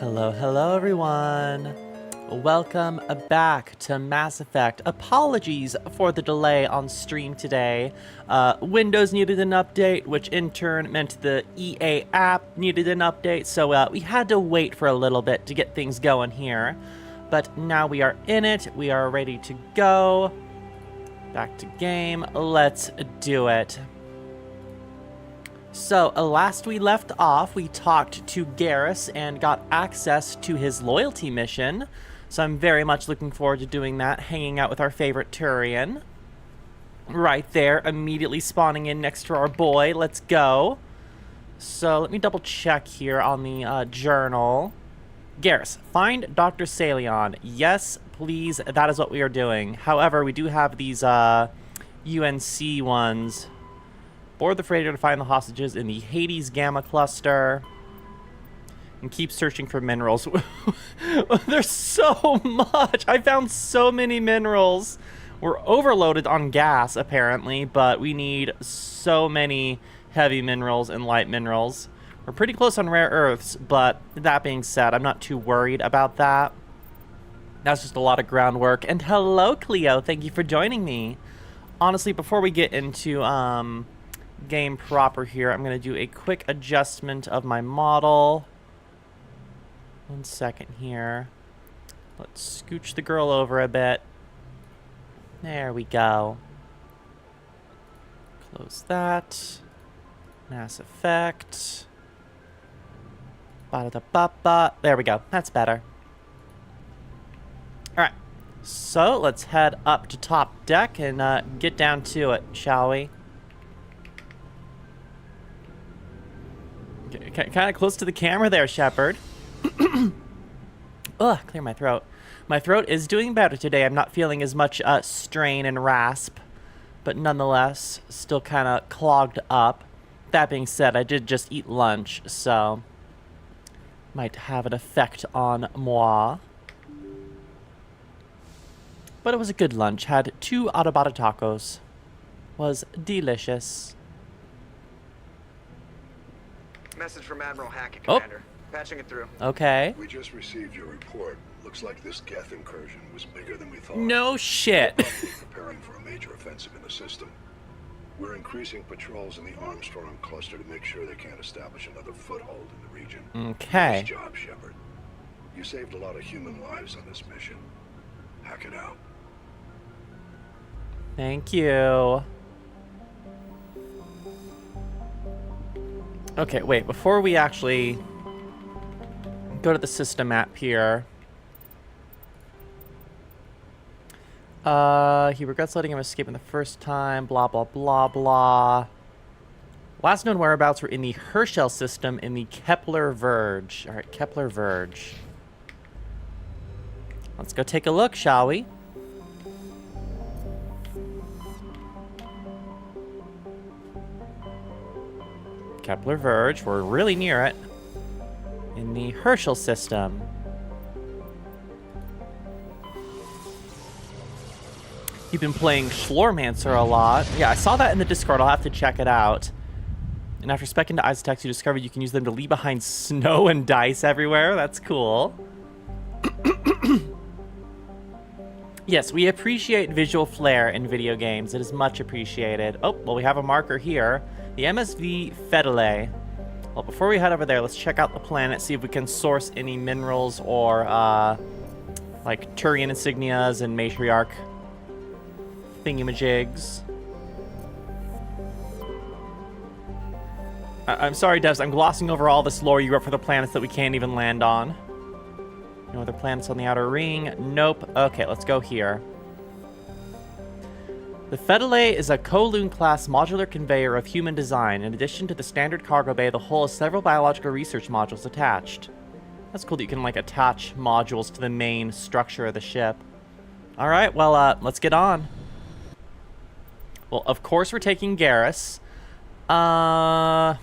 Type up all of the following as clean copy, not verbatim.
Hello, hello everyone. Welcome back to Mass Effect. Apologies for the delay on stream today. Windows needed an update, which in turn meant the EA app needed an update, so we had to wait for a little bit to get things going here. But now we are in it, we are ready to go. Back to game, let's do it. So, last we left off, we talked to Garrus and got access to his loyalty mission. So I'm very much looking forward to doing that, hanging out with our favorite Turian. Right there, immediately spawning in next to our boy. Let's go. So let me double check here on the journal. Garrus, find Dr. Salion. Yes, please, that is what we are doing. However, we do have these UNC ones. Board the freighter to find the hostages in the Hades Gamma cluster. And keep searching for minerals. There's so much. I found so many minerals. We're overloaded on gas, apparently, but we need so many heavy minerals and light minerals. We're pretty close on rare earths, but that being said, I'm not too worried about that. That's just a lot of groundwork. And hello, Cleo. Thank you for joining me. Honestly, before we get into game proper here, I'm going to do a quick adjustment of my model. 1 second here. Let's scooch the girl over a bit. There we go. Close that. Mass Effect. Ba-da-da-ba-ba. There we go. That's better. Alright. So, let's head up to top deck and get down to it, shall we? Kind of close to the camera there, Shepard. Ugh, clear my throat. My throat is doing better today. I'm not feeling as much strain and rasp, but nonetheless, still kind of clogged up. That being said, I did just eat lunch, so might have an effect on moi. But it was a good lunch. Had 2 Atabata tacos. Was delicious. Message from Admiral Hackett, Commander. Patching it through. Okay. We just received your report. Looks like this Geth incursion was bigger than we thought. No shit. We're preparing for a major offensive in the system. We're increasing patrols in the Armstrong cluster to make sure they can't establish another foothold in the region. Okay. Nice job, Shepard. You saved a lot of human lives on this mission. Hack it out. Thank you. Okay, wait, before we actually go to the system map here. He regrets letting him escape in the first time, blah, blah, blah, blah. Last known whereabouts were in the Herschel system in the Kepler Verge. All right, Kepler Verge. Let's go take a look, shall we? Kepler Verge, we're really near it. In the Herschel system. You've been playing Schlormancer a lot. Yeah, I saw that in the Discord. I'll have to check it out. And after specking to Isotechs, you discovered you can use them to leave behind snow and dice everywhere. That's cool. Yes, we appreciate visual flair in video games. It is much appreciated. Oh, well, we have a marker here. The MSV Fedele. Well, before we head over there, let's check out the planet, see if we can source any minerals or, like, Turian insignias and matriarch thingamajigs. I'm sorry, Devs, I'm glossing over all this lore you wrote for the planets that we can't even land on. No other planets on the outer ring? Nope. Okay, let's go here. The Fedele is a Kowloon-class modular conveyor of human design. In addition to the standard cargo bay, the hull has several biological research modules attached. That's cool that you can, like, attach modules to the main structure of the ship. Alright, well, let's get on. Well, of course we're taking Garrus. I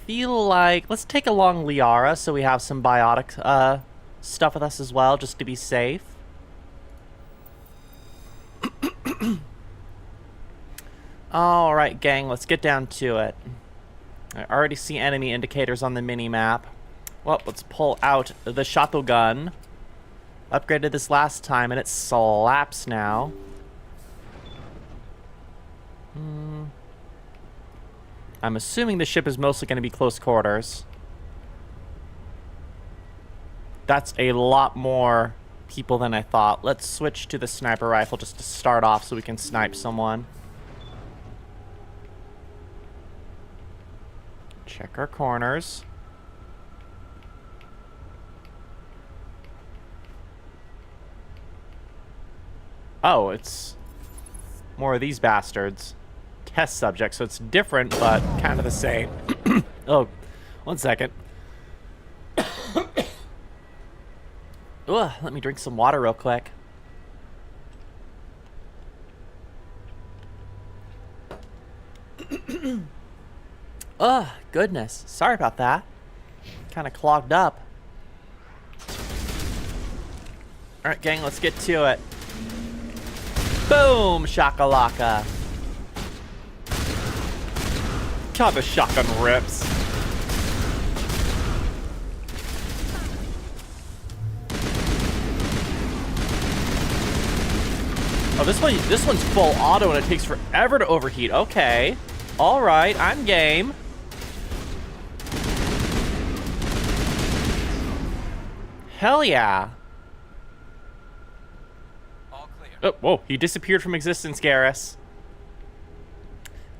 feel like... Let's take along Liara so we have some biotic stuff with us as well, just to be safe. Alright, gang, let's get down to it. I already see enemy indicators on the mini-map. Well, let's pull out the shotgun. Upgraded this last time, and it slaps now. I'm assuming the ship is mostly going to be close quarters. That's a lot more people than I thought. Let's switch to the sniper rifle just to start off so we can snipe someone. Check our corners. Oh, it's more of these bastards. Test subjects, so it's different, but kind of the same. Oh, 1 second. Ugh, let me drink some water real quick. Ugh, goodness. Sorry about that. Kind of clogged up. Alright, gang, let's get to it. Boom! Shakalaka. God, the shotgun rips. Oh, this one's full auto and it takes forever to overheat. Okay. Alright, I'm game. Hell yeah. All clear. Oh, whoa, he disappeared from existence, Garrus.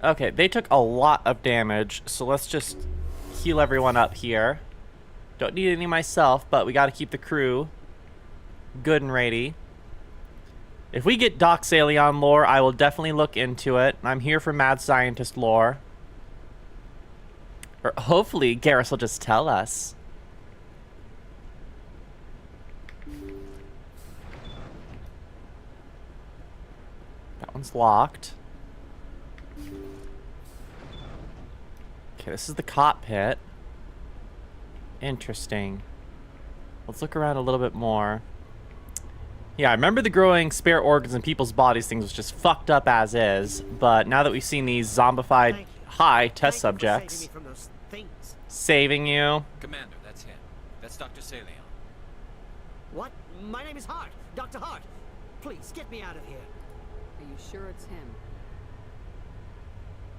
Okay, they took a lot of damage, so let's just heal everyone up here. Don't need any myself, but we gotta keep the crew good and ready. If we get Doxalion lore, I will definitely look into it. I'm here for mad scientist lore. Or hopefully Garrus will just tell us. That one's locked. Okay, this is the cockpit. Interesting. Let's look around a little bit more. Yeah, I remember the growing spare organs in people's bodies things was just fucked up as is, but now that we've seen these zombified high test subjects saving you. Commander, that's him. That's Dr. Salion. What? My name is Hart. Dr. Hart. Please, get me out of here. Are you sure it's him?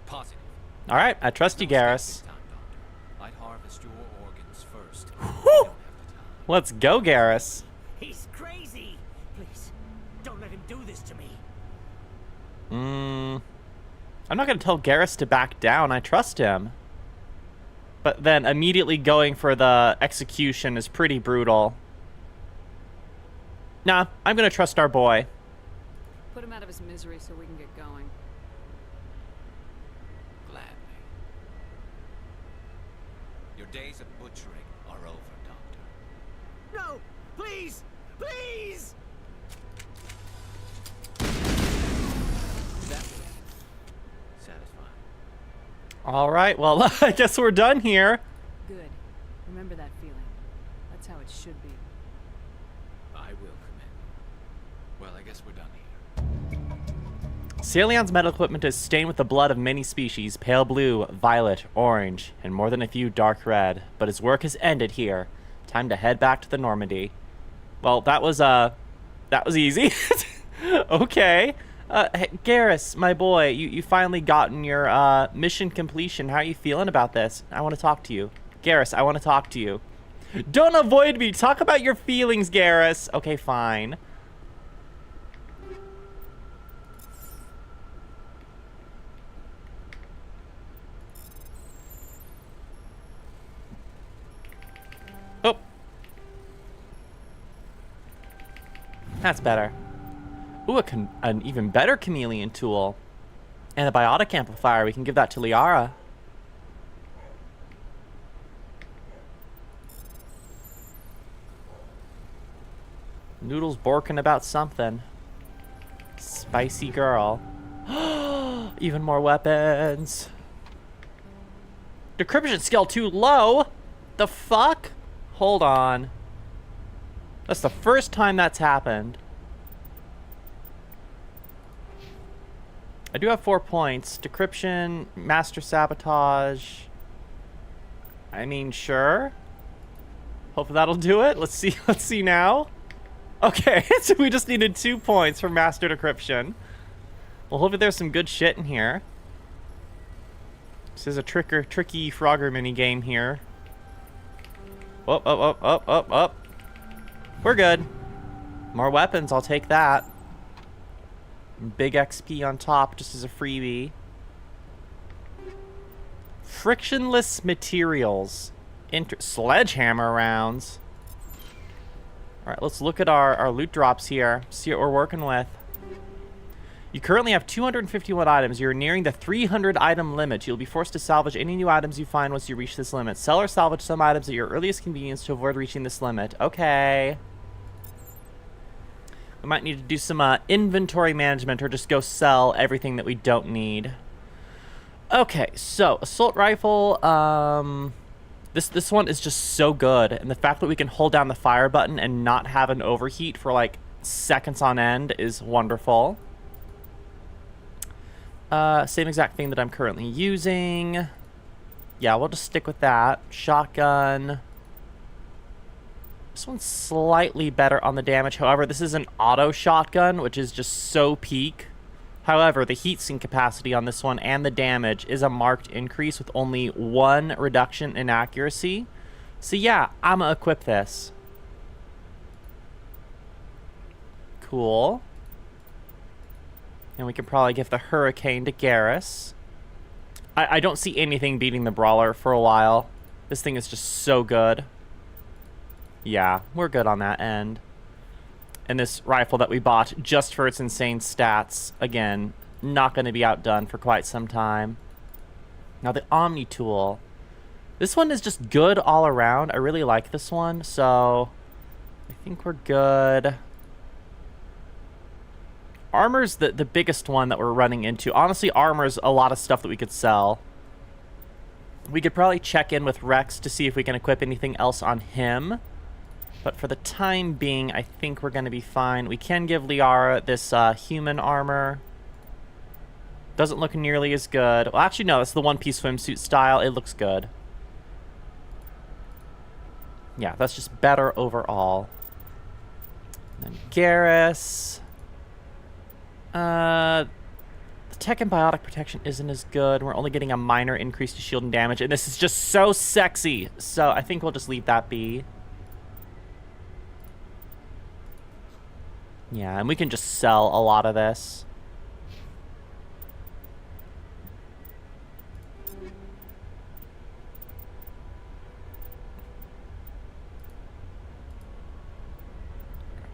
Positive. All right, I trust you, Garrus. I'd harvest your organs first. Whew. Let's go, Garrus. He's crazy. Please, don't let him do this to me. I'm not going to tell Garrus to back down. I trust him. But then immediately going for the execution is pretty brutal. Nah, I'm going to trust our boy. Put him out of his misery so we can get going. Gladly. Your days of butchering are over, Doctor. No, please, please. That way. Satisfying. All right, well, I guess we're done here. Good. Remember that feeling. That's how it should be. I will, Commander. Well, I guess we're done here. Salion's medical equipment is stained with the blood of many species, pale blue, violet, orange, and more than a few dark red. But his work has ended here. Time to head back to the Normandy. Well, that was easy. Okay. Hey, Garrus, my boy, you finally gotten your mission completion. How are you feeling about this? I want to talk to you. Garrus, I want to talk to you. Don't avoid me. Talk about your feelings, Garrus. Okay, fine. Oh. That's better. Ooh, an even better chameleon tool. And a biotic amplifier. We can give that to Liara. Noodle's borking about something. Spicy girl. Even more weapons. Decryption skill too low? The fuck? Hold on. That's the first time that's happened. I do have 4 points. Decryption, master sabotage. I mean, sure. Hopefully that'll do it. Let's see. Let's see now. Okay, so we just needed 2 points for Master Decryption. Well, hopefully there's some good shit in here. This is a tricky Frogger mini game here. Up, up, up, up, up, up. We're good. More weapons, I'll take that. Big XP on top, just as a freebie. Frictionless materials. Sledgehammer rounds. Alright, let's look at our loot drops here. See what we're working with. You currently have 251 items. You're nearing the 300 item limit. You'll be forced to salvage any new items you find once you reach this limit. Sell or salvage some items at your earliest convenience to avoid reaching this limit. Okay. We might need to do some inventory management or just go sell everything that we don't need. Okay, so assault rifle. This one is just so good, and the fact that we can hold down the fire button and not have an overheat for like seconds on end is wonderful. Same exact thing that I'm currently using. Yeah, we'll just stick with that. Shotgun. This one's slightly better on the damage. However, this is an auto shotgun, which is just so peak. However, the heatsink capacity on this one and the damage is a marked increase with only 1 reduction in accuracy. So yeah, I'm gonna equip this. Cool. And we can probably give the Hurricane to Garrus. I don't see anything beating the Brawler for a while. This thing is just so good. Yeah, we're good on that end. And this rifle that we bought just for its insane stats, again, not going to be outdone for quite some time. Now the Omni tool. This one is just good all around. I really like this one, so I think we're good. Armor's the biggest one that we're running into. Honestly, armor's a lot of stuff that we could sell. We could probably check in with Rex to see if we can equip anything else on him. But for the time being, I think we're going to be fine. We can give Liara this human armor. Doesn't look nearly as good. Well, actually, no. It's the one-piece swimsuit style. It looks good. Yeah, that's just better overall. And then Garrus. The tech and biotic protection isn't as good. We're only getting a minor increase to shield and damage. And this is just so sexy. So I think we'll just leave that be. Yeah, and we can just sell a lot of this.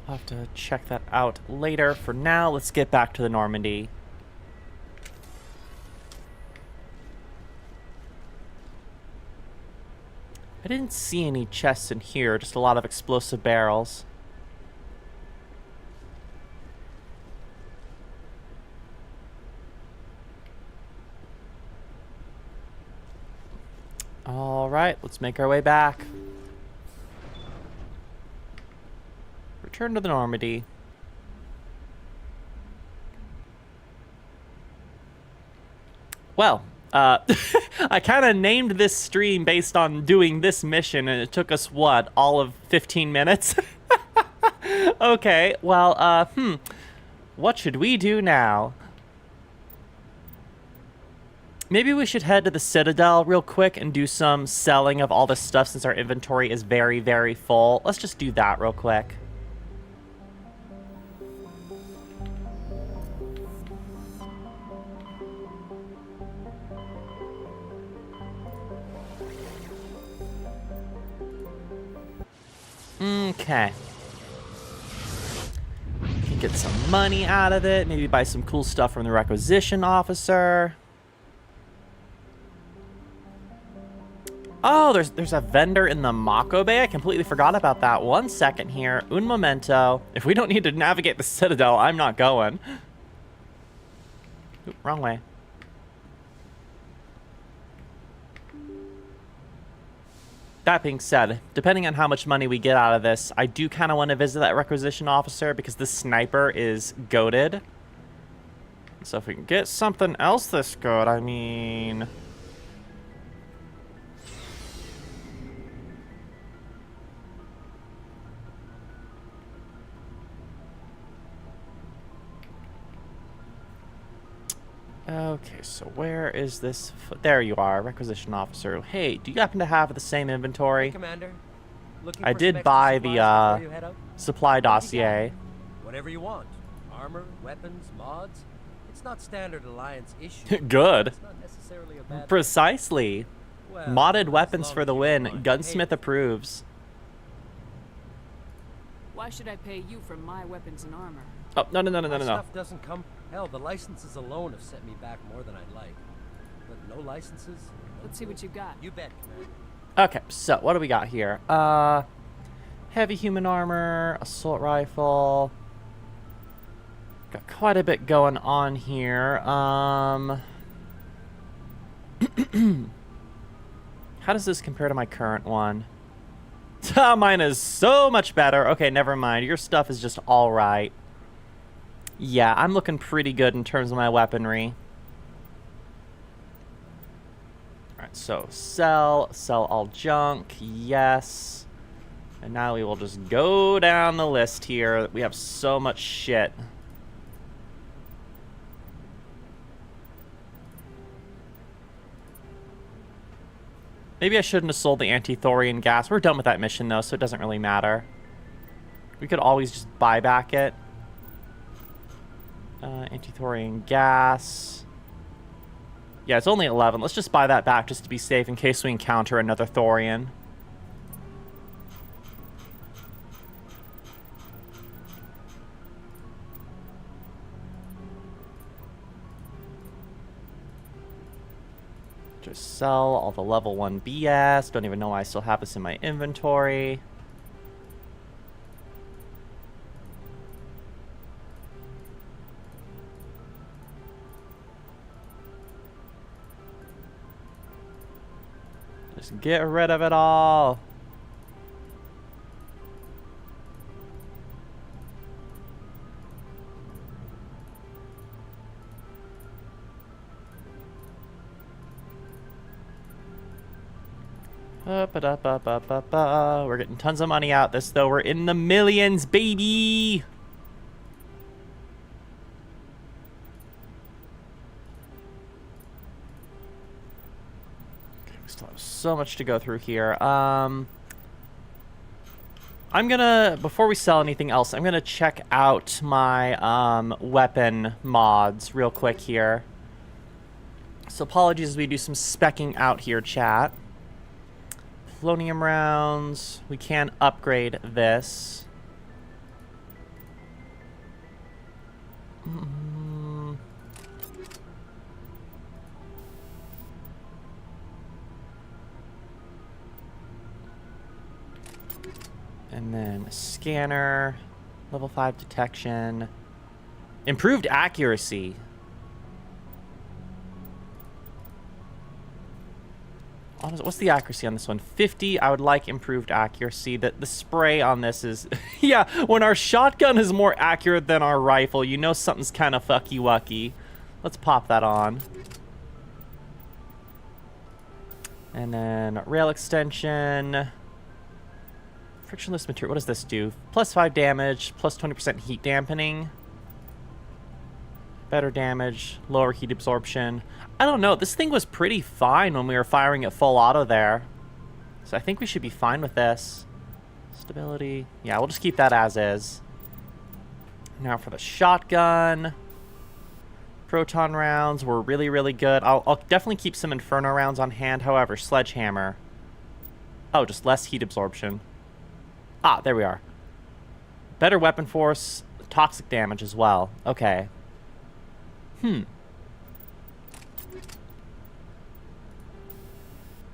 I'll have to check that out later. For now, let's get back to the Normandy. I didn't see any chests in here, just a lot of explosive barrels. All right, let's make our way back. Return to the Normandy. Well, I kind of named this stream based on doing this mission, and it took us, what, all of 15 minutes? Okay, well, what should we do now? Maybe we should head to the Citadel real quick and do some selling of all this stuff since our inventory is very, very full. Let's just do that real quick. Okay. Can get some money out of it. Maybe buy some cool stuff from the requisition officer. Oh, there's a vendor in the Mako Bay. I completely forgot about that. 1 second here. Un momento. If we don't need to navigate the Citadel, I'm not going. Oop, wrong way. That being said, depending on how much money we get out of this, I do kind of want to visit that requisition officer because this sniper is goated. So if we can get something else this good, I mean... Okay, so where is this? There you are, requisition officer. Hey, do you happen to have the same inventory? Commander. Looking I for did some buy extra the supplies before you head out? supply What have you got? dossier. Whatever you want. Armor, weapons, mods. It's not standard Alliance issue. Good. It's not necessarily a bad thing. Precisely. Well, Modded as weapons long for as the you win. don't mind Gunsmith paying. approves. Why should I pay you for my weapons and armor? Oh, no, no, no, no, My no, no. stuff doesn't come. Hell, the licenses alone have set me back more than I'd like. But no licenses. Let's see what you got. You bet, Commander. Okay, so what do we got here? Heavy human armor, assault rifle. Got quite a bit going on here. How does this compare to my current one? Mine is so much better. Okay, never mind. Your stuff is just all right. Yeah, I'm looking pretty good in terms of my weaponry. Alright, so sell all junk, yes. And now we will just go down the list here. We have so much shit. Maybe I shouldn't have sold the anti-thorian gas. We're done with that mission though, so it doesn't really matter. We could always just buy back it. Anti-thorian gas. Yeah, it's only 11. Let's just buy that back just to be safe in case we encounter another thorian. Just sell all the level 1 BS. Don't even know why I still have this in my inventory. Just get rid of it all. We're getting tons of money out this though. We're in the millions, baby. Okay, we still have so much to go through here. I'm gonna, before we sell anything else, I'm gonna check out my weapon mods real quick here. So apologies as we do some specking out here, chat. Polonium rounds. We can upgrade this. And then scanner, level 5 detection, improved accuracy. What's the accuracy on this one? 50. I would like improved accuracy. The spray on this is... yeah, when our shotgun is more accurate than our rifle, you know something's kind of fucky-wucky. Let's pop that on. And then rail extension. Frictionless material. What does this do? Plus 5 damage, plus 20% heat dampening. Better damage, lower heat absorption. I don't know. This thing was pretty fine when we were firing at full auto there. So I think we should be fine with this. Stability. Yeah, we'll just keep that as is. Now for the shotgun. Proton rounds were really, really good. I'll definitely keep some Inferno rounds on hand. However, sledgehammer. Oh, just less heat absorption. Ah, there we are. Better weapon force. Toxic damage as well. Okay.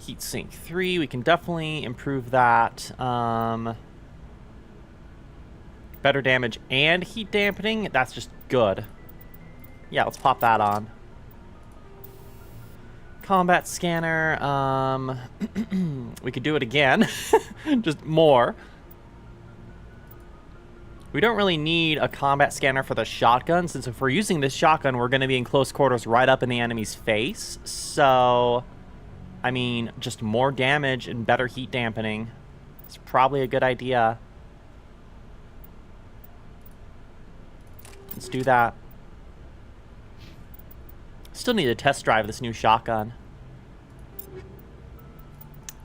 Heat sink 3, we can definitely improve that. Better damage and heat dampening, that's just good. Yeah, let's pop that on. Combat scanner, we could do it again, just more. We don't really need a combat scanner for the shotgun, since if we're using this shotgun, we're going to be in close quarters right up in the enemy's face. So, I mean, just more damage and better heat dampening. It's probably a good idea. Let's do that. Still need to test drive this new shotgun.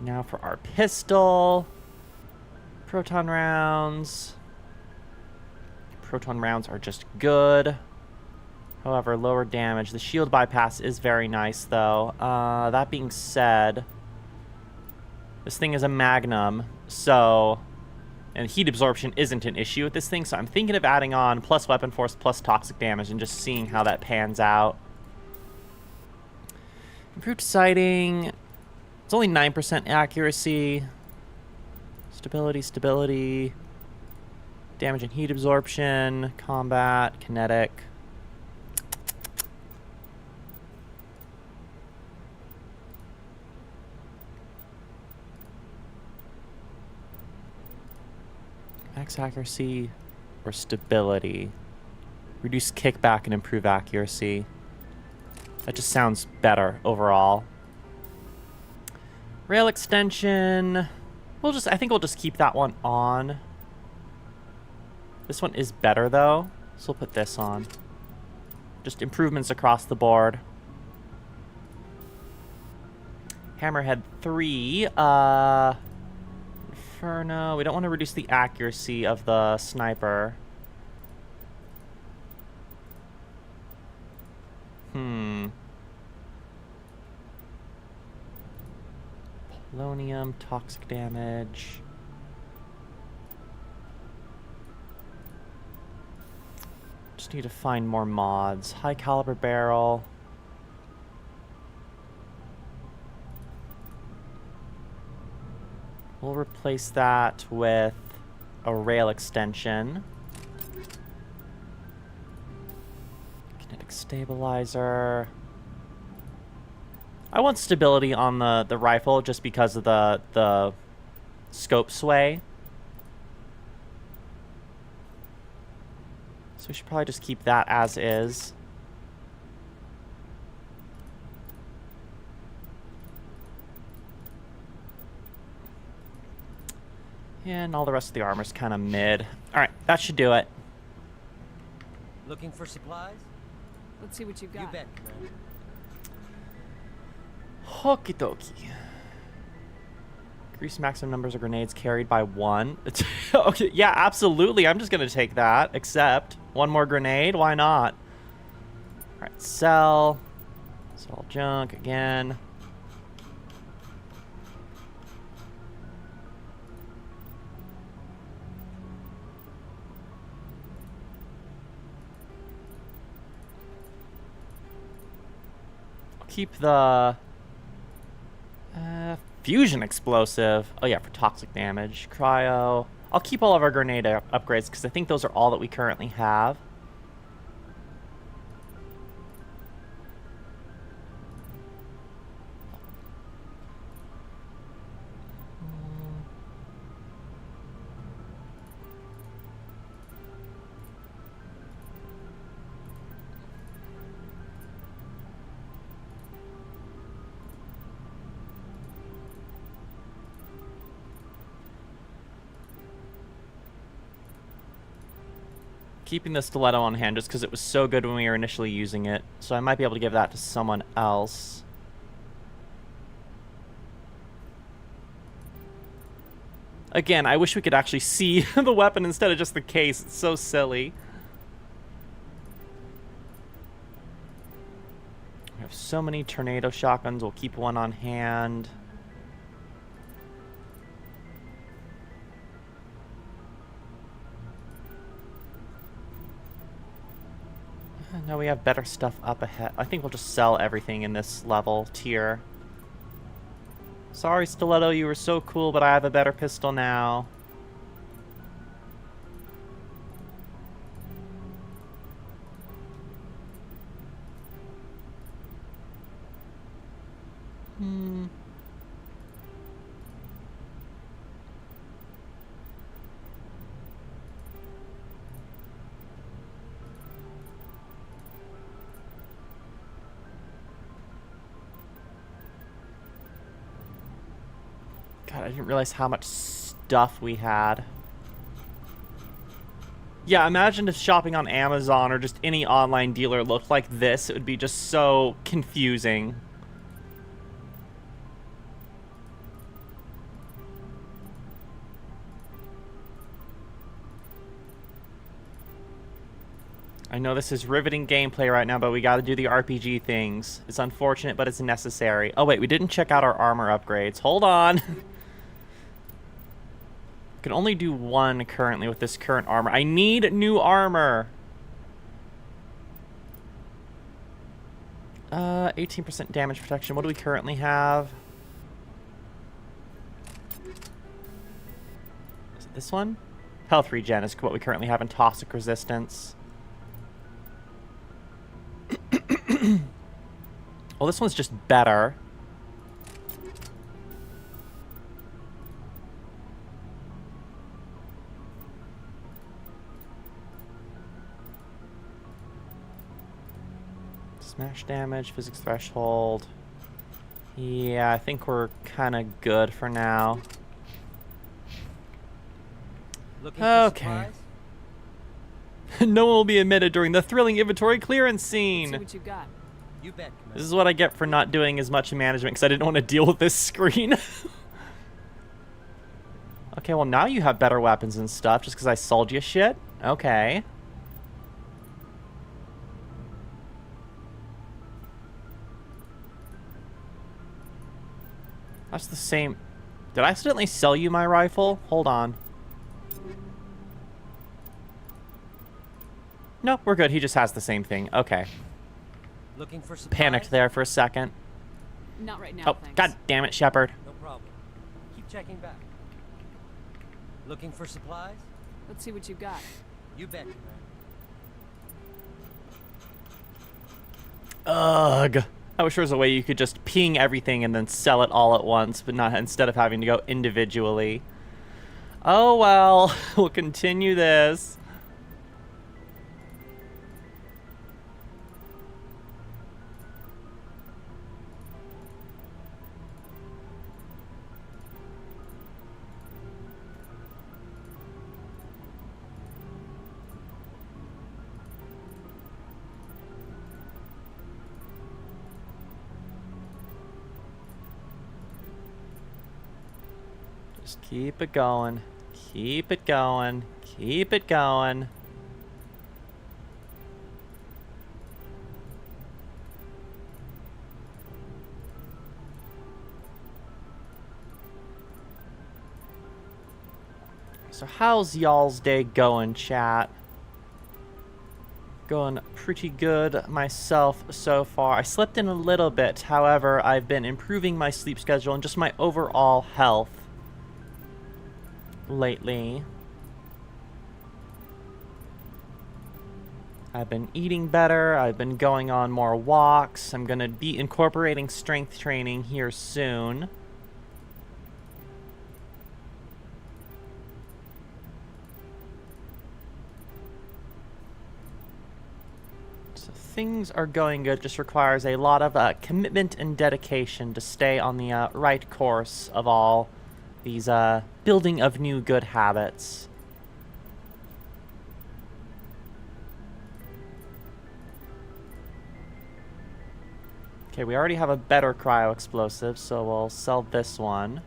Now for our pistol. Proton rounds. Proton rounds are just good. However, lower damage. The shield bypass is very nice, though. That being said, this thing is a Magnum, so... And heat absorption isn't an issue with this thing, so I'm thinking of adding on plus weapon force, plus toxic damage, and just seeing how that pans out. Improved sighting. It's only 9% accuracy. Stability. Damage and heat absorption. Combat. Kinetic. Max accuracy or stability. Reduce kickback and improve accuracy. That just sounds better overall. Rail extension. I think we'll just keep that one on. This one is better though, so we'll put this on. Just improvements across the board. Hammerhead 3. Inferno. We don't want to reduce the accuracy of the sniper. Polonium, toxic damage. Just need to find more mods. High caliber barrel. We'll replace that with a rail extension. Kinetic stabilizer. I want stability on the rifle just because of the scope sway. So we should probably just keep that as is. And all the rest of the armor's kind of mid. Alright, that should do it. Looking for supplies? Let's see what you've got. You bet, Commander. Okie dokie. Increase maximum numbers of grenades carried by 1. Okay, yeah, absolutely. I'm just going to take that. Except, one more grenade? Why not? Alright, sell. Sell junk again. I'll keep the... fusion explosive. Oh yeah, for toxic damage. Cryo. I'll keep all of our grenade upgrades because I think those are all that we currently have. Keeping the stiletto on hand just because it was so good when we were initially using it. So I might be able to give that to someone else. Again, I wish we could actually see the weapon instead of just the case. It's so silly. We have so many tornado shotguns. We'll keep one on hand. No, we have better stuff up ahead. I think we'll just sell everything in this level tier. Sorry, Stiletto, you were so cool, but I have a better pistol now. God, I didn't realize how much stuff we had. Yeah, imagine if shopping on Amazon or just any online dealer looked like this. It would be just so confusing. I know this is riveting gameplay right now, but we gotta do the RPG things. It's unfortunate, but it's necessary. Oh wait, we didn't check out our armor upgrades. Hold on. Can only do one currently with this current armor. I need new armor. 18% damage protection. What do we currently have? Is it this one? Health regen is what we currently have in toxic resistance. Well, this one's just better. Smash damage, physics threshold. Yeah, I think we're kind of good for now. Okay. No one will be admitted during the thrilling inventory clearance scene. See what you got. You bet, Commander. This is what I get for not doing as much management because I didn't want to deal with this screen. Okay, well now you have better weapons and stuff just because I sold you shit. Okay. That's the same. Did I accidentally sell you my rifle? Hold on. No, we're good. He just has the same thing. Okay. Looking for supplies? Panicked there for a second. Not right now, Oh, thanks. god damn it, Shepard. No problem. Keep checking back. Looking for supplies? Let's see what you got. You bet, Commander. Ugh. I wish there was a way you could just ping everything and then sell it all at once, but not instead of having to go individually. Oh well, we'll continue this. Just keep it going. Keep it going. Keep it going. So how's y'all's day going, chat? Going pretty good myself so far. I slept in a little bit, however, I've been improving my sleep schedule and just my overall health lately. I've been eating better, I've been going on more walks, I'm gonna be incorporating strength training here soon. So things are going good, just requires a lot of commitment and dedication to stay on the right course of all these building of new good habits. Okay, we already have a better cryo explosive, so we'll sell this one.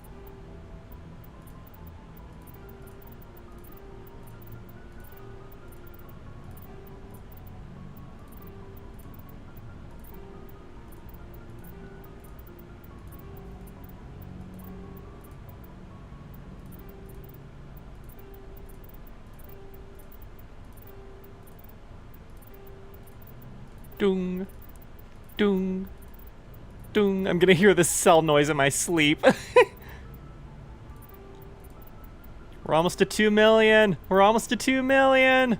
Doong, doong, doong. I'm gonna hear this cell noise in my sleep. We're almost to 2 million. We're almost to 2 million.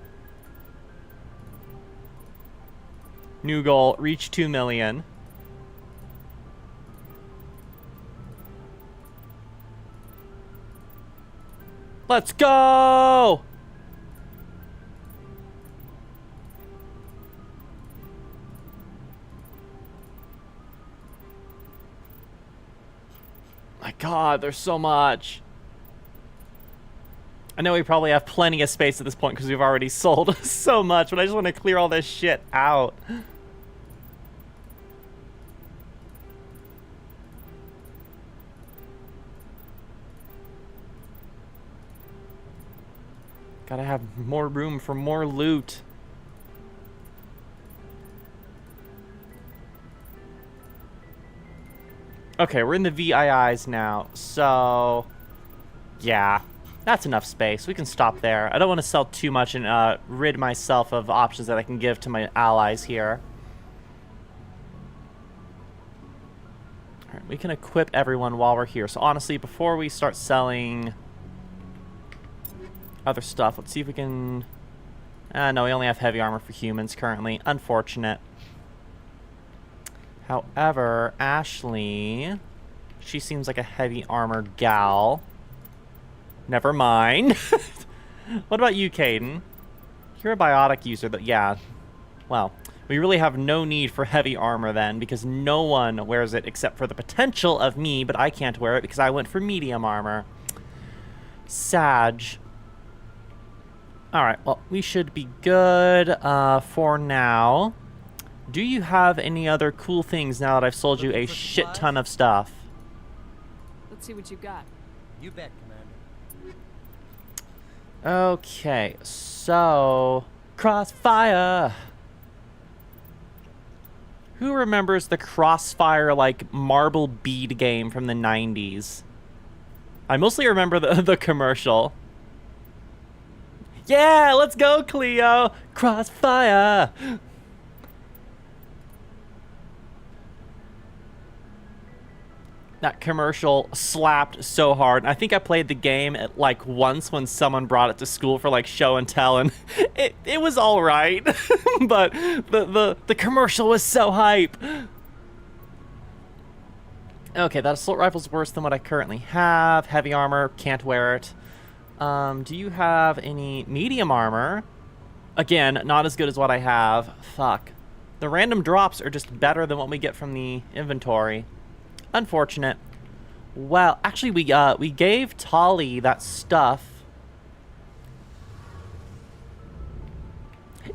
New goal, reach 2 million. Let's go! My God, there's so much. I know we probably have plenty of space at this point because we've already sold so much, but I just want to clear all this shit out. Gotta have more room for more loot. Okay, we're in the VIIs now, so yeah, that's enough space. We can stop there. I don't want to sell too much and rid myself of options that I can give to my allies here. All right, we can equip everyone while we're here. So honestly, before we start selling other stuff, let's see if we can... no, we only have heavy armor for humans currently. Unfortunate. However, Ashley, she seems like a heavy armor gal. Never mind. What about you, Caden? You're a biotic user, but yeah. Well, we really have no need for heavy armor then, because no one wears it except for the potential of me, but I can't wear it because I went for medium armor. Sag. Alright, well, we should be good for now. Do you have any other cool things now that I've sold you a shit ton of stuff? Let's see what you got. You bet, Commander. Okay, so... Crossfire! Who remembers the Crossfire, like, marble bead game from the 90s? I mostly remember the commercial. Yeah, let's go, Cleo! Crossfire! That commercial slapped so hard. I think I played the game at, like, once when someone brought it to school for, like, show and tell, and it was all right. But the commercial was so hype. Okay, that assault rifle's worse than what I currently have. Heavy armor, can't wear it. Do you have any medium armor? Again, not as good as what I have. Fuck. The random drops are just better than what we get from the inventory. Unfortunate. Well, actually, we gave Tali that stuff.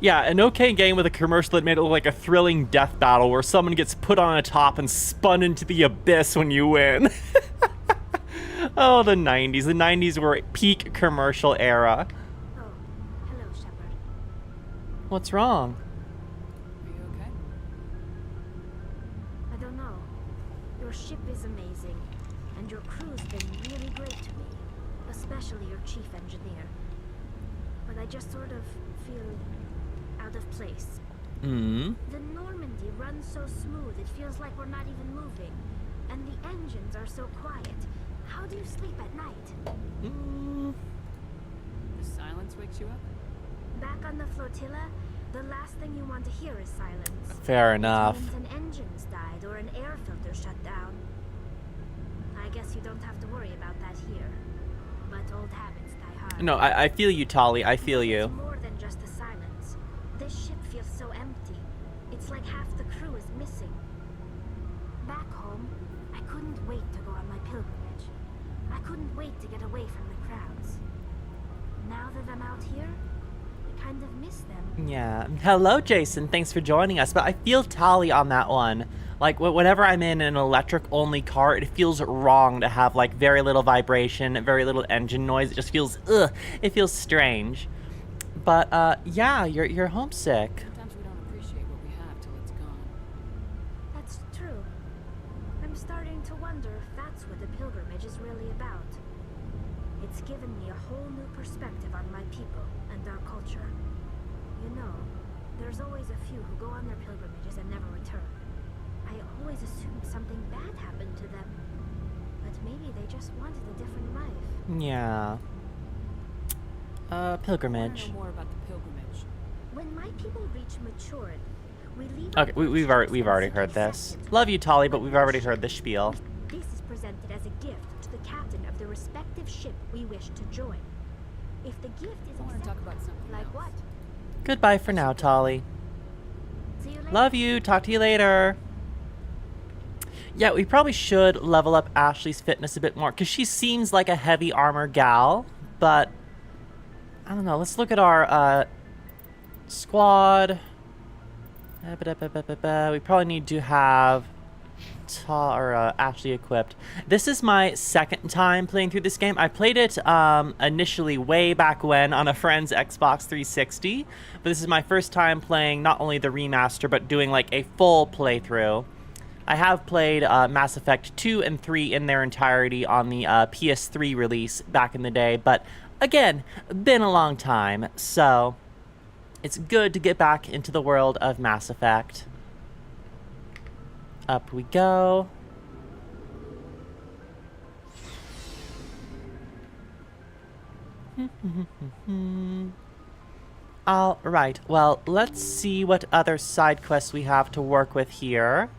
Yeah, an okay game with a commercial that made it look like a thrilling death battle where someone gets put on a top and spun into the abyss when you win. Oh, the 90s. The 90s were peak commercial era. Oh, hello, Shepard. What's wrong? Are you okay? I don't know. Your ship is amazing, and your crew's been really great to me, especially your chief engineer. But I just sort of feel out of place. Hmm. The Normandy runs so smooth, it feels like we're not even moving. And the engines are so quiet. How do you sleep at night? The silence wakes you up? Back on the flotilla, the last thing you want to hear is silence. Fair enough. It means an engine's died or an air filter shut down. I guess you don't have to worry about that here. But old habits die hard. No, I feel you, Tali. I feel It's you. more than just the silence. This ship feels so empty. It's like half the crew is missing. Back home, I couldn't wait to go on my pilgrimage. I couldn't wait to get away from the crowds. Now that I'm out here, I kind of miss them. Yeah. Hello, Jason. Thanks for joining us. But I feel Tali on that one. Like, whenever I'm in an electric-only car, it feels wrong to have, like, very little vibration, very little engine noise. It just feels, ugh. It feels strange. But, yeah, you're homesick. Sometimes we don't appreciate what we have till it's gone. That's true. I'm starting to wonder if that's what the pilgrimage is really about. It's given me a whole new perspective on my people and our culture. You know, there's always a few who go on their pilgrimages and never return. I always assumed something bad happened to them. But maybe they just wanted a different life. Yeah. I Pilgrimage. want to know more about the pilgrimage. When my people reach maturity, we leave. Okay, we've already heard this. Love you, Tali, but we've already heard this spiel. This is presented as a gift to the captain of the respective ship we wish to join. If the gift is I want to talk accepted, about something like else. what? Goodbye for now, Tali. See you later. Love you. Talk to you later. Yeah, we probably should level up Ashley's fitness a bit more, because she seems like a heavy armor gal, but I don't know. Let's look at our squad. We probably need to have Ashley equipped. This is my second time playing through this game. I played it initially way back when on a friend's Xbox 360, but this is my first time playing not only the remaster, but doing like a full playthrough. I have played Mass Effect 2 and 3 in their entirety on the PS3 release back in the day, but again, been a long time, so it's good to get back into the world of Mass Effect. Up we go. All right, well, let's see what other side quests we have to work with here.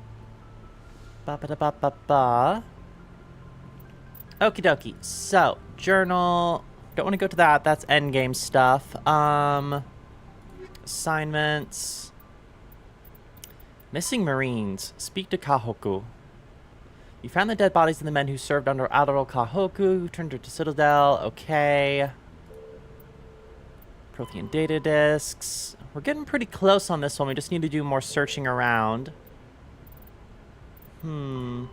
Ba-ba-da-ba-ba-ba. Okie dokie. So, journal. Don't want to go to that. That's endgame stuff. Assignments. Missing Marines. Speak to Kahoku. You found the dead bodies of the men who served under Admiral Kahoku, who turned her to Citadel. Okay. Prothean data disks. We're getting pretty close on this one. We just need to do more searching around. I'm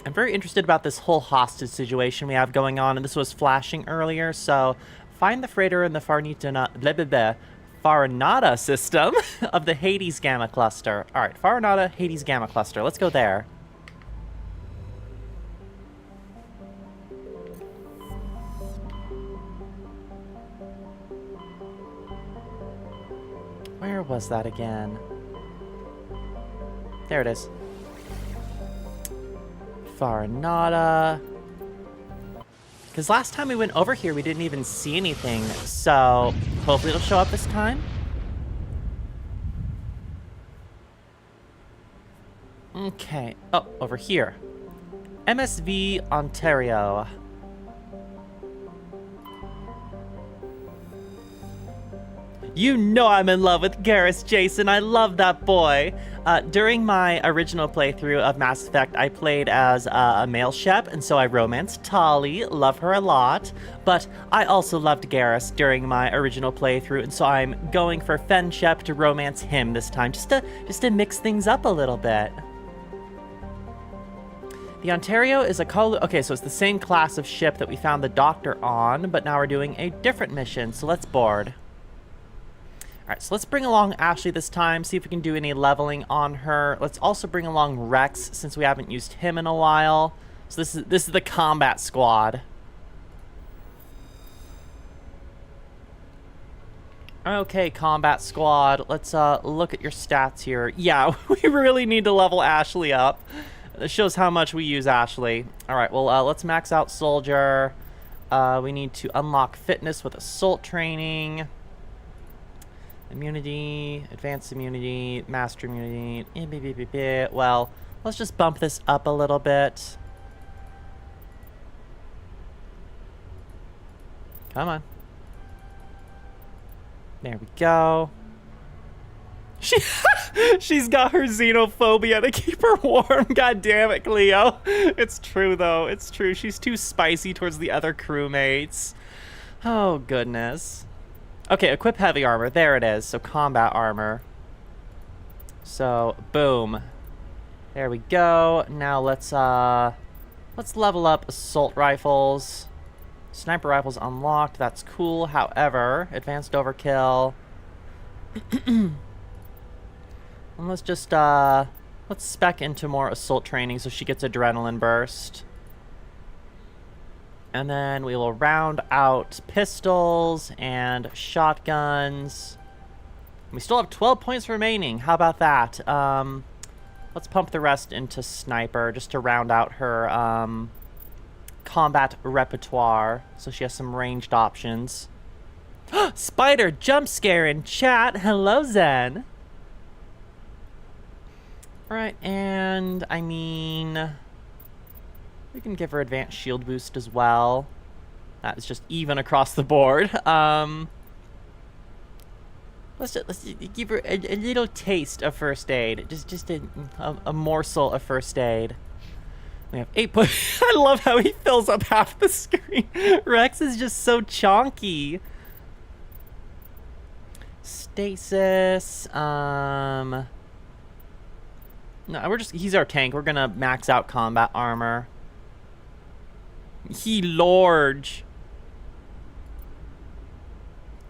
very interested about this whole hostage situation we have going on, and this was flashing earlier, so find the freighter in the Farinata system of the Hades Gamma Cluster. Alright, Farinata, Hades Gamma Cluster. Let's go there. Where was that again? There it is. Farinata. Because last time we went over here, we didn't even see anything, so hopefully it'll show up this time. Okay. Oh, over here. MSV Ontario. You know I'm in love with Garrus, Jason. I love that boy. During my original playthrough of Mass Effect, I played as a male Shep, and so I romanced Tali. Love her a lot. But I also loved Garrus during my original playthrough, and so I'm going for Fen Shep to romance him this time, just to mix things up a little bit. The Ontario is a okay, so it's the same class of ship that we found the Doctor on, but now we're doing a different mission, so let's board. Alright, so let's bring along Ashley this time, see if we can do any leveling on her. Let's also bring along Rex, since we haven't used him in a while. So this is the combat squad. Okay, combat squad, let's look at your stats here. Yeah, we really need to level Ashley up. This shows how much we use Ashley. Alright, well, let's max out Soldier. We need to unlock fitness with assault training. Immunity, advanced immunity, master immunity. Well, let's just bump this up a little bit. Come on. There we go. She's got her xenophobia to keep her warm. God damn it, Cleo. It's true, though. It's true. She's too spicy towards the other crewmates. Oh, goodness. Okay, equip heavy armor. There it is. So combat armor. So boom. There we go. Now let's level up assault rifles. Sniper rifles unlocked. That's cool. However, advanced overkill. And let's just let's spec into more assault training so she gets adrenaline burst. And then we will round out pistols and shotguns. We still have 12 points remaining. How about that? Let's pump the rest into sniper just to round out her combat repertoire. So she has some ranged options. Spider jump scare in chat. Hello, Zen. Alright, and I mean... we can give her advanced shield boost as well. That is just even across the board. Let's give her a little taste of first aid. Just a morsel of first aid. We have 8 I love how he fills up half the screen. Rex is just so chonky. Stasis. No, he's our tank. We're gonna max out combat armor. He large.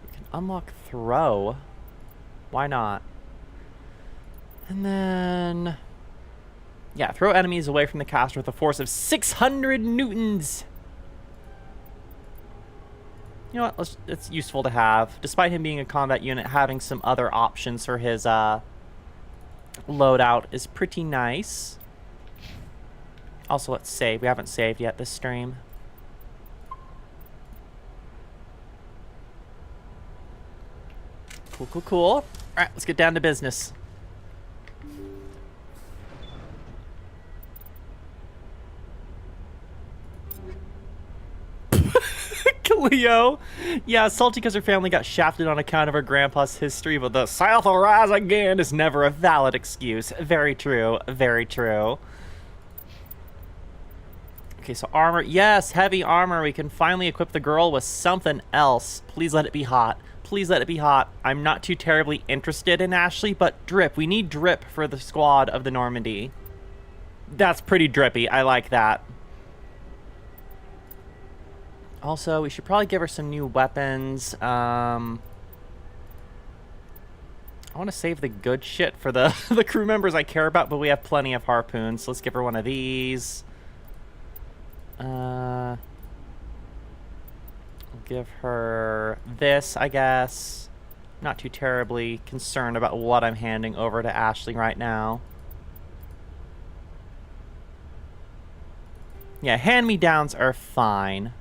We can unlock throw. Why not? And then, yeah, throw enemies away from the caster with a force of 600 newtons. You know what? It's useful to have. Despite him being a combat unit, having some other options for his loadout is pretty nice. Also, let's save. We haven't saved yet this stream. Cool, cool, cool. All right, let's get down to business. Leo. Yeah, salty because her family got shafted on account of her grandpa's history, but the South will rise again is never a valid excuse. Very true. Very true. Okay, so armor. Yes, heavy armor. We can finally equip the girl with something else. Please let it be hot. Please let it be hot. I'm not too terribly interested in Ashley, but drip. We need drip for the squad of the Normandy. That's pretty drippy. I like that. Also, we should probably give her some new weapons. I want to save the good shit for the, the crew members I care about, but we have plenty of harpoons, so let's give her one of these. We'll give her this, I guess. Not too terribly concerned about what I'm handing over to Ashley right now. Yeah, hand-me-downs are fine.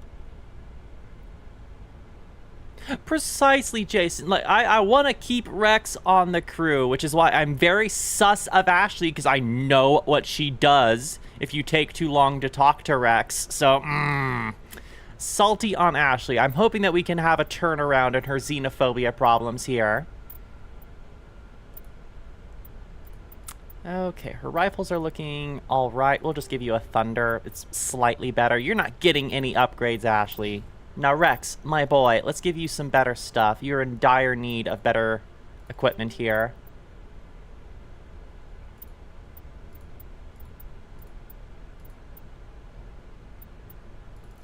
Precisely, Jason. Like, I want to keep Rex on the crew, which is why I'm very sus of Ashley, because I know what she does if you take too long to talk to Rex. So, salty on Ashley. I'm hoping that we can have a turnaround in her xenophobia problems here. Okay, her rifles are looking all right. We'll just give you a Thunder. It's slightly better. You're not getting any upgrades, Ashley. Now, Rex, my boy, let's give you some better stuff. You're in dire need of better equipment here.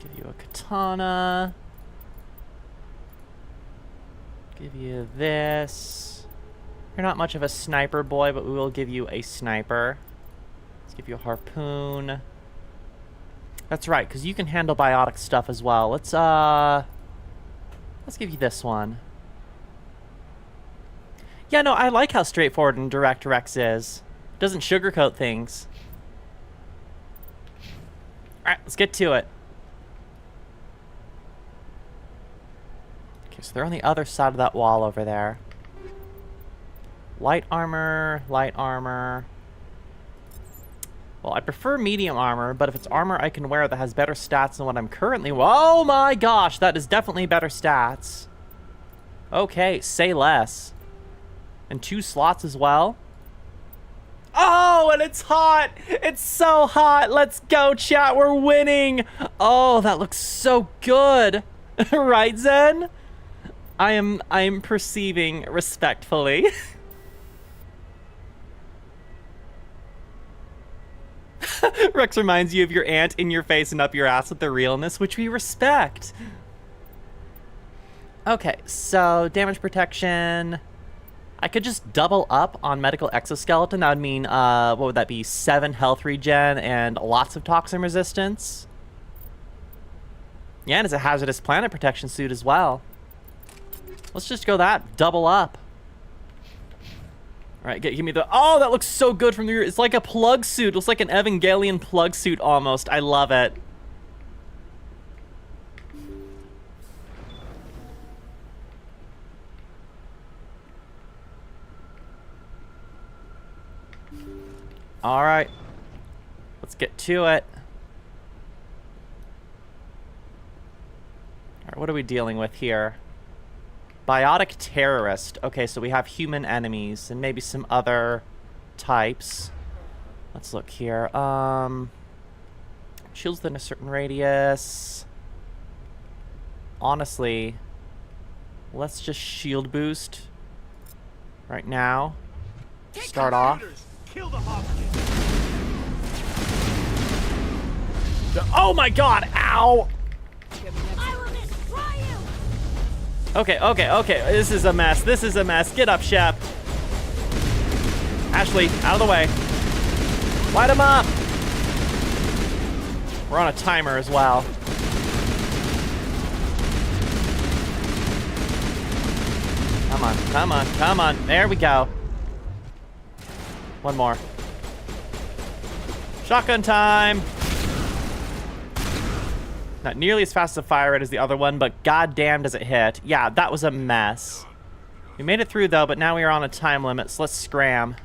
Give you a katana. Give you this. You're not much of a sniper, boy, but we will give you a sniper. Let's give you a harpoon. That's right, because you can handle biotic stuff as well. Let's give you this one. Yeah, no, I like how straightforward and direct Rex is. Doesn't sugarcoat things. Alright, let's get to it. Okay, so they're on the other side of that wall over there. Light armor, light armor. Well, I prefer medium armor, but if it's armor I can wear that has better stats than what I'm currently... Oh my gosh, that is definitely better stats. Okay, say less. And 2 slots as well. Oh, and it's hot! It's so hot! Let's go, chat, we're winning! Oh, that looks so good! Right, Zen? I am perceiving respectfully. Rex reminds you of your aunt in your face and up your ass with the realness, which we respect. Okay, so damage protection. I could just double up on medical exoskeleton. That would mean, what would that be? 7 health regen and lots of toxin resistance. Yeah, and it's a hazardous planet protection suit as well. Let's just go that. Double up. All right, give me the... Oh, that looks so good from the rear. It's like a plug suit. It looks like an Evangelion plug suit almost. I love it. All right. Let's get to it. All right, what are we dealing with here? Biotic terrorist. Okay, so we have human enemies and maybe some other types. Let's look here. Shields within a certain radius. Honestly, let's just shield boost right now. Start off. Kill the hostages. Oh my god! Ow! I will destroy you! Okay, okay, okay. This is a mess. This is a mess. Get up, Shep. Ashley, out of the way. Light him up! We're on a timer as well. Come on, come on, come on. There we go. One more. Shotgun time! Not nearly as fast as a fire rate as the other one, but goddamn does it hit. Yeah, that was a mess. We made it through though, but now we are on a time limit, so let's scram.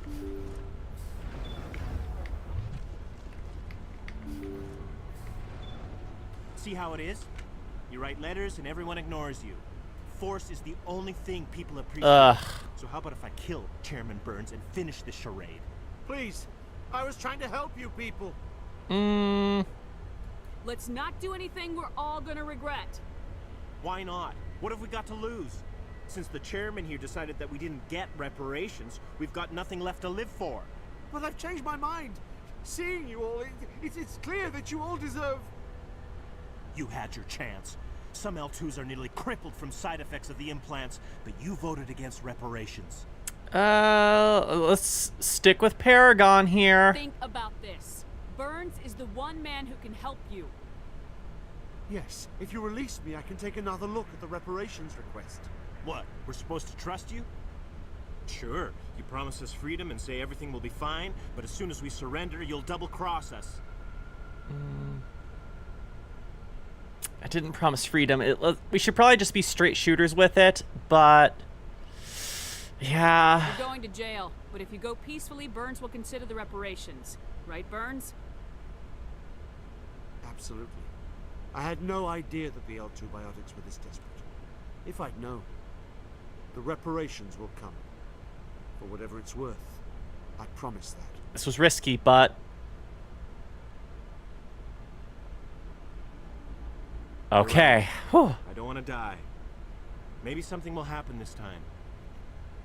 See how it is? You write letters and everyone ignores you. Force is the only thing people appreciate. Ugh. So how about if I kill Chairman Burns and finish this charade? Please, I was trying to help you people. Let's not do anything we're all gonna regret. Why not? What have we got to lose? Since the chairman here decided that we didn't get reparations, we've got nothing left to live for. But I've changed my mind. Seeing you all, it's clear that you all deserve... You had your chance. Some L2s are nearly crippled from side effects of the implants, but you voted against reparations. Let's stick with Paragon here. Think about this. Burns is the one man who can help you. Yes, if you release me, I can take another look at the reparations request. What, we're supposed to trust you? Sure, you promise us freedom and say everything will be fine, but as soon as we surrender, you'll double-cross us. I didn't promise freedom. We should probably just be straight shooters with it, but... yeah. You're going to jail, but if you go peacefully, Burns will consider the reparations. Right, Burns? Absolutely. I had no idea that the L2 biotics were this desperate. If I'd known, the reparations will come. For whatever it's worth. I promise that. This was risky, but... okay. Whew. I don't want to die. Maybe something will happen this time.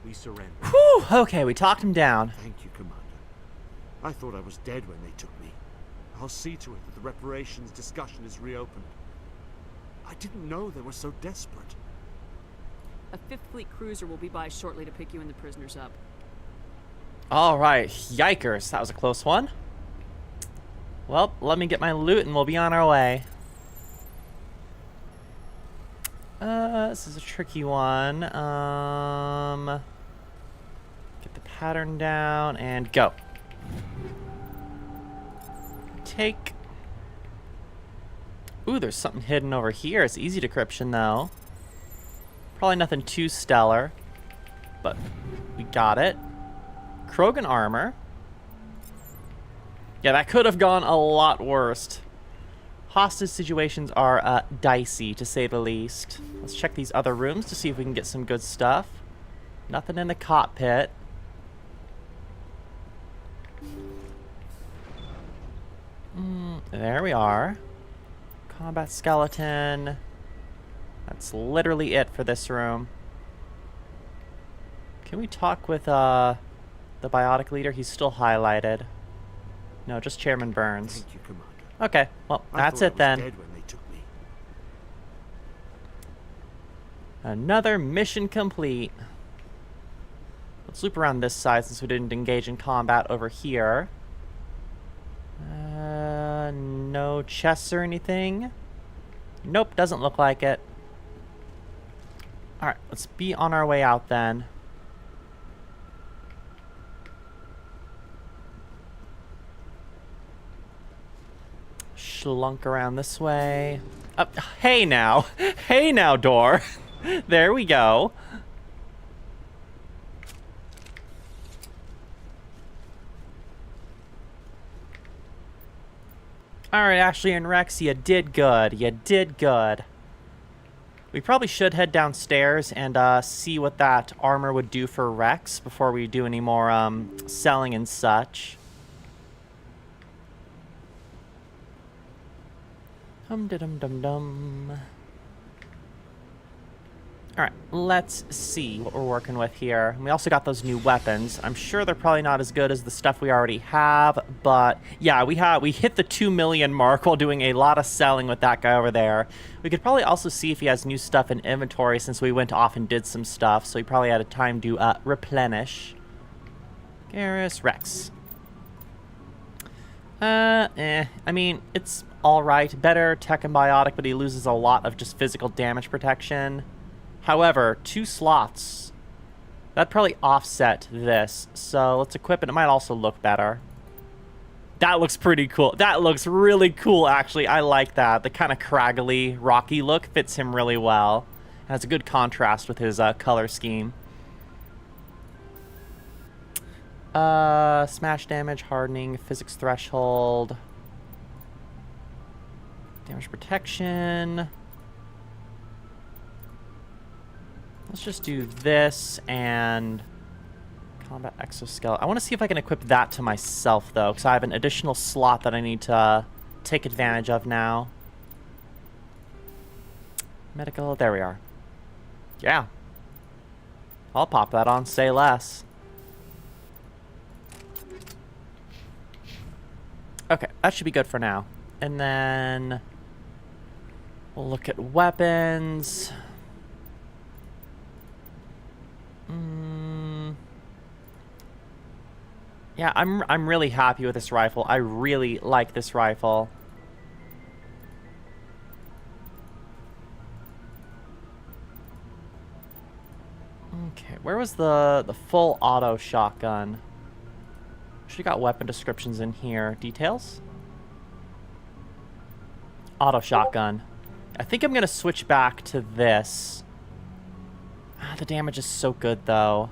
We surrender. Whew. Okay, we talked him down. Thank you, Commander. I thought I was dead when they took me. I'll see to it that the reparations discussion is reopened. I didn't know they were so desperate. A Fifth Fleet cruiser will be by shortly to pick you and the prisoners up. All right, yikers. That was a close one. Well, let me get my loot and we'll be on our way. This is a tricky one. Get the pattern down and go. Take. Ooh, there's something hidden over here. It's easy decryption though. Probably nothing too stellar, but we got it. Krogan armor. Yeah, that could have gone a lot worse. Hostage situations are dicey, to say the least. Let's check these other rooms to see if we can get some good stuff. Nothing in the cockpit. There we are. Combat skeleton. That's literally it for this room. Can we talk with the biotic leader? He's still highlighted. No, just Chairman Burns. Thank you, Commander. Okay, well, that's it then. I thought I was dead when they took me. Another mission complete. Let's loop around this side since we didn't engage in combat over here. No chests or anything. Nope, doesn't look like it. Alright, let's be on our way out then. Slunk around this way. Hey now. Hey now, door. There we go. Alright, Ashley and Rex, you did good. You did good. We probably should head downstairs and see what that armor would do for Rex before we do any more selling and such. Dum-da-dum-dum-dum. Alright, let's see what we're working with here. We also got those new weapons. I'm sure they're probably not as good as the stuff we already have, but yeah, we hit the 2 million mark while doing a lot of selling with that guy over there. We could probably also see if he has new stuff in inventory since we went off and did some stuff, so he probably had a time to replenish. Garrus Rex. I mean, it's alright. Better tech and biotic, but he loses a lot of just physical damage protection. However, 2 slots. That'd probably offset this. So let's equip it. It might also look better. That looks pretty cool. That looks really cool, actually. I like that. The kind of craggly, rocky look fits him really well. It has a good contrast with his color scheme. Smash damage, hardening, physics threshold. Damage protection. Let's just do this and combat exoskeleton. I want to see if I can equip that to myself, though, because I have an additional slot that I need to take advantage of now. Medical, there we are. Yeah. I'll pop that on, say less. Okay, that should be good for now. And then we'll look at weapons. Yeah, I'm really happy with this rifle. I really like this rifle. Okay, where was the full auto shotgun? Should have got weapon descriptions in here. Details? Auto shotgun. I think I'm gonna switch back to this. The damage is so good, though.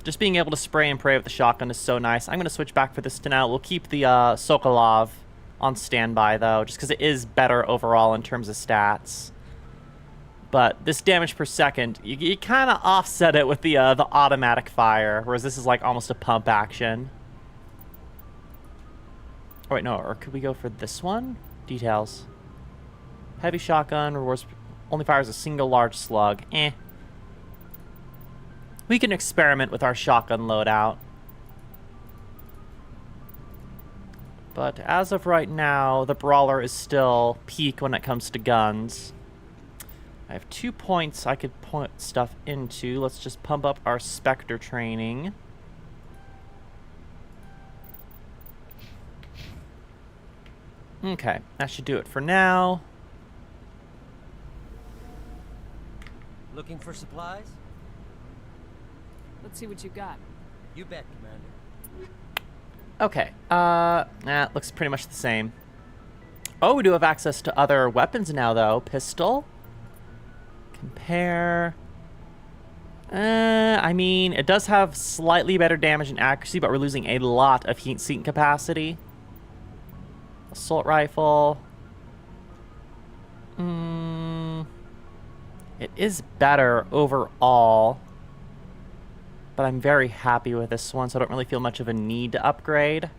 Just being able to spray and pray with the shotgun is so nice. I'm going to switch back for this to now. We'll keep the Sokolov on standby, though, just because it is better overall in terms of stats. But this damage per second, you kind of offset it with the automatic fire, whereas this is like almost a pump action. Oh, wait, no, or could we go for this one? Details. Heavy shotgun, rewards... only fires a single large slug. Eh. We can experiment with our shotgun loadout. But as of right now, the Brawler is still peak when it comes to guns. I have 2 points I could put stuff into. Let's just pump up our Spectre training. Okay, that should do it for now. Looking for supplies? Let's see what you got. You bet, Commander. Okay, looks pretty much the same. Oh, we do have access to other weapons now, though. Pistol. Compare. I mean, it does have slightly better damage and accuracy, but we're losing a lot of heat seeking capacity. Assault rifle. It is better overall, but I'm very happy with this one, so I don't really feel much of a need to upgrade.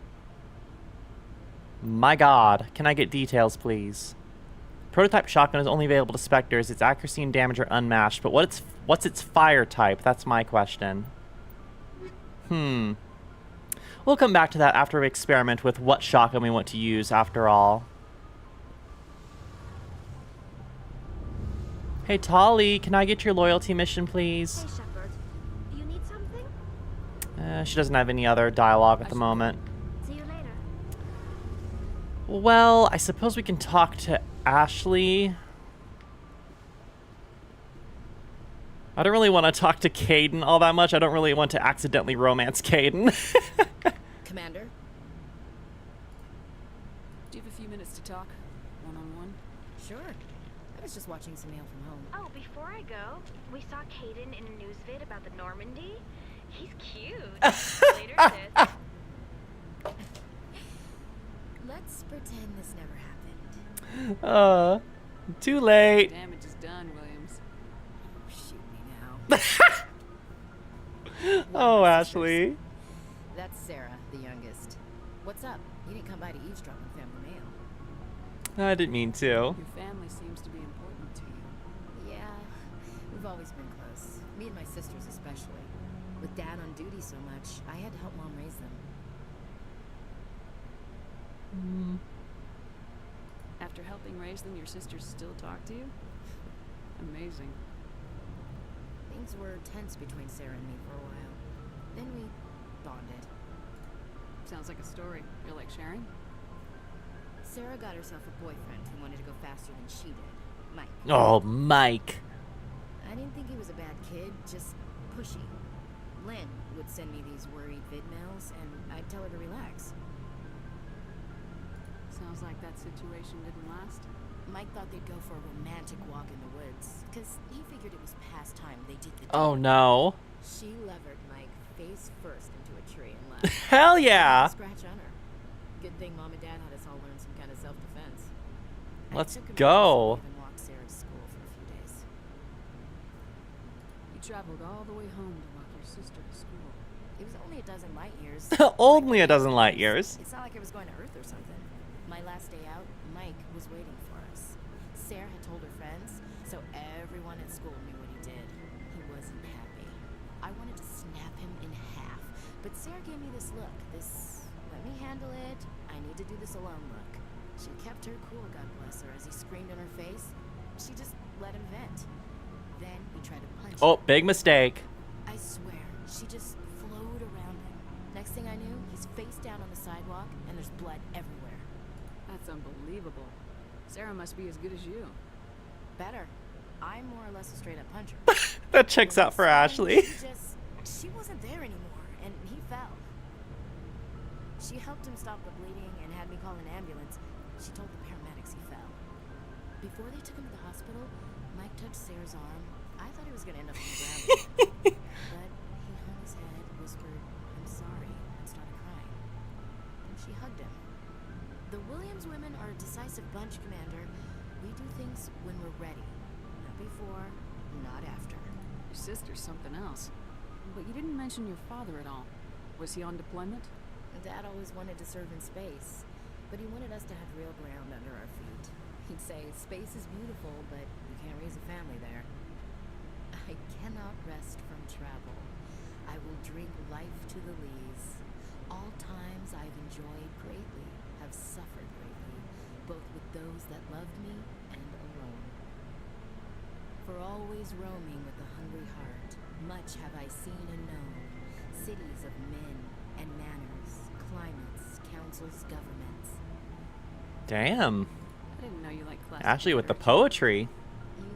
My god, can I get details, please? Prototype shotgun is only available to Spectres. Its accuracy and damage are unmatched, but what's its fire type? That's my question. We'll come back to that after we experiment with what shotgun we want to use after all. Hey, Tolly, can I get your loyalty mission, please? Hey, Shepard. You need something? She doesn't have any other dialogue at the moment. See you later. Well, I suppose we can talk to Ashley. I don't really want to talk to Caden all that much. I don't really want to accidentally romance Caden. Commander? Do you have a few minutes to talk? One-on-one? Sure. I was just watching some mail from home. Oh, before I go, we saw Caden in a news vid about the Normandy. He's cute. Later, sis. Let's pretend this never happened. Too late. Damage is done, Williams. Shoot me now. Oh, Ashley. That's Sarah, the youngest. What's up? You didn't come by to eavesdrop on family mail. I didn't mean to. Your family seems to be important to you. Yeah, we've always been close. Me and my sisters especially. With Dad on duty so much, I had to help Mom raise them. After helping raise them, your sisters still talk to you? Amazing. Things were tense between Sarah and me for a while. Then we bonded. Sounds like a story. Feel like sharing? Sarah got herself a boyfriend who wanted to go faster than she did. Mike. Oh, Mike. I didn't think he was a bad kid, just pushy. Lynn would send me these worried vid mails, and I'd tell her to relax. Sounds like that situation didn't last. Mike thought they'd go for a romantic walk in the woods, because he figured it was past time they did the Oh, deed. no. She levered Mike face first into a tree and left. Hell yeah. Scratch on her. Good thing Mom and Dad had us all learn some kind of self-defense. Let's I took him go. and walked Sarah to school for a few days. You traveled all the way home to walk your sister to school. It was only a dozen light years. Only a dozen light years. It's not like I was going to Earth or something. My last day out, Mike was waiting for us. Sarah had told her friends, so everyone at school knew what he did. He wasn't happy. I wanted to snap him in half, but Sarah gave me this look, this let me handle it, I need to do this alone look. She kept her cool, God bless her, as he screamed in her face. She just let him vent. Then he tried to punch Oh, her. big mistake. I swear, she just flowed around him. Next thing I knew, he's face down on the sidewalk, and there's blood everywhere. That's unbelievable. Sarah must be as good as you. Better. I'm more or less a straight-up puncher. That checks out for Ashley. She wasn't there anymore, and he fell. She helped him stop the bleeding and had me call an ambulance. She told the paramedics he fell. Before they took him to the hospital, Mike touched Sarah's arm. I thought he was going to end up on the ground. But he hung his head, whispered, "I'm sorry," and started crying. Then she hugged him. The Williams women are a decisive bunch, Commander. We do things when we're ready. Not before, not after. Your sister's something else. But you didn't mention your father at all. Was he on deployment? Dad always wanted to serve in space, but he wanted us to have real ground under our feet. He'd say, space is beautiful, but you can't raise a family there. I cannot rest from travel. I will drink life to the lees. All times I've enjoyed greatly, have suffered greatly, both with those that loved me and alone. For always roaming with a hungry heart, much have I seen and known, cities of men and manners, climates, councils, governments. Damn. I didn't know you liked classic Ashley with the literature. poetry.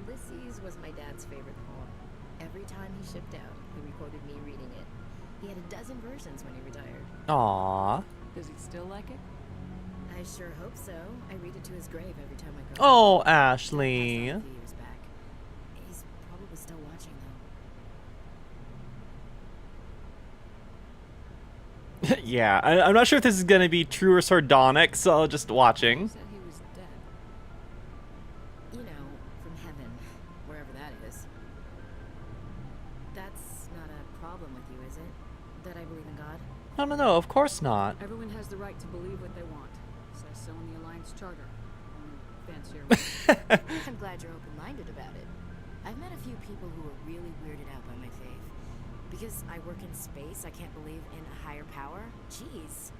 Ulysses was my dad's favorite poem. Every time he shipped out, he recorded me reading it. He had a dozen versions when he retired. Aww. Does he still like it? I sure hope so. I read it to his grave every time I go. Oh, He Ashley. passed on a few years back. He's probably still watching though. Yeah, I'm not sure if this is going to be true or sardonic, so just watching. He said he was dead. You know, from heaven, wherever that is. That's not a problem with you, is it? That I believe in God? No, of course not. Everyone has the right to believe what they want. Says so in the Alliance Charter. Fancier. I'm glad you're open-minded about it. I've met a few people who are really weirded out by my faith. Because I work in space, I can't believe in a higher power? Jeez.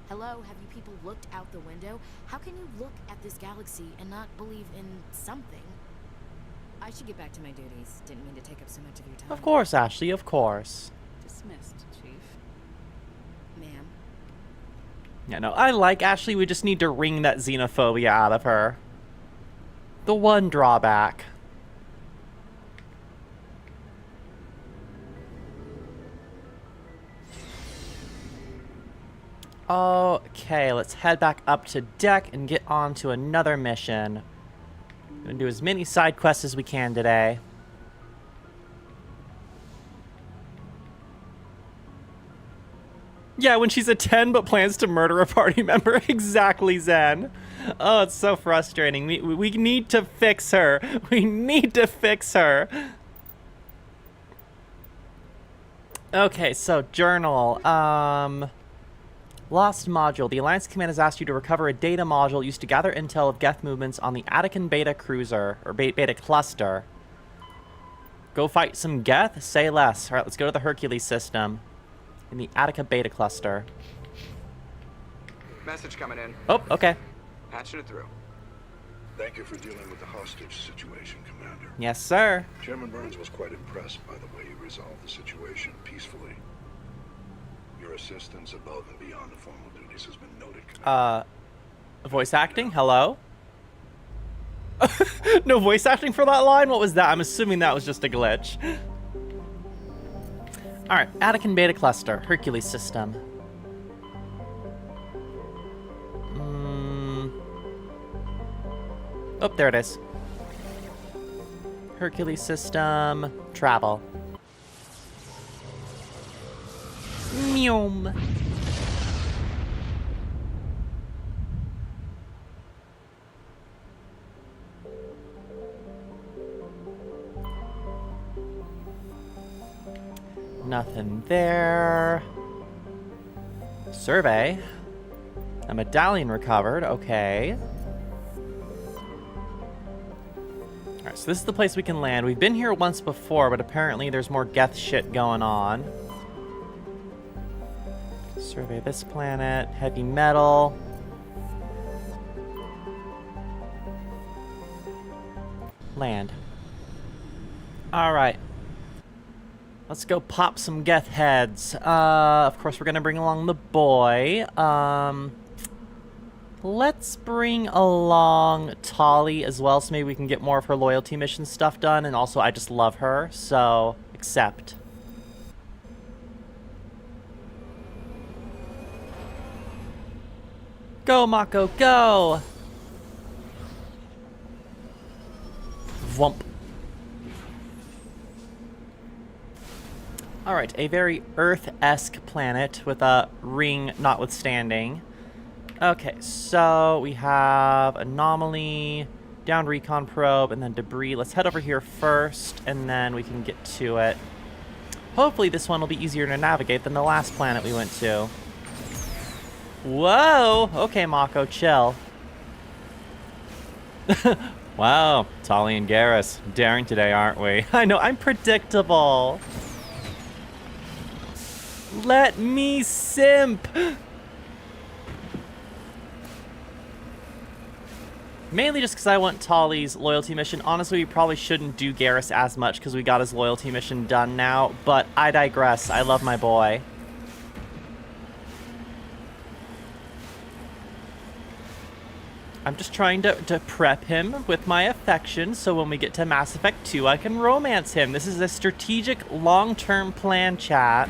Hello, have you people looked out the window? How can you look at this galaxy and not believe in something? I should get back to my duties. Didn't mean to take up so much of your time. Of course, Ashley, of course. Dismissed, Chief. Ma'am. Yeah, no, I like Ashley. We just need to wring that xenophobia out of her. The one drawback. Okay, let's head back up to deck and get on to another mission. Gonna do as many side quests as we can today. Yeah, when she's a 10 but plans to murder a party member. Exactly, Zen. Oh, it's so frustrating. We need to fix her. We need to fix her. Okay, so journal. Lost module. The Alliance Command has asked you to recover a data module used to gather intel of Geth movements on the Attican Beta Cruiser, or Beta Cluster. Go fight some Geth? Say less. Alright, let's go to the Hercules system. In the Attica Beta Cluster. Message coming in. Oh, okay. Patching it through. Thank you for dealing with the hostage situation, Commander. Yes, sir. Chairman Burns was quite impressed by the way you resolved the situation peacefully. Your assistance above and beyond the formal duties has been noted, Commander. Voice acting? Hello? No voice acting for that line? What was that? I'm assuming that was just a glitch. Alright, Attican Beta Cluster, Hercules system. Oh, there it is. Hercules system, travel. Meowm. Nothing there. Survey. A medallion recovered. Okay. Alright, so this is the place we can land. We've been here once before, but apparently there's more Geth shit going on. Survey this planet. Heavy metal. Land. Alright. Let's go pop some Geth heads. Of course, we're gonna bring along the boy. Let's bring along Tali as well, so maybe we can get more of her loyalty mission stuff done. And also, I just love her, so accept. Go, Mako, go! Vwump. Alright, a very Earth-esque planet with a ring notwithstanding. Okay, so we have anomaly, down recon probe, and then debris. Let's head over here first, and then we can get to it. Hopefully this one will be easier to navigate than the last planet we went to. Whoa! Okay, Mako, chill. Wow, Tali and Garrus, daring today, aren't we? I know, I'm predictable. Let me simp! Mainly just because I want Tali's loyalty mission. Honestly, we probably shouldn't do Garrus as much because we got his loyalty mission done now, but I digress. I love my boy. I'm just trying to prep him with my affection so when we get to Mass Effect 2, I can romance him. This is a strategic, long-term plan, chat.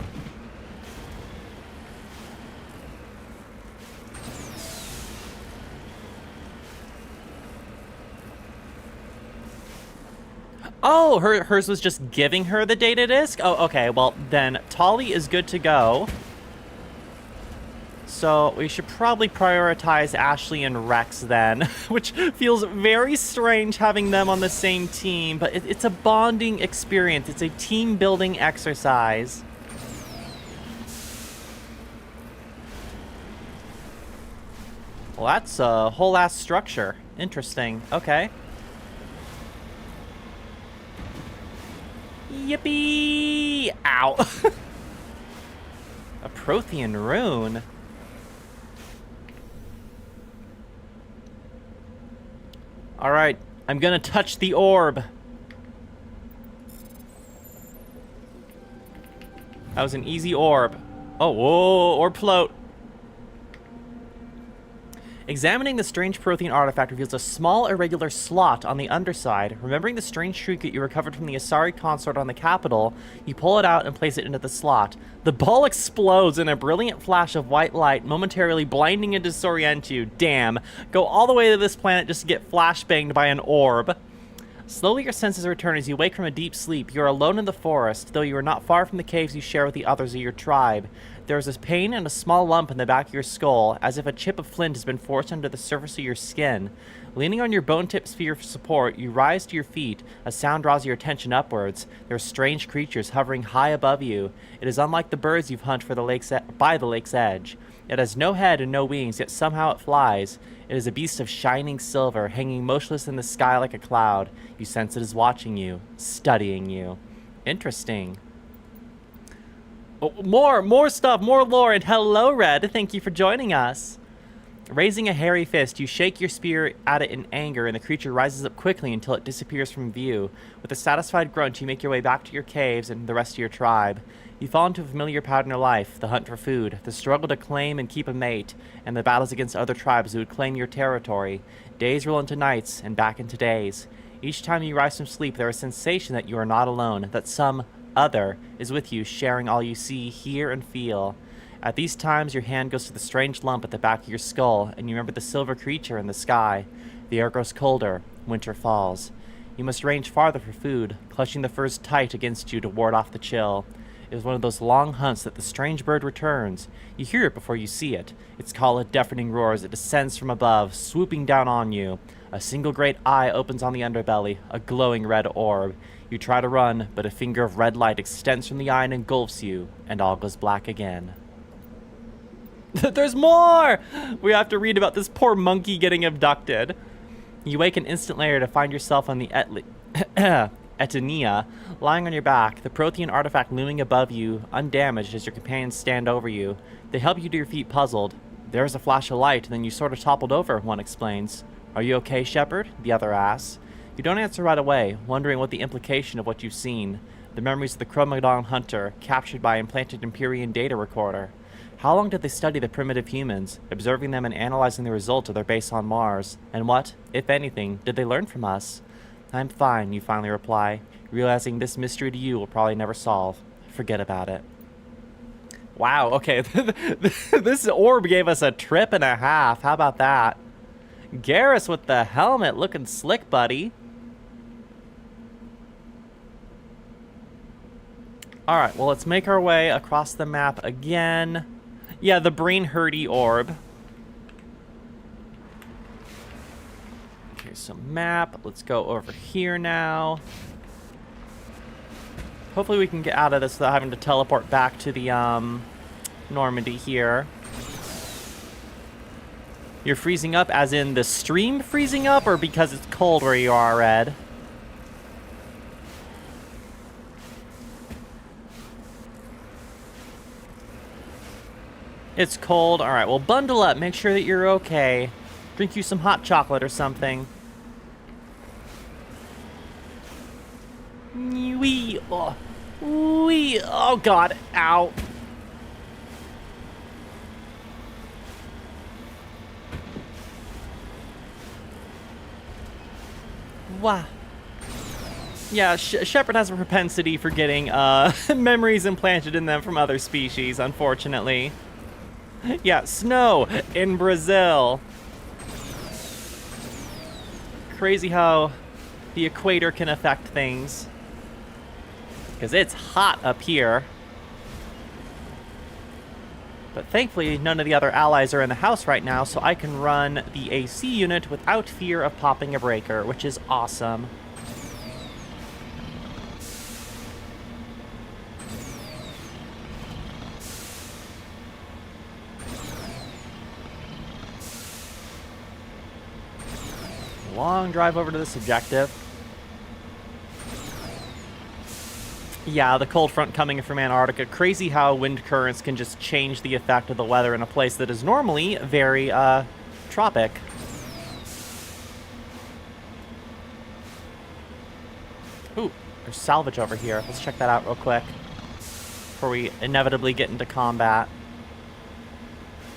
Oh, hers was just giving her the data disk? Oh, okay. Well, then Tali is good to go. So we should probably prioritize Ashley and Rex then, which feels very strange having them on the same team, but it's a bonding experience. It's a team-building exercise. Well, that's a whole ass structure. Interesting. Okay. Yippee! Ow. A Prothean rune. Alright, I'm gonna touch the orb. That was an easy orb. Oh, whoa, orb float. Examining the strange Prothean artifact reveals a small, irregular slot on the underside. Remembering the strange trinket you recovered from the Asari consort on the capital, you pull it out and place it into the slot. The ball explodes in a brilliant flash of white light, momentarily blinding and disorient you. Damn. Go all the way to this planet just to get flashbanged by an orb. Slowly your senses return as you wake from a deep sleep. You are alone in the forest, though you are not far from the caves you share with the others of your tribe. There is a pain and a small lump in the back of your skull, as if a chip of flint has been forced under the surface of your skin. Leaning on your bone tips for your support, you rise to your feet. A sound draws your attention upwards. There are strange creatures hovering high above you. It is unlike the birds you've hunted by the lake's edge. It has no head and no wings, yet somehow it flies. It is a beast of shining silver, hanging motionless in the sky like a cloud. You sense it is watching you, studying you. Interesting. Oh, more stuff, more lore, and hello, Red. Thank you for joining us. Raising a hairy fist, you shake your spear at it in anger, and the creature rises up quickly until it disappears from view. With a satisfied grunt, you make your way back to your caves and the rest of your tribe. You fall into a familiar pattern of life, the hunt for food, the struggle to claim and keep a mate, and the battles against other tribes who would claim your territory. Days roll into nights, and back into days. Each time you rise from sleep, there is a sensation that you are not alone, that some other is with you, sharing all you see, hear, and feel. At these times, your hand goes to the strange lump at the back of your skull, and you remember the silver creature in the sky. The air grows colder. Winter falls. You must range farther for food, clutching the furs tight against you to ward off the chill. It is one of those long hunts that the strange bird returns. You hear it before you see it. Its call a deafening roar as it descends from above, swooping down on you. A single great eye opens on the underbelly, a glowing red orb. You try to run, but a finger of red light extends from the eye and engulfs you, and all goes black again. There's more! We have to read about this poor monkey getting abducted. You wake an instant later to find yourself on the Etania, lying on your back, the Prothean artifact looming above you, undamaged as your companions stand over you. They help you to your feet, puzzled. There is a flash of light, and then you sort of toppled over, one explains. Are you okay, Shepard? The other asks. You don't answer right away, wondering what the implication of what you've seen. The memories of the Chromagnon hunter, captured by implanted Empyrean data recorder. How long did they study the primitive humans, observing them and analyzing the result of their base on Mars? And what, if anything, did they learn from us? I'm fine, you finally reply, realizing this mystery to you will probably never solve. Forget about it. Wow, okay, this orb gave us a trip and a half. How about that? Garrus with the helmet, looking slick, buddy. Alright, well, let's make our way across the map again. Yeah, the brain-hurty orb. Okay, so map. Let's go over here now. Hopefully we can get out of this without having to teleport back to the, Normandy here. You're freezing up as in the stream freezing up, or because it's cold where you are, Red? It's cold. Alright, well, bundle up. Make sure that you're okay. Drink you some hot chocolate or something. Wee. Oh. Wee. Oh, God. Ow. Wow. Yeah, Shepard has a propensity for getting memories implanted in them from other species, unfortunately. Yeah, snow in Brazil. Crazy how the equator can affect things. Because it's hot up here. But thankfully, none of the other allies are in the house right now, so I can run the AC unit without fear of popping a breaker, which is awesome. Long drive over to this objective. Yeah, the cold front coming from Antarctica. Crazy how wind currents can just change the effect of the weather in a place that is normally very, tropic. Ooh, there's salvage over here. Let's check that out real quick before we inevitably get into combat.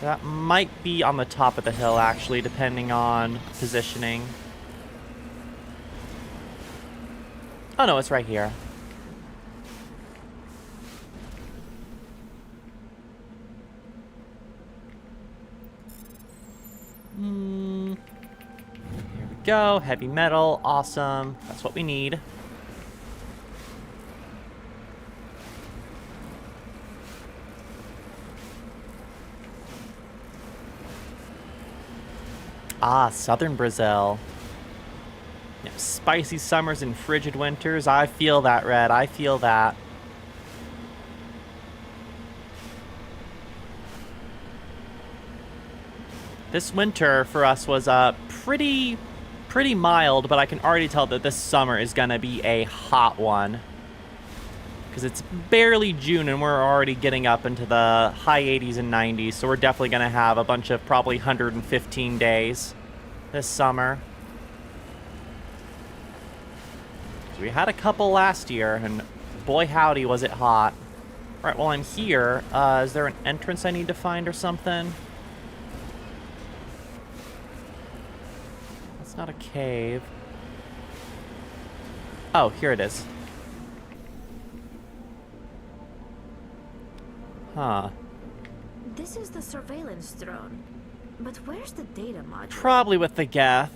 That might be on the top of the hill, actually, depending on positioning. Oh no, it's right here. Here we go. Heavy metal. Awesome. That's what we need. Ah, southern Brazil. Yeah, spicy summers and frigid winters. I feel that, Red. I feel that. This winter for us was pretty mild, but I can already tell that this summer is gonna be a hot one. Because it's barely June and we're already getting up into the high 80s and 90s, so we're definitely gonna have a bunch of probably 115 days this summer. So we had a couple last year, and boy howdy was it hot. Alright, while I'm here, is there an entrance I need to find or something? That's not a cave. Oh, here it is. Huh. This is the surveillance drone. But where's the data module? Probably with the Geth.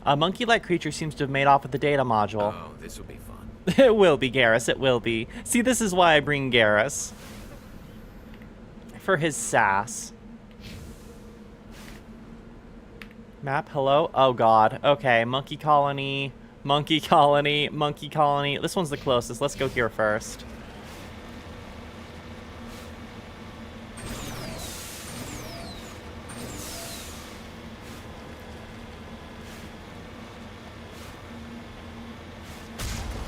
A monkey-like creature seems to have made off with the data module. Oh, this will be fun. It will be, Garrus. It will be. See, this is why I bring Garrus. For his sass. Map, hello? Oh, God. Okay, monkey colony, monkey colony, monkey colony. This one's the closest. Let's go here first.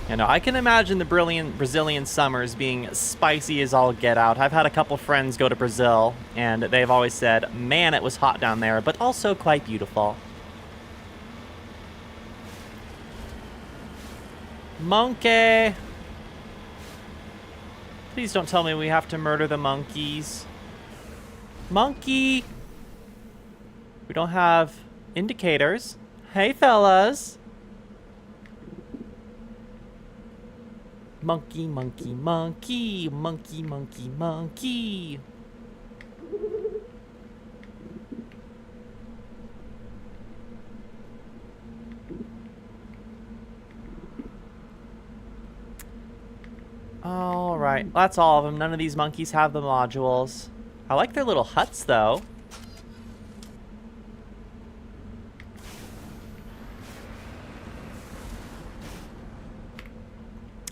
You know, I can imagine the Brazilian summers being spicy as all get out. I've had a couple friends go to Brazil, and they've always said, man, it was hot down there, but also quite beautiful. Monkey! Please don't tell me we have to murder the monkeys. Monkey! We don't have indicators. Hey, fellas! Monkey, monkey, monkey, monkey, monkey, monkey. All right, that's all of them. None of these monkeys have the modules. I like their little huts, though.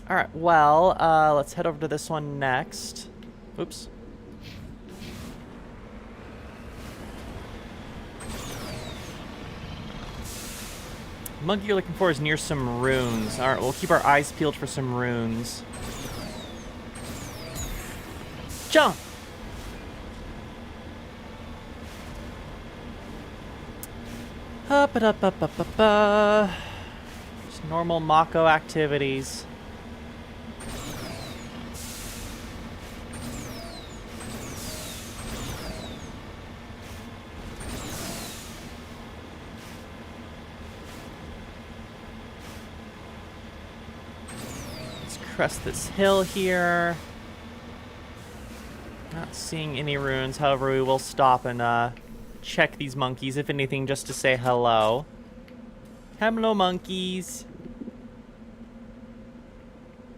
All right, well, let's head over to this one next. Oops. Monkey you're looking for is near some runes. All right, we'll keep our eyes peeled for some runes. Jump! Up, up, up, up, up. Just normal Mako activities. Crest this hill here. Not seeing any runes, however we will stop and check these monkeys, if anything, just to say hello. Hello, monkeys.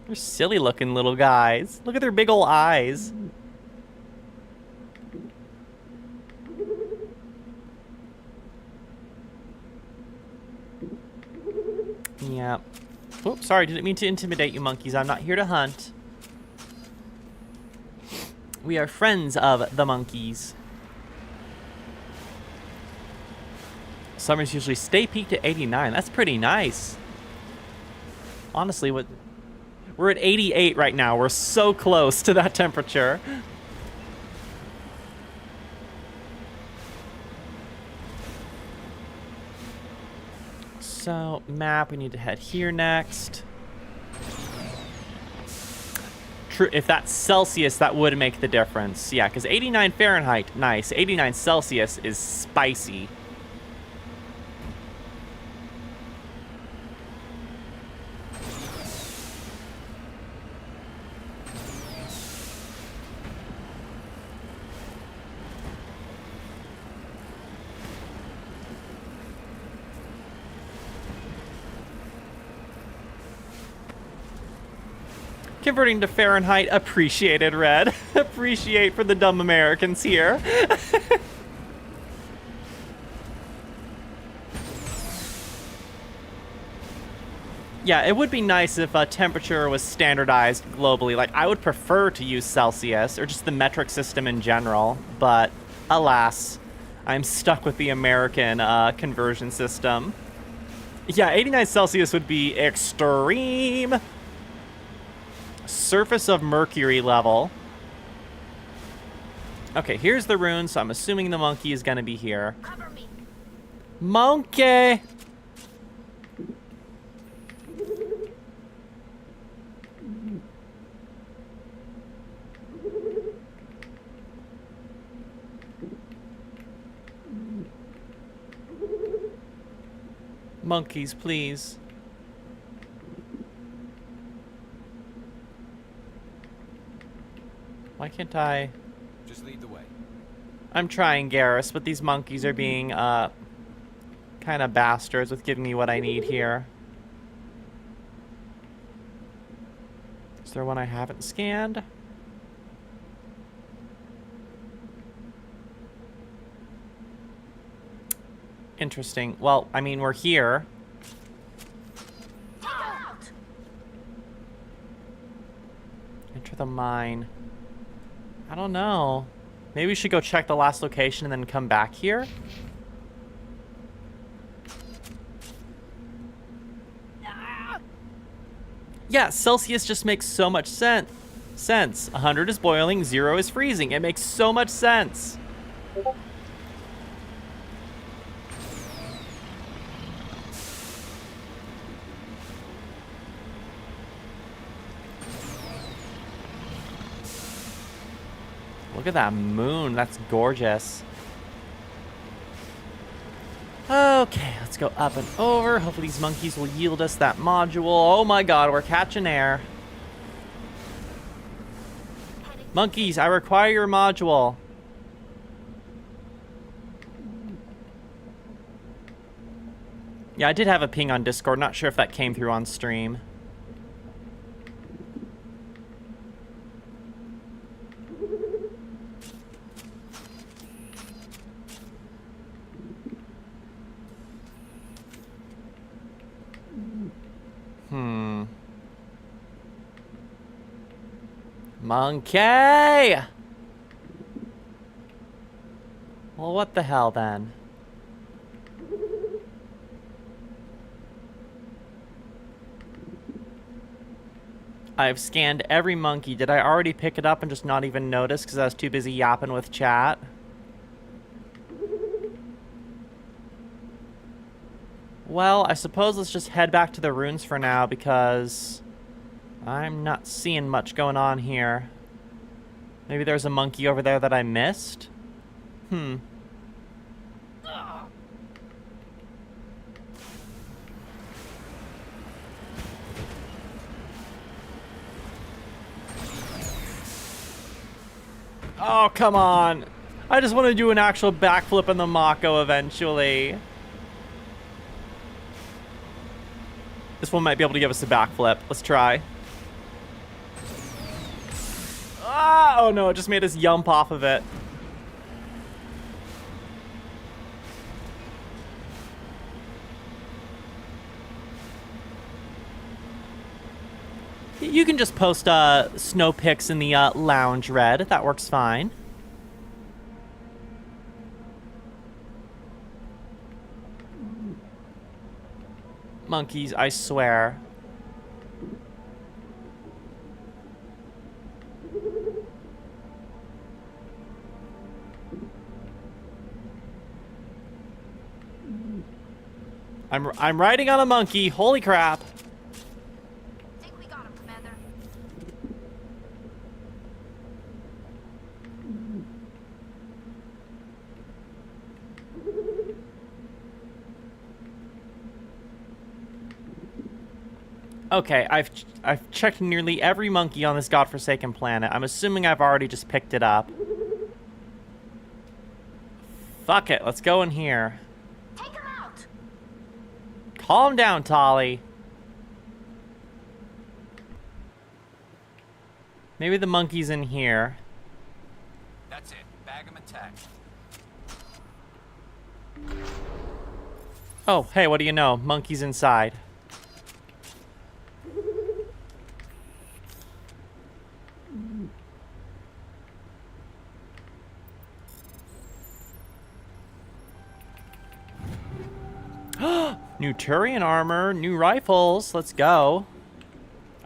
They're silly looking little guys. Look at their big ol' eyes. Yep. Oops, sorry, didn't mean to intimidate you monkeys. I'm not here to hunt. We are friends of the monkeys. Summers usually stay peaked at 89. That's pretty nice. Honestly, we're at 88 right now. We're so close to that temperature. So, map, we need to head here next. True, if that's Celsius, that would make the difference. Yeah, because 89 Fahrenheit, nice. 89 Celsius is spicy. Converting to Fahrenheit, appreciated, Red. Appreciate for the dumb Americans here. Yeah, it would be nice if temperature was standardized globally. Like, I would prefer to use Celsius, or just the metric system in general, but alas, I'm stuck with the American conversion system. Yeah, 89 Celsius would be extreme. Surface of Mercury level. Okay, here's the rune, so I'm assuming the monkey is gonna be here. Cover me. Monkey! Monkeys, please. Why can't I? Just lead the way. I'm trying, Garrus, but these monkeys are being, kind of bastards with giving me what I need here. Is there one I haven't scanned? Interesting. Well, I mean, we're here. Enter the mine. I don't know. Maybe we should go check the last location and then come back here? Yeah, Celsius just makes so much sense. 100 is boiling, 0 is freezing. It makes so much sense. Look at that moon. That's gorgeous. Okay, let's go up and over. Hopefully these monkeys will yield us that module. Oh my god, we're catching air. Monkeys, I require your module. Yeah, I did have a ping on Discord. Not sure if that came through on stream. Monkey! Well, what the hell then? I've scanned every monkey. Did I already pick it up and just not even notice because I was too busy yapping with chat? Well, I suppose let's just head back to the ruins for now because I'm not seeing much going on here. Maybe there's a monkey over there that I missed? Oh, come on. I just want to do an actual backflip in the Mako eventually. This one might be able to give us a backflip. Let's try. Ah, oh no, it just made us yump off of it. You can just post snow pics in the lounge, Red. That works fine. Monkeys, I swear. I'm riding on a monkey. Holy crap. Think we got him, Commander. Okay, I've checked nearly every monkey on this godforsaken planet. I'm assuming I've already just picked it up. Fuck it, let's go in here. Take him out. Calm down, Tolly. Maybe the monkey's in here. That's it. Bag him attack. Oh, hey, what do you know? Monkey's inside. New Turian armor, new rifles. Let's go.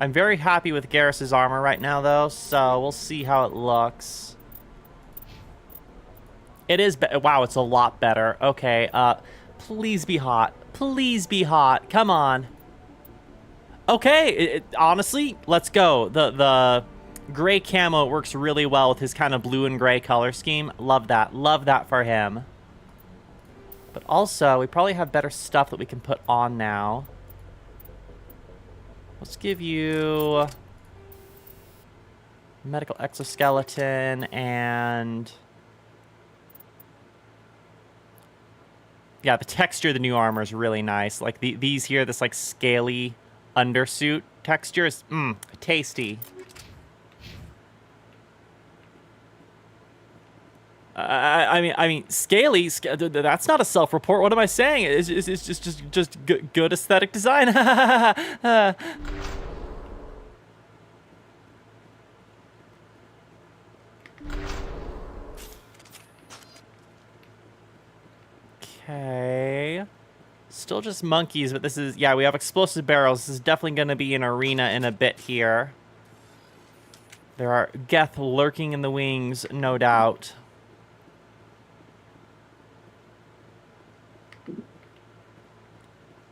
I'm very happy with Garrus's armor right now, though, so we'll see how it looks. It is... Wow, it's a lot better. Okay, please be hot. Please be hot. Come on. Okay, honestly, let's go. The gray camo works really well with his kind of blue and gray color scheme. Love that. Love that for him. But also, we probably have better stuff that we can put on now. Let's give you medical exoskeleton and... Yeah, the texture of the new armor is really nice. Like these here, this like scaly undersuit texture is tasty. I mean, scaly. That's not a self-report. What am I saying? It's just good aesthetic design. Okay. Still just monkeys, but this is... Yeah, we have explosive barrels. This is definitely going to be an arena in a bit here. There are Geth lurking in the wings, no doubt.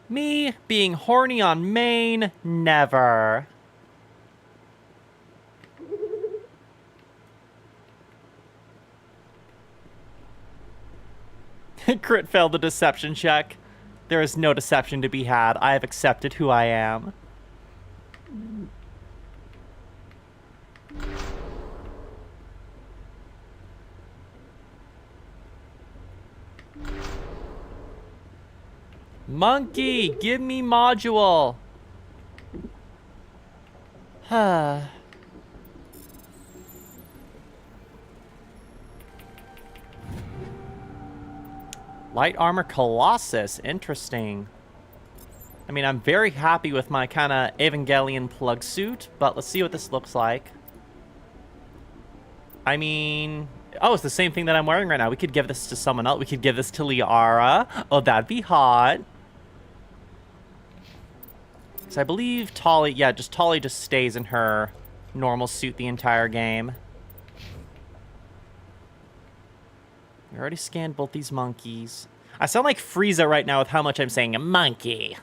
Me being horny on main, never. Crit failed the deception check. There is no deception to be had. I have accepted who I am. Monkey, give me module. Light armor Colossus, interesting. I mean, I'm very happy with my kind of Evangelion plug suit, but let's see what this looks like. I mean, oh, it's the same thing that I'm wearing right now. We could give this to someone else. We could give this to Liara. Oh, that'd be hot. So I believe Tali, yeah, Tali just stays in her normal suit the entire game. We already scanned both these monkeys. I sound like Frieza right now with how much I'm saying monkey.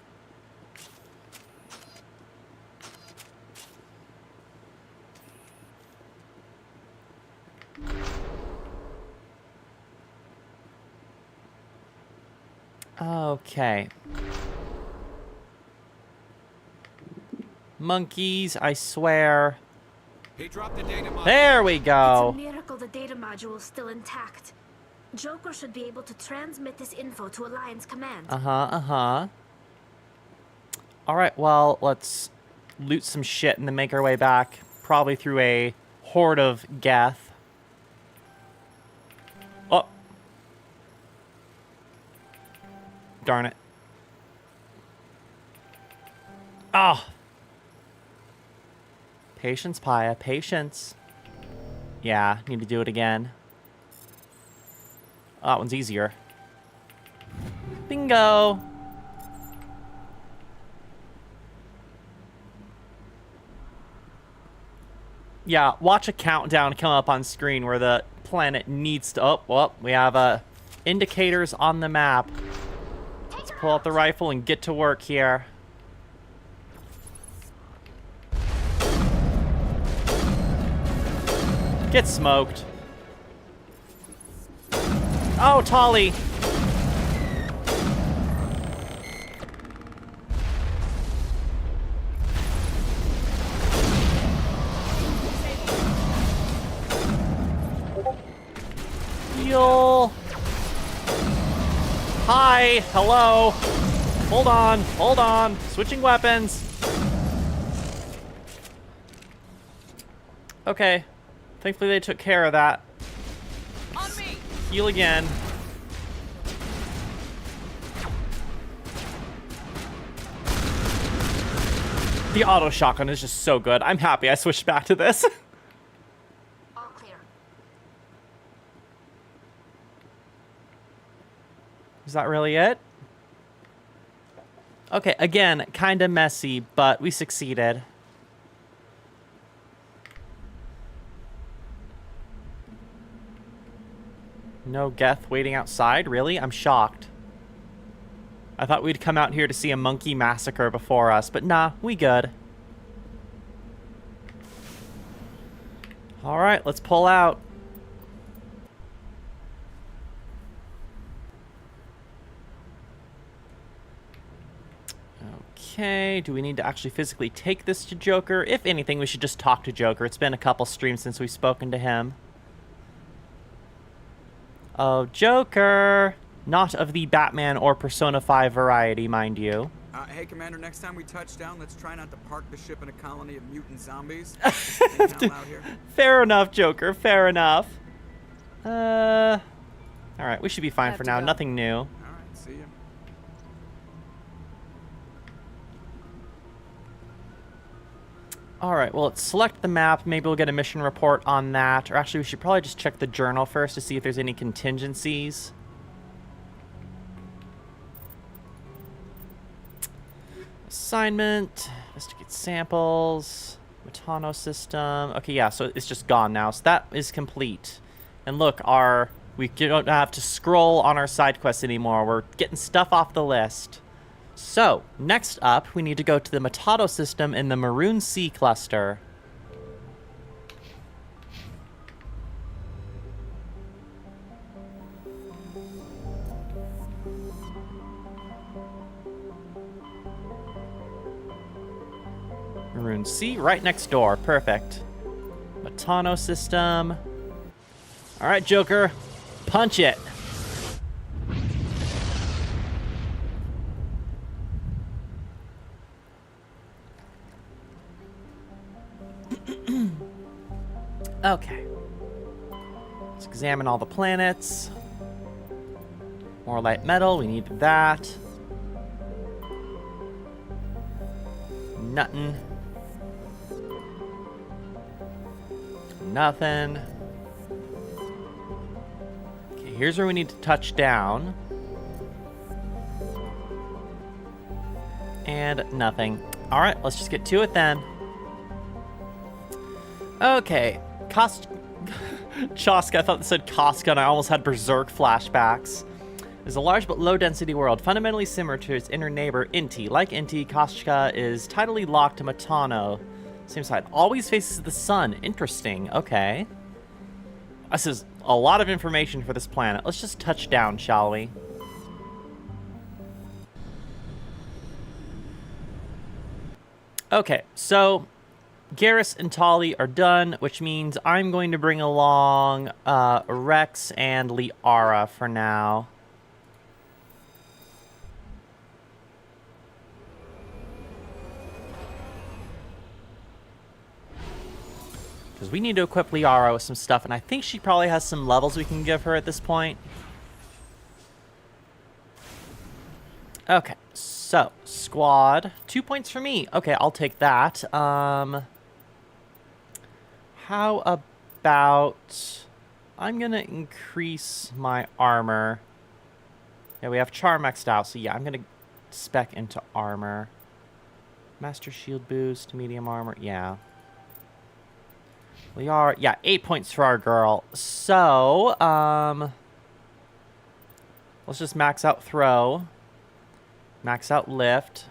Okay. Monkeys, I swear. He dropped the data module. There we go. It's a miracle the data module is still intact. Joker should be able to transmit this info to Alliance Command. Alright, well, let's loot some shit and then make our way back. Probably through a horde of Geth. Oh. Darn it. Oh. Patience, Pyah, patience. Yeah, need to do it again. Oh, that one's easier. Bingo! Yeah, watch a countdown come up on screen where the planet needs to... Oh, well, we have indicators on the map. Let's pull out the rifle and get to work here. Get smoked. Oh, Tali. Heal. Hi. Hello. Hold on. Hold on. Switching weapons. Okay. Thankfully they took care of that. On me. Heal again. The auto shotgun is just so good. I'm happy I switched back to this. All clear. Is that really it? Okay, again, kind of messy, but we succeeded. No Geth waiting outside? Really? I'm shocked. I thought we'd come out here to see a monkey massacre before us, but nah, we good. Alright, let's pull out. Okay, do we need to actually physically take this to Joker? If anything, we should just talk to Joker. It's been a couple streams since we've spoken to him. Oh, Joker! Not of the Batman or Persona 5 variety, mind you. Hey, Commander, next time we touch down, let's try not to park the ship in a colony of mutant zombies. Thinking out loud here. Fair enough, Joker, fair enough. Alright, we should be fine for now. Nothing new. Alright, see ya. Alright, well, let's select the map. Maybe we'll get a mission report on that. Or actually, we should probably just check the journal first to see if there's any contingencies. Assignment. Investigate samples. Metano system. Okay, yeah, so it's just gone now. So that is complete. And look, we don't have to scroll on our side quests anymore. We're getting stuff off the list. So, next up, we need to go to the Metano system in the Maroon Sea cluster. Maroon Sea, right next door. Perfect. Metano system. Alright, Joker. Punch it. Okay. Let's examine all the planets. More light metal, we need that. Nothing. Nothing. Okay, here's where we need to touch down. And nothing. Alright, let's just get to it then. Okay. Choska, I thought it said Koska, and I almost had Berserk flashbacks. Is a large but low-density world, fundamentally similar to its inner neighbor, Inti. Like Inti, Koska is tidally locked to Metano. Same side. Always faces the sun. Interesting. Okay. This is a lot of information for this planet. Let's just touch down, shall we? Okay, so Garrus and Tali are done, which means I'm going to bring along Rex and Liara for now. Because we need to equip Liara with some stuff, and I think she probably has some levels we can give her at this point. Okay, so, squad. 2 points for me. Okay, I'll take that. How about... I'm going to increase my armor. Yeah, we have Charm maxed out, so yeah, I'm going to spec into armor. Master shield boost, medium armor, yeah. We are, yeah, 8 points for our girl. So, let's just max out throw. Max out lift.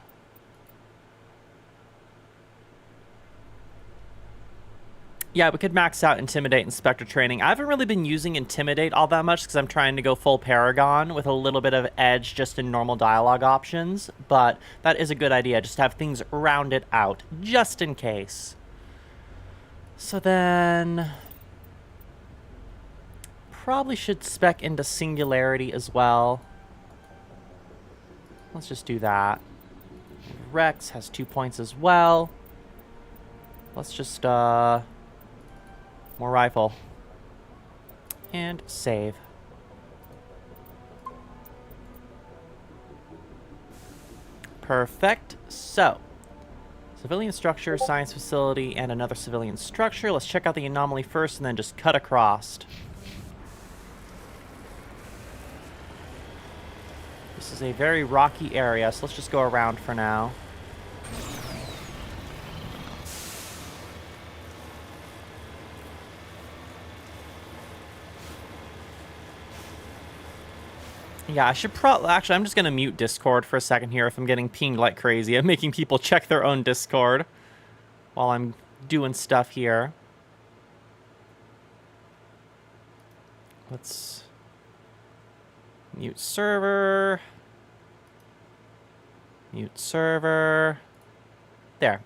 Yeah, we could max out Intimidate and Spectre training. I haven't really been using Intimidate all that much because I'm trying to go full Paragon with a little bit of edge just in normal dialogue options. But that is a good idea, just to have things rounded out, just in case. So then... probably should spec into Singularity as well. Let's just do that. Rex has 2 points as well. Let's just, more rifle. And save. Perfect. So, civilian structure, science facility, and another civilian structure. Let's check out the anomaly first and then just cut across. This is a very rocky area, so let's just go around for now. Yeah, I should actually, I'm just going to mute Discord for a second here if I'm getting pinged like crazy. I'm making people check their own Discord while I'm doing stuff here. Let's mute server. Mute server. There.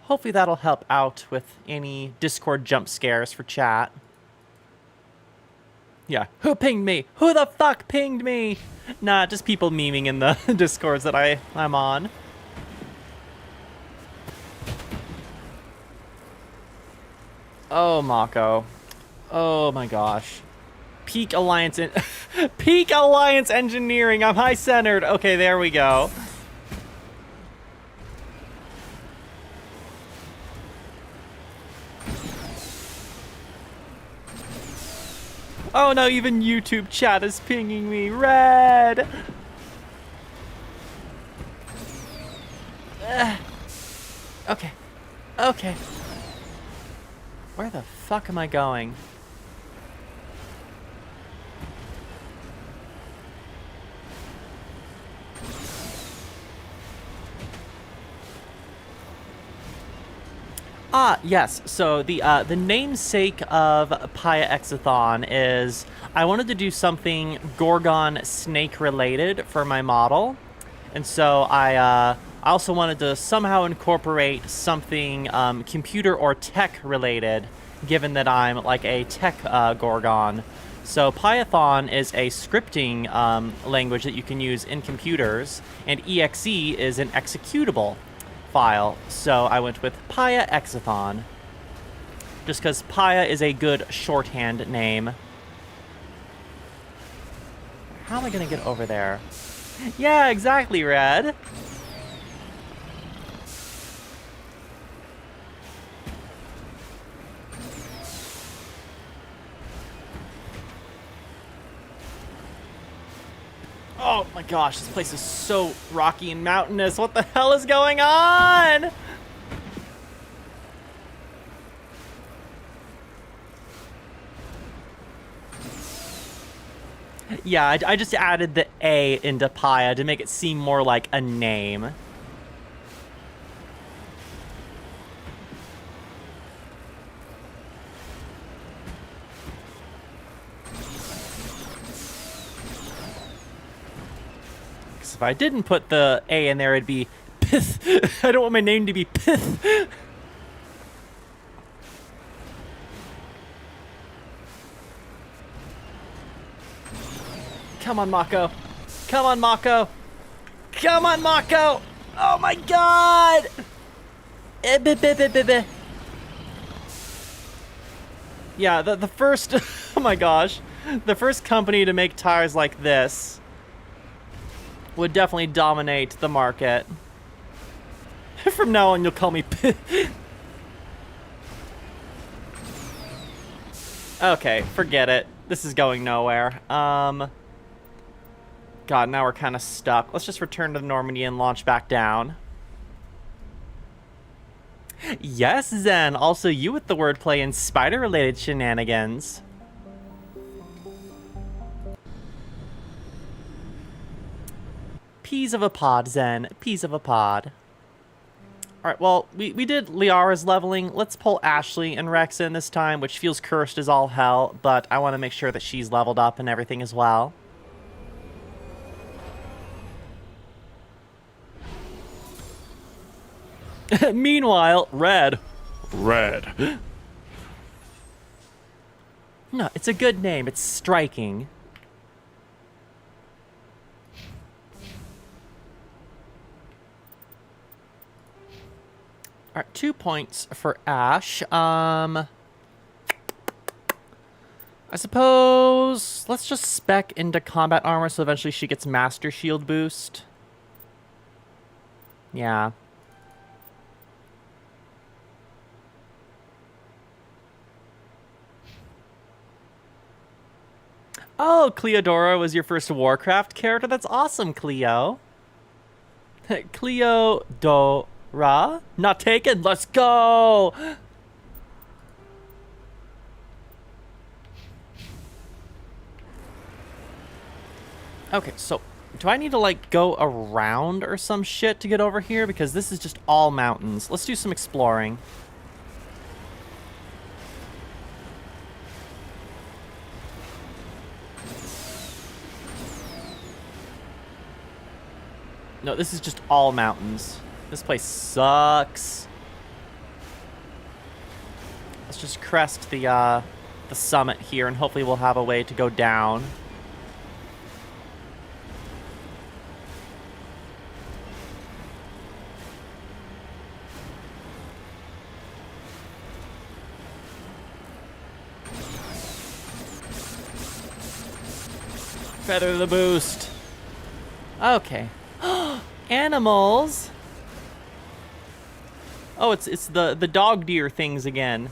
Hopefully that'll help out with any Discord jump scares for chat. Yeah, who pinged me? Who the fuck pinged me? Nah, just people memeing in the Discords that I'm on. Oh, Mako. Oh my gosh. Peak Alliance Peak Alliance Engineering. I'm high-centered. Okay, there we go. Oh no, even YouTube chat is pinging me. Red! Okay. Okay. Where the fuck am I going? Ah, yes. So the namesake of Pyah Exathon is I wanted to do something Gorgon snake related for my model, and so I also wanted to somehow incorporate something computer or tech related, given that I'm like a tech Gorgon. So Pyathon is a scripting language that you can use in computers, and exe is an executable file, so I went with Pyah Exathon, just because Pyah is a good shorthand name. How am I gonna get over there? Yeah, exactly, Red. Oh my gosh, this place is so rocky and mountainous. What the hell is going on? Yeah, I just added the A into Pyah to make it seem more like a name. If I didn't put the A in there, it'd be Pith. I don't want my name to be Pith. Come on, Mako. Come on, Mako. Come on, Mako. Oh my god. Yeah, the first... oh my gosh. The first company to make tires like this would definitely dominate the market. From now on, you'll call me Okay, forget it. This is going nowhere. God, now we're kind of stuck. Let's just return to Normandy and launch back down. Yes, Zen. Also, you with the wordplay and spider-related shenanigans. Peas of a pod, Zen. Peas of a pod. Alright, well, we did Liara's leveling. Let's pull Ashley and Rex in this time, which feels cursed as all hell, but I want to make sure that she's leveled up and everything as well. Meanwhile, Red. No, it's a good name. It's striking. All right, 2 points for Ash. I suppose let's just spec into combat armor so eventually she gets Master Shield boost. Yeah. Oh, Cleodora was your first Warcraft character? That's awesome, Cleo. Cleodora? Not taken? Let's go! Okay, so do I need to, like, go around or some shit to get over here? Because this is just all mountains. Let's do some exploring. No, this is just all mountains. This place sucks. Let's just crest the summit here, and hopefully we'll have a way to go down. Feather the boost. Okay. Animals. Oh, it's the dog deer things again.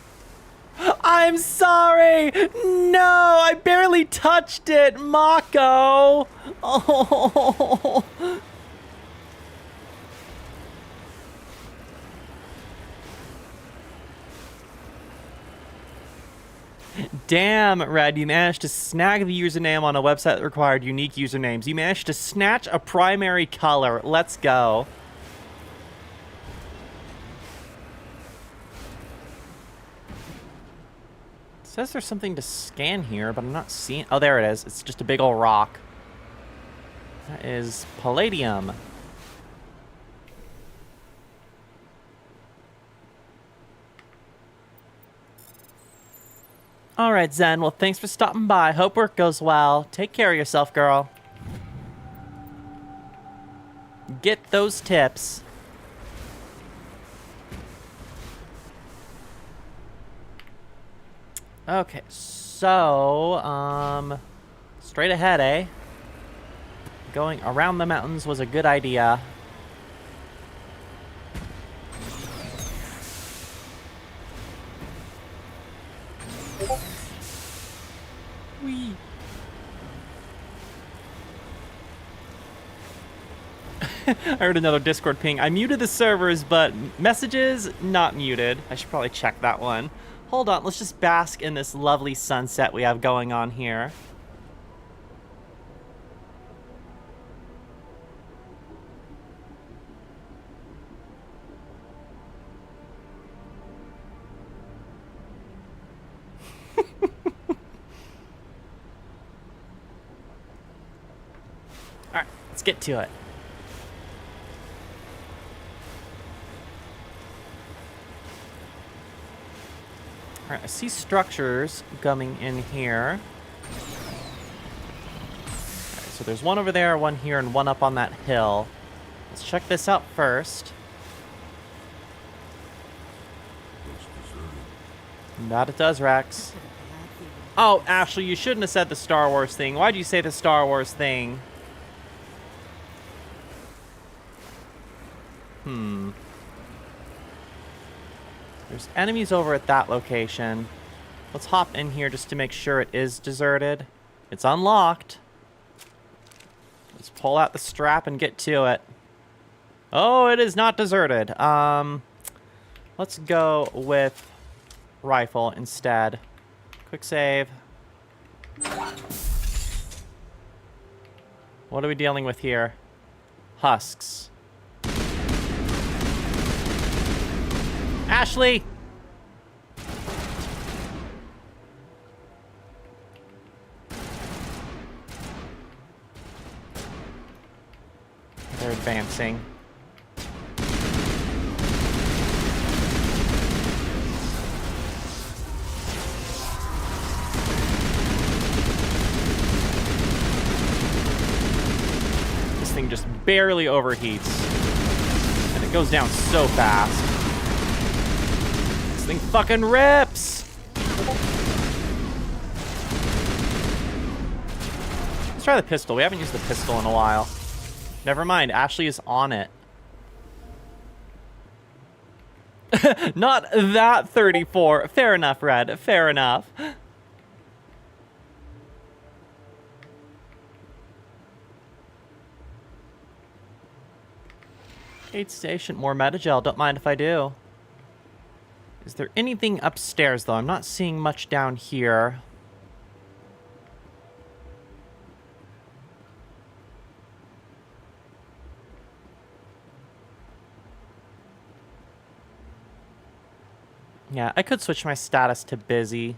I'm sorry. No, I barely touched it, Mako. Oh. Damn, Red, you managed to snag the username on a website that required unique usernames. You managed to snatch a primary color. Let's go. It says there's something to scan here, but I'm not seeing... Oh, there it is. It's just a big old rock. That is palladium. All right, Zen. Well, thanks for stopping by. Hope work goes well. Take care of yourself, girl. Get those tips. Okay, so, straight ahead, eh? Going around the mountains was a good idea. Whee! I heard another Discord ping. I muted the servers, but messages, not muted. I should probably check that one. Hold on, let's just bask in this lovely sunset we have going on here. Alright, let's get to it. Alright, I see structures coming in here. Alright, so there's one over there, one here, and one up on that hill. Let's check this out first. That it does, Rex. Oh, Ashley, you shouldn't have said the Star Wars thing. Why'd you say the Star Wars thing? There's enemies over at that location. Let's hop in here just to make sure it is deserted. It's unlocked. Let's pull out the strap and get to it. Oh, it is not deserted. Let's go with rifle instead. Quick save. What are we dealing with here? Husks. Ashley! They're advancing. This thing just barely overheats. And it goes down so fast. This thing fucking rips! Let's try the pistol. We haven't used the pistol in a while. Never mind, Ashley is on it. Not that 34. Fair enough, Red. Fair enough. Aid station, more metagel. Don't mind if I do. Is there anything upstairs, though? I'm not seeing much down here. Yeah, I could switch my status to busy.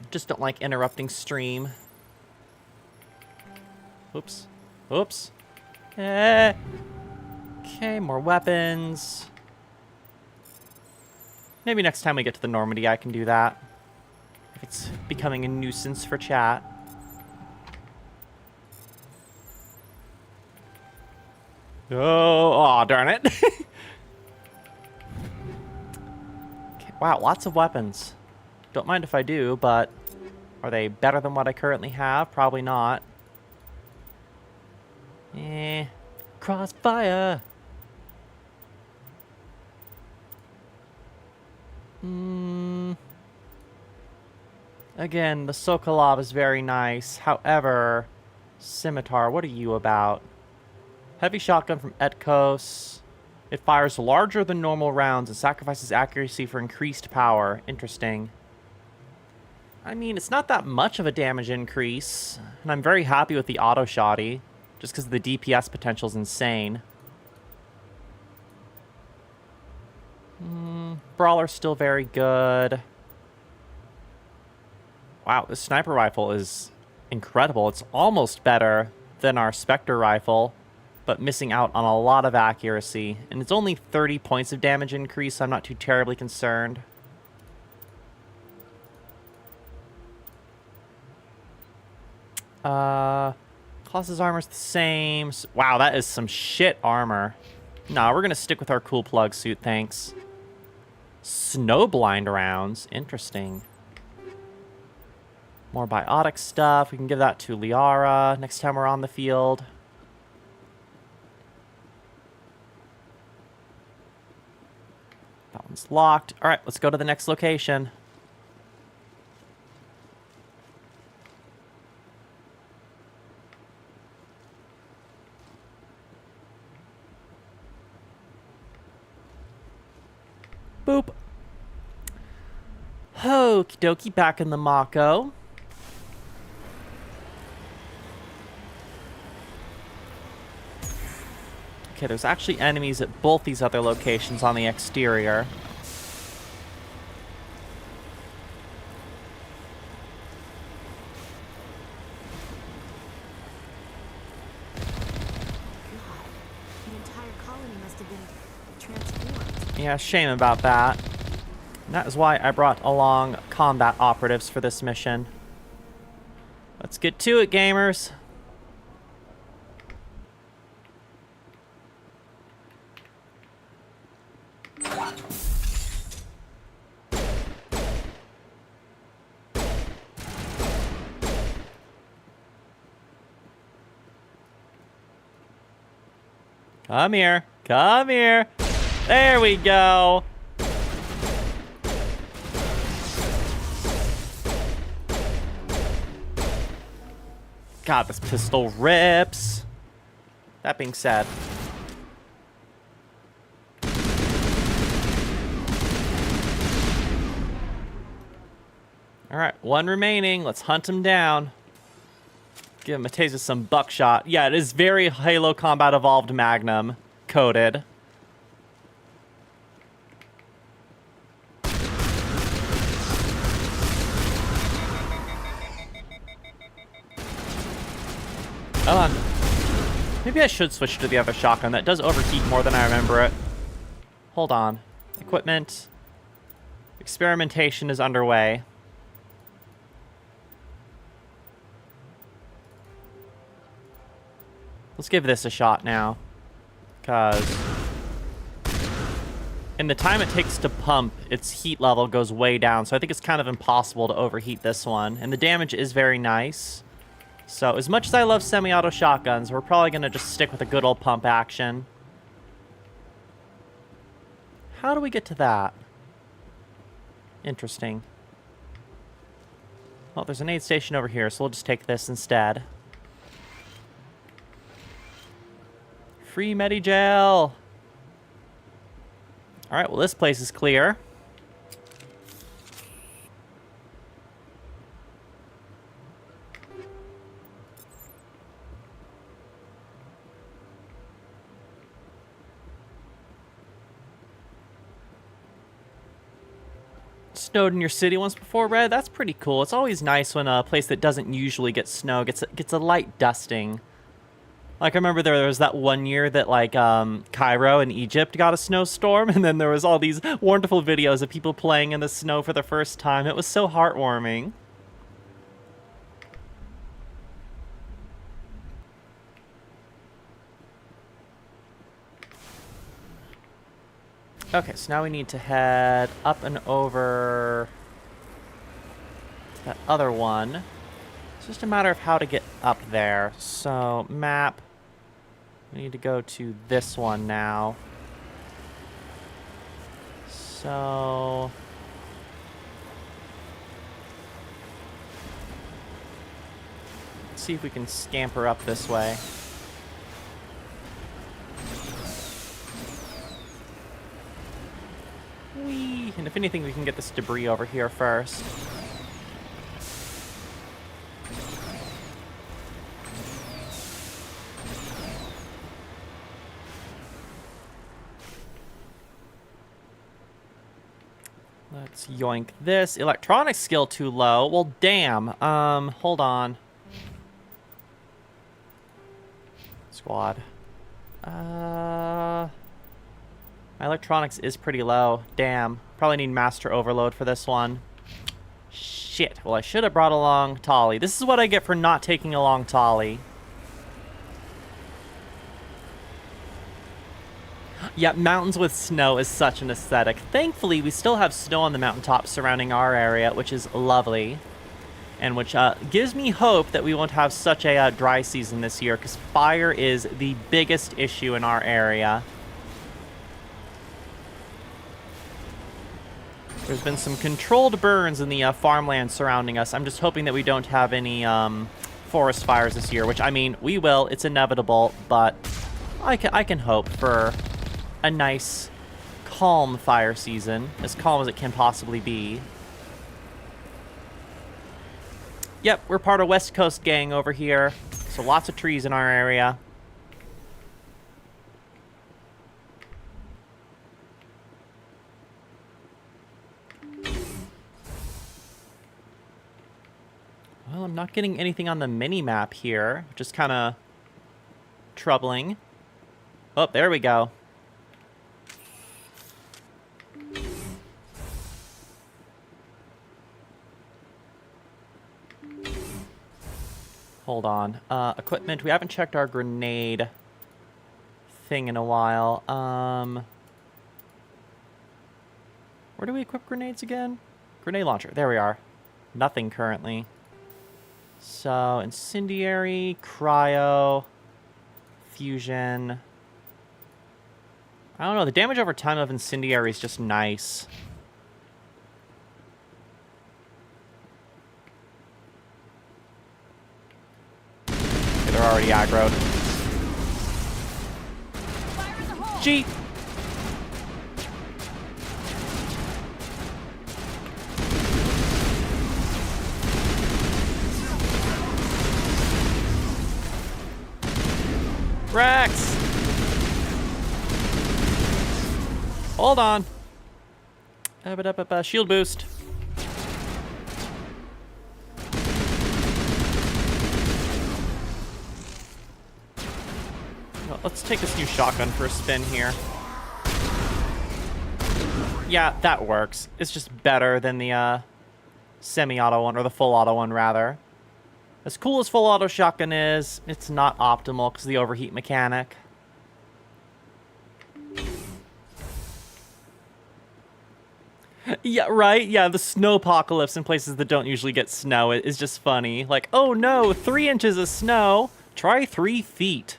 Just don't like interrupting stream. Oops. Oops. Okay, more weapons. Maybe next time we get to the Normandy I can do that. If it's becoming a nuisance for chat. Oh, darn it. Okay, wow, lots of weapons. Don't mind if I do, but are they better than what I currently have? Probably not. Crossfire. Again, the Sokolov is very nice. However, Scimitar, what are you about? Heavy shotgun from Etkos. It fires larger than normal rounds and sacrifices accuracy for increased power. Interesting. I mean, it's not that much of a damage increase, and I'm very happy with the auto shotty, just because the DPS potential is insane. Brawler's still very good. Wow, this sniper rifle is incredible. It's almost better than our Spectre rifle, but missing out on a lot of accuracy. And it's only 30 points of damage increase, so I'm not too terribly concerned. Colossus armor's the same. Wow, that is some shit armor. Nah, we're gonna stick with our cool plug suit, thanks. Snowblind rounds. Interesting. More biotic stuff. We can give that to Liara next time we're on the field. That one's locked. All right, let's go to the next location. Boop. Okie dokie, back in the Mako. Okay, there's actually enemies at both these other locations on the exterior. Yeah, shame about that. And that is why I brought along combat operatives for this mission. Let's get to it, gamers. Come here. Come here. There we go. God, this pistol rips. That being said. Alright, one remaining. Let's hunt him down. Give him a taste of some buckshot. Yeah, it is very Halo Combat Evolved Magnum coded. Come on. Maybe I should switch to the other shotgun. That does overheat more than I remember it. Hold on. Equipment. Experimentation is underway. Let's give this a shot now. Because in the time it takes to pump, its heat level goes way down. So I think it's kind of impossible to overheat this one. And the damage is very nice. So as much as I love semi-auto shotguns, we're probably going to just stick with a good old pump action. How do we get to that? Interesting. Well, there's an aid station over here, so we'll just take this instead. Free Medi-Gel. Alright, well this place is clear. Snowed in your city once before, Red? That's pretty cool. It's always nice when a place that doesn't usually get snow gets a light dusting. Like, I remember there was that one year that, like, Cairo in Egypt got a snowstorm, and then there was all these wonderful videos of people playing in the snow for the first time. It was so heartwarming. Okay, so now we need to head up and over to that other one. It's just a matter of how to get up there. So, map. We need to go to this one now. So... let's see if we can scamper up this way. Whee! And if anything, we can get this debris over here first. Let's yoink this. Electronics skill too low. Well, damn. Hold on. Squad. My electronics is pretty low. Damn. Probably need master overload for this one. Shit. Well, I should have brought along Tolly. This is what I get for not taking along Tolly. Yeah, mountains with snow is such an aesthetic. Thankfully, we still have snow on the mountaintops surrounding our area, which is lovely. And which gives me hope that we won't have such a dry season this year, because fire is the biggest issue in our area. There's been some controlled burns in the farmland surrounding us. I'm just hoping that we don't have any forest fires this year, which, I mean, we will. It's inevitable, but I can hope for a nice, calm fire season. As calm as it can possibly be. Yep, we're part of West Coast gang over here. So lots of trees in our area. Well, I'm not getting anything on the mini-map here, which is kind of troubling. Oh, there we go. Hold on. Equipment. We haven't checked our grenade thing in a while. Where do we equip grenades again? Grenade launcher. There we are. Nothing currently. So, incendiary, cryo, fusion. I don't know. The damage over time of incendiary is just nice. They're already aggroed. Gee! Rex! Hold on. Shield boost. Let's take this new shotgun for a spin here. Yeah, that works. It's just better than the semi-auto one, or the full auto one, rather. As cool as full auto shotgun is, it's not optimal because of the overheat mechanic. Yeah, right? Yeah, the snowpocalypse in places that don't usually get snow is just funny. Like, oh no, 3 inches of snow. Try 3 feet.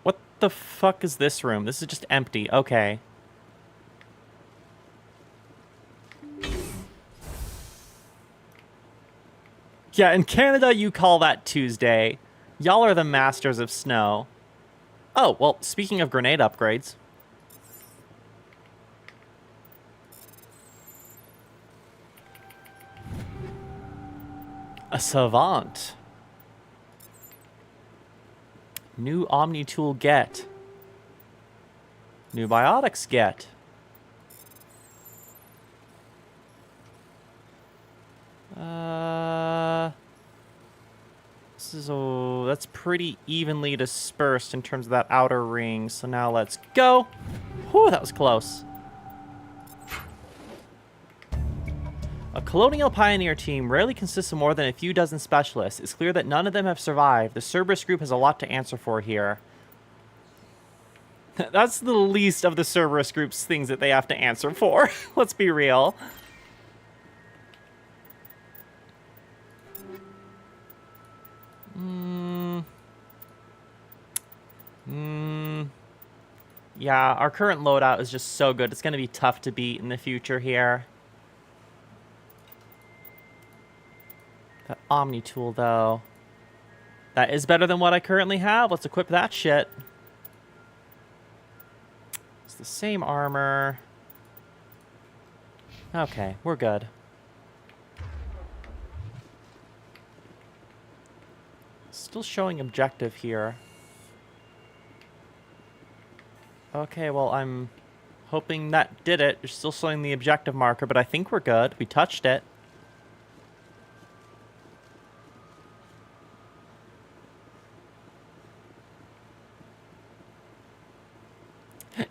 What the fuck is this room? This is just empty. Okay. Yeah, in Canada, you call that Tuesday. Y'all are the masters of snow. Oh, well, speaking of grenade upgrades. A savant. New Omni tool get. New biotics get. That's pretty evenly dispersed in terms of that outer ring. So now let's go. Whew, that was close. A colonial pioneer team rarely consists of more than a few dozen specialists. It's clear that none of them have survived. The Cerberus group has a lot to answer for here. That's the least of the Cerberus group's things that they have to answer for. Let's be real. Yeah, our current loadout is just so good. It's going to be tough to beat in the future here. That Omni tool, though. That is better than what I currently have. Let's equip that shit. It's the same armor. Okay, we're good. Still showing objective here. Okay, well, I'm hoping that did it. It's still showing the objective marker, but I think we're good. We touched it.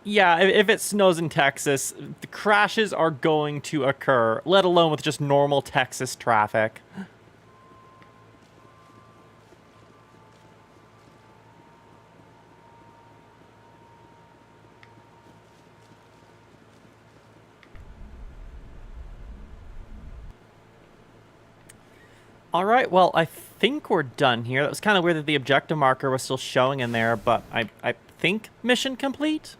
Yeah, if it snows in Texas, the crashes are going to occur, let alone with just normal Texas traffic. All right, well, I think we're done here. That was kind of weird that the objective marker was still showing in there, but I think mission complete?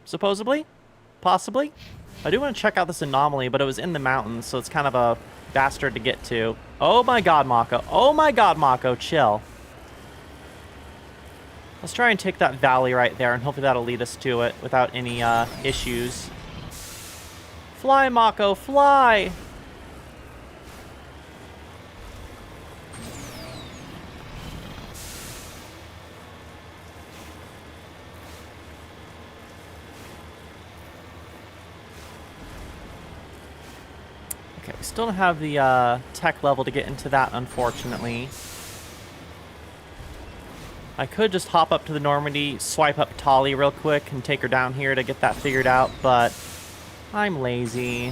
Supposedly? Possibly? I do want to check out this anomaly, but it was in the mountains, so it's kind of a bastard to get to. Oh my god, Mako. Oh my god, Mako, chill. Let's try and take that valley right there, and hopefully that'll lead us to it without any issues. Fly, Mako, fly! Okay, we still don't have the tech level to get into that, unfortunately. I could just hop up to the Normandy, swipe up Tali real quick, and take her down here to get that figured out, but I'm lazy.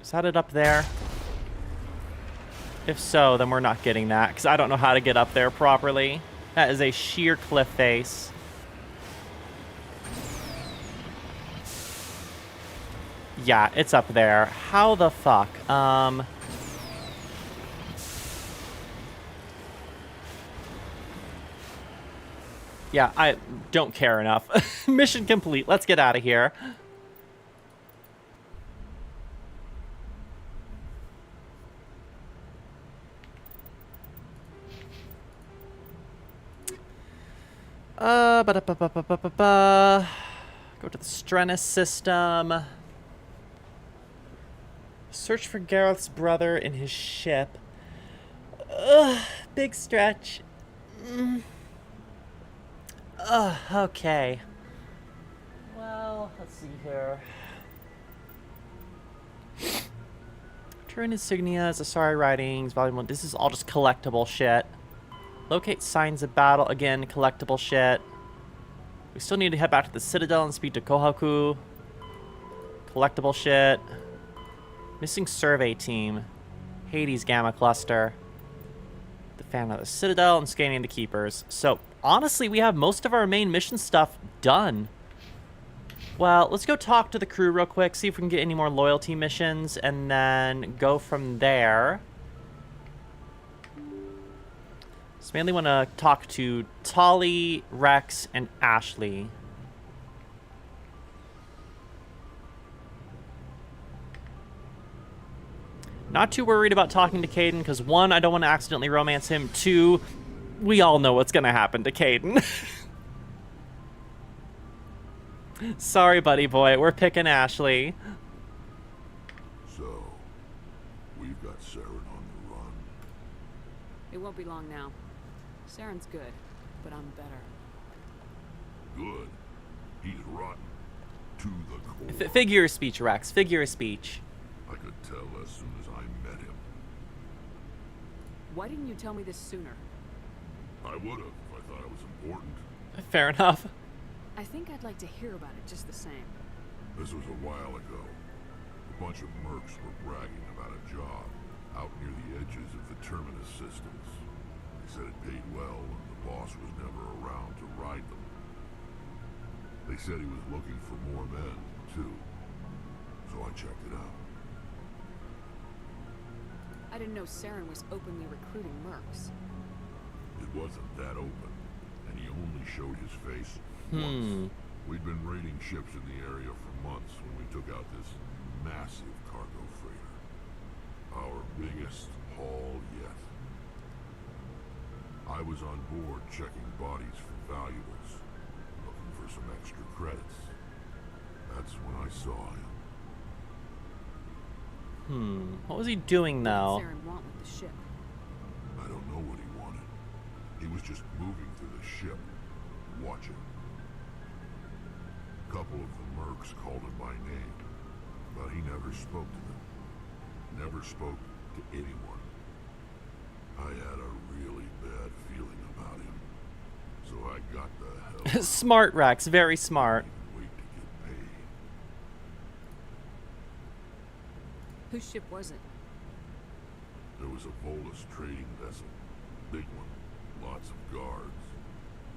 Is that it up there? If so, then we're not getting that, because I don't know how to get up there properly. That is a sheer cliff face. Yeah, it's up there. How the fuck? Yeah, I don't care enough. Mission complete. Let's get out of here. Ba-da-ba-ba-ba-ba-ba. Go to the Strenus system. Search for Gareth's brother in his ship. Ugh, big stretch. Ugh, okay. Well, let's see here. Turian insignias, Asari writings, volume 1. This is all just collectible shit. Locate signs of battle. Again, collectible shit. We still need to head back to the Citadel and speak to Kohaku. Collectible shit. Missing survey team. Hades Gamma Cluster. The fan of the Citadel and scanning the Keepers. So, honestly, we have most of our main mission stuff done. Well, let's go talk to the crew real quick, see if we can get any more loyalty missions, and then go from there. So mainly want to talk to Tali, Rex, and Ashley. Not too worried about talking to Caden, because one, I don't want to accidentally romance him. Two, we all know what's going to happen to Caden. Sorry, buddy boy. We're picking Ashley. So, we've got Saren on the run. It won't be long now. Saren's good, but I'm better. Good. He's rotten. To the core. Figure of speech, Rex. Figure of speech. I could tell as soon as I met him. Why didn't you tell me this sooner? I would have if I thought it was important. Fair enough. I think I'd like to hear about it just the same. This was a while ago. A bunch of mercs were bragging about a job out near the edges of the terminus systems. They said it paid well and the boss was never around to ride them. They said he was looking for more men, too. So I checked it out. I didn't know Saren was openly recruiting mercs. It wasn't that open, and he only showed his face once. We'd been raiding ships in the area for months when we took out this massive cargo freighter. Our biggest haul yet. I was on board checking bodies for valuables, looking for some extra credits. That's when I saw him. What was he doing now? What did Saren want with the ship? I don't know what he wanted. He was just moving through the ship, watching. A couple of the mercs called him by name, but he never spoke to them. Never spoke to anyone. I had a really bad feeling about him, so I got the hell. Smart, Rex. Very smart. Wait to get paid. Whose ship was it? There was a Volus trading vessel, big one, lots of guards,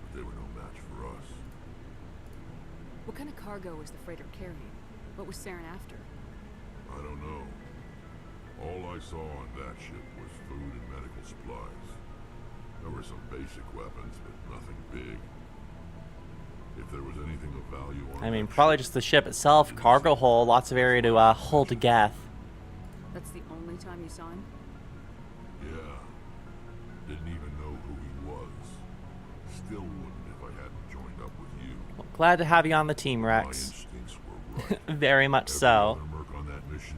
but they were no match for us. What kind of cargo was the freighter carrying? What was Saren after? I don't know. All I saw on that ship was food and medical supplies. There were some basic weapons, but nothing big. If there was anything of value on I mean, that probably ship, just the ship itself. Cargo hold, lots of area to hold to Geth. That's the only time you saw him? yeah. Didn't even know who he was. Still wouldn't if I hadn't joined up with you. Well, glad to have you on the team, My Rex. instincts were right. Very much Every so. other merc on that mission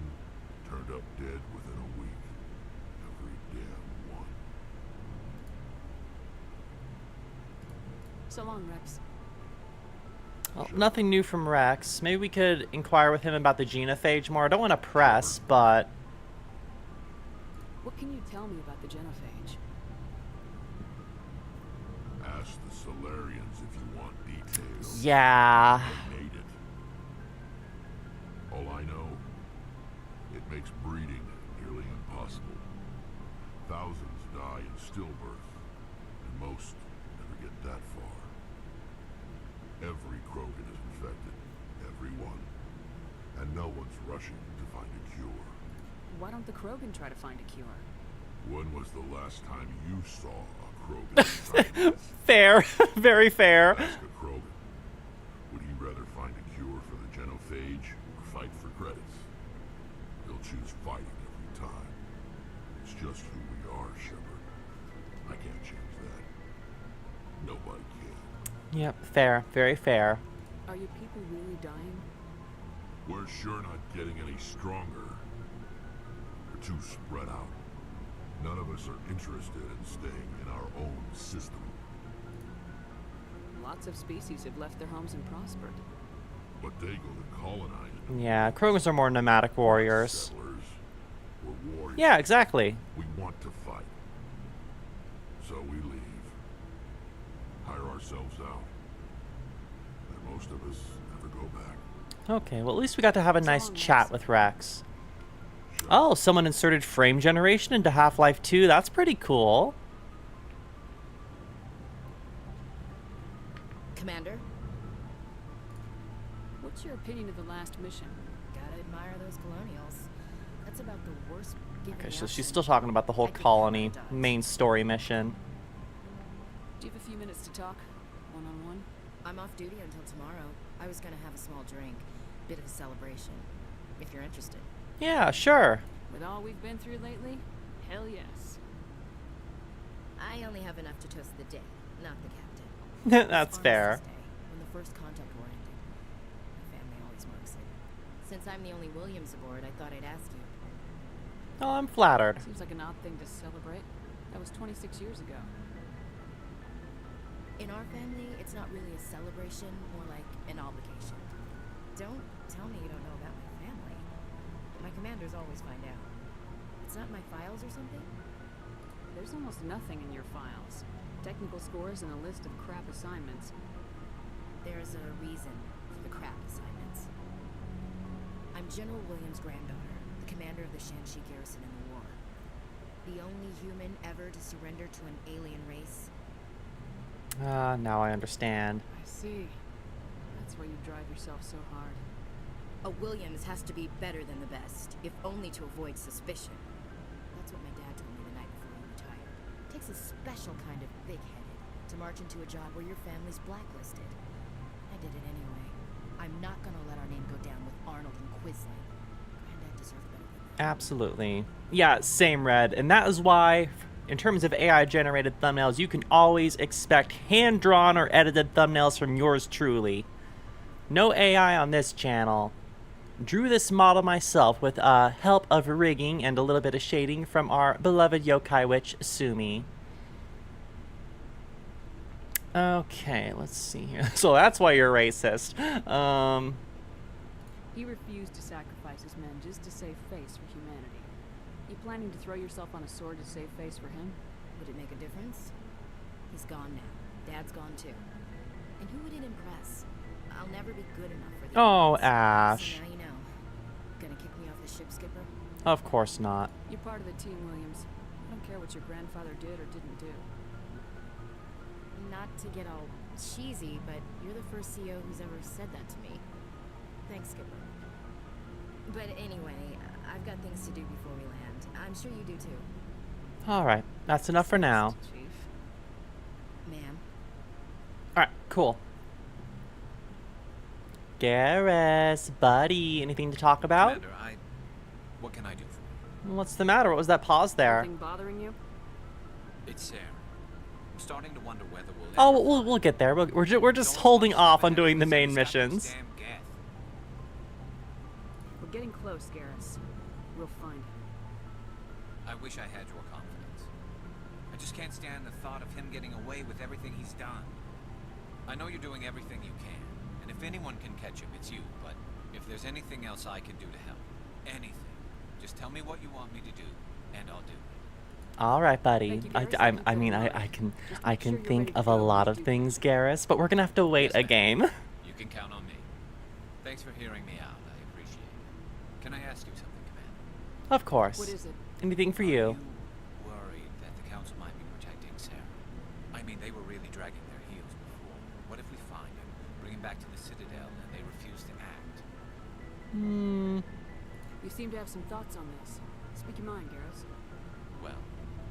turned up dead within a week. Every damn one. So long, Rex. Well, nothing new from Rex. Maybe we could inquire with him about the genophage more. I don't want to press, but... What can you tell me about the genophage? Ask the Solarians if you want details. Yeah. They made it. All I know, it makes breeding nearly impossible. Thousands die in stillbirth, and most never get that far. Every Krogan is infected, every one, and no one's rushing to find a cure. Why don't the Krogan try to find a cure? When was the last time you saw a Krogan scientist? Fair. Very fair. Ask a Krogan. Would he rather find a cure for the genophage or fight for credits? He'll choose fighting every time. It's just who we are, Shepard. I can't change that. Nobody can. Yep, fair. Very fair. Are your people really dying? We're sure not getting any stronger. We're too spread out. None of us are interested in staying in our own system. Lots of species have left their homes and prospered. But they go to colonize. Yeah, Krogans are more nomadic warriors. Settlers. We're warriors. Yeah, exactly. We want to fight. So we leave. Hire ourselves out. And most of us never go back. Okay, well at least we got to have a nice long, chat Rex. with Rex. Oh, someone inserted frame generation into Half-Life 2. That's pretty cool. Commander, What's your opinion of the last mission? gotta admire those colonials. That's about the worst gig in Okay, the so she's ocean. still talking about the whole I could colony never die. main story mission. Do you have a few minutes to talk? One-on-one? I'm off duty until tomorrow. I was gonna have a small drink. Bit of a celebration. If you're interested. Yeah, sure. With all we've been through lately, hell yes. I only have enough to toast the day, not the captain. That's It's fair. Armistice Day, when the first contact war ended. My family always marks it. Since I'm the only Williams aboard, I thought I'd ask you. Oh, I'm flattered. Seems like an odd thing to celebrate. That was 26 years ago. In our family, it's not really a celebration, more like an obligation. Don't tell me you don't know about my family. My commanders always find out. It's not in my files or something? There's almost nothing in your files. Technical scores and a list of crap assignments. There's a reason for the crap assignments. I'm General Williams' granddaughter, the commander of the Shanxi garrison in the war. The only human ever to surrender to an alien race. Ah, now I understand. I see. That's why you drive yourself so hard. A Williams has to be better than the best, if only to avoid suspicion. That's what my dad told me the night before he retired. It takes a special kind of big-headed to march into a job where your family's blacklisted. I did it anyway. I'm not gonna let our name go down with Arnold and Quisling. Granddad deserved better than that. Absolutely. Yeah, same, Red. And that is why, in terms of AI-generated thumbnails, you can always expect hand-drawn or edited thumbnails from yours truly. No AI on this channel. Drew this model myself with help of rigging and a little bit of shading from our beloved yokai witch, Sumi. Okay, let's see here. So that's why you're racist. He refused to sacrifice his men just to save face for humanity. You planning to throw yourself on a sword to save face for him? Would it make a difference? He's gone now. Dad's gone too. And who would it impress? I'll never be good enough for the Oh, Emotes. Ash. So now you know. Gonna kick me off the ship, Skipper? Of course not. You're part of the team, Williams. I don't care what your grandfather did or didn't do. Not to get all cheesy, but you're the first CO who's ever said that to me. Thanks, Skipper. But anyway, I've got things to do before we land. I'm sure you do too. Alright, that's enough for now. Chief. Ma'am. Alright, cool. Garrus, buddy, anything to talk about? Commander, what can I do for you? What's the matter? What was that pause there? Anything bothering you? It's Sarah. I'm starting to wonder whether we'll Oh, ever we'll get there. We're just holding off on doing the main missions. Damn Geth. We're getting close, Garrus. We'll find him. I wish I had your confidence. I just can't stand the thought of him getting away with everything he's done. I know you're doing everything you can, and if anyone can catch him, it's you, but if there's anything else I can do to help, anything, just tell me what you want me to do, and I'll do it. All right, buddy. Thank you, Garrus. I mean, I can think of a lot of things, Garrus, but we're gonna have to wait a game. You can count on me. Thanks for hearing me out. I appreciate it. Can I ask you something, Commander? Of course. What is it? Anything for Are you. worried that the Council might be protecting Sarah? I mean, they were really dragging their heels before. What if we find him, bring him back to the Citadel, and they refuse to act? You seem to have some thoughts on this. Speak your mind, Garrus. Well,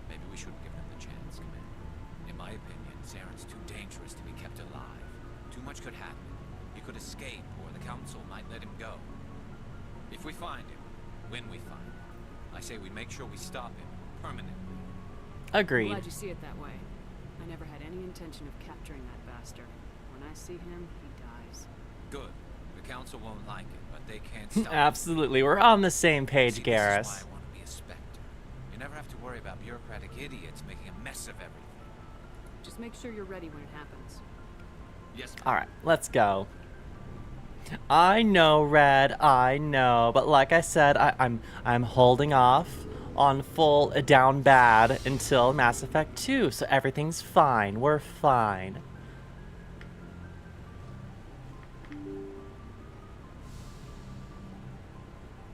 maybe we shouldn't give them the chance, Commander. In my opinion, Saren's too dangerous to be kept alive. Too much could happen. He could escape, or the Council might let him go. If we find him, when we find him, I say we make sure we stop him permanently. Agreed. Glad you see it that way. I never had any intention of capturing that bastard. When I see him, he dies. Good. The Council won't like it, but they can't stop him. Absolutely. We're on the same page, See, this is why Garrus. I want to be a Spectre. You never have to worry about bureaucratic idiots making a mess of everything. Just make sure you're ready when it happens. Yes, ma'am. All right, let's go. I know, Red. I know, but like I said, I'm holding off on full down bad until Mass Effect 2, so everything's fine. We're fine.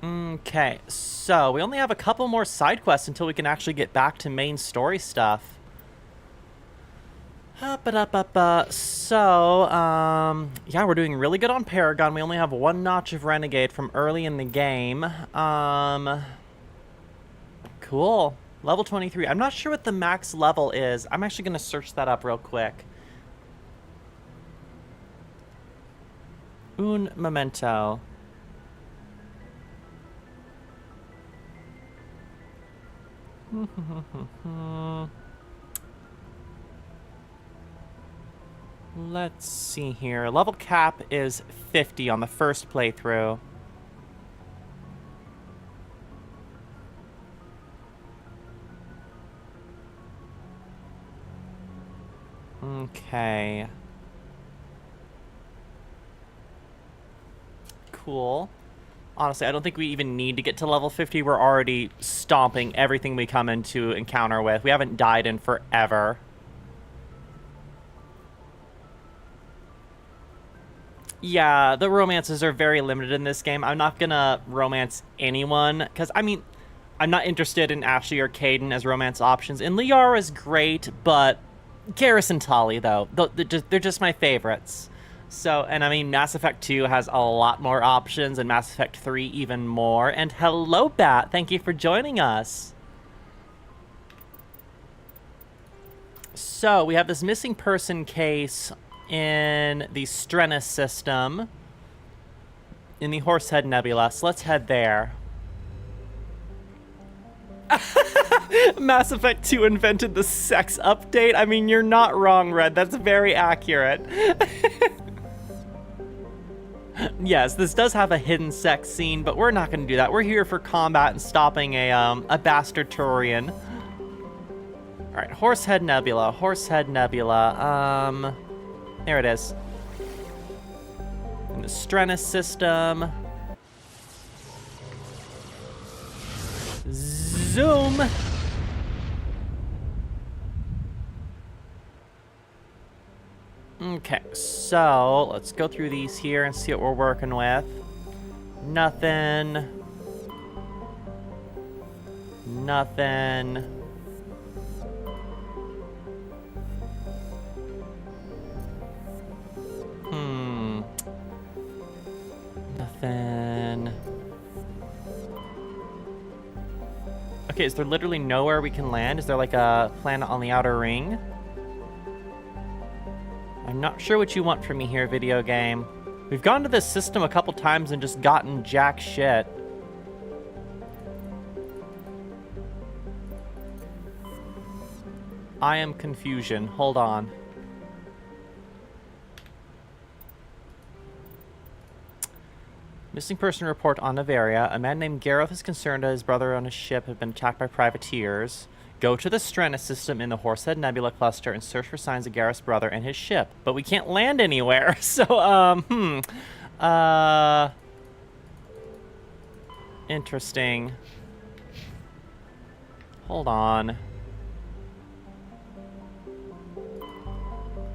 Okay, so we only have a couple more side quests until we can actually get back to main story stuff. So, yeah, we're doing really good on Paragon. We only have one notch of Renegade from early in the game. Cool. Level 23. I'm not sure what the max level is. I'm actually going to search that up real quick. Un momento. Let's see here. Level cap is 50 on the first playthrough. Okay. Cool. Honestly, I don't think we even need to get to level 50. We're already stomping everything we come into encounter with. We haven't died in forever. Yeah, the romances are very limited in this game. I'm not gonna romance anyone, because, I mean, I'm not interested in Ashley or Caden as romance options. And Liara is great, but Garrus and Tali, though, they're just my favorites. So, and I mean, Mass Effect 2 has a lot more options, and Mass Effect 3 even more. And hello, Bat, thank you for joining us. So, we have this missing person case in the Strennis system, in the Horsehead Nebula, so let's head there. Mass Effect 2 invented the sex update. I mean, you're not wrong, Red. That's very accurate. Yes, this does have a hidden sex scene, but we're not going to do that. We're here for combat and stopping a bastard Turian. All right, Horsehead Nebula. Horsehead Nebula. There it is. In the Strennis system. Zoom. Okay, so let's go through these here and see what we're working with. Nothing. Nothing. Nothing. Okay, is there literally nowhere we can land? Is there like a planet on the outer ring? I'm not sure what you want from me here, video game. We've gone to this system a couple times and just gotten jack shit. I am confusion. Hold on. Missing person report on Navaria. A man named Gareth is concerned that his brother on his ship had been attacked by privateers. Go to the Strennis system in the Horsehead Nebula cluster and search for signs of Gareth's brother and his ship. But we can't land anywhere, so, interesting. Hold on.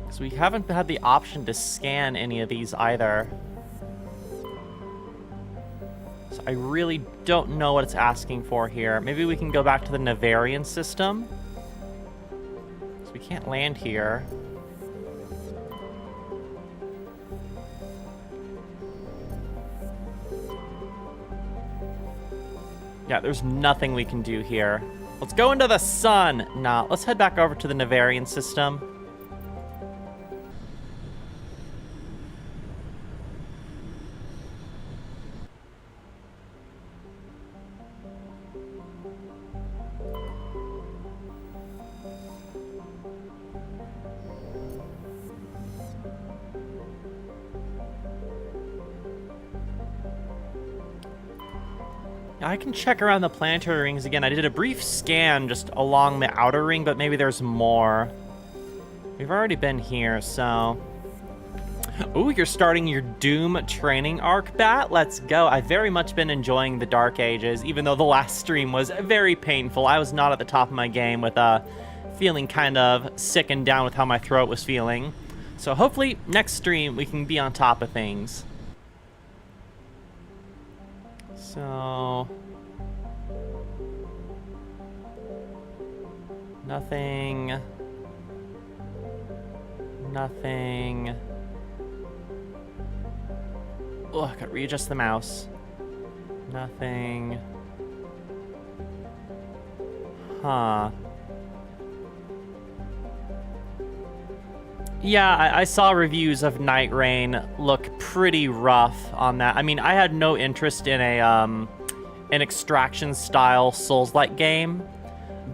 Because we haven't had the option to scan any of these either. So I really don't know what it's asking for here. Maybe we can go back to the Navarian system. So we can't land here. Yeah, there's nothing we can do here. Let's go into the sun. Nah, let's head back over to the Navarian system. I can check around the planetary rings again. I did a brief scan just along the outer ring, but maybe there's more. We've already been here, so... Ooh, you're starting your Doom training arc, Bat? Let's go. I've very much been enjoying the Dark Ages, even though the last stream was very painful. I was not at the top of my game with feeling kind of sick and down with how my throat was feeling. So hopefully next stream we can be on top of things. So... Nothing. Nothing. Oh, I gotta readjust the mouse. Nothing. Huh. Yeah, I saw reviews of Night Rain look pretty rough on that. I mean, I had no interest in an extraction style Souls-like game,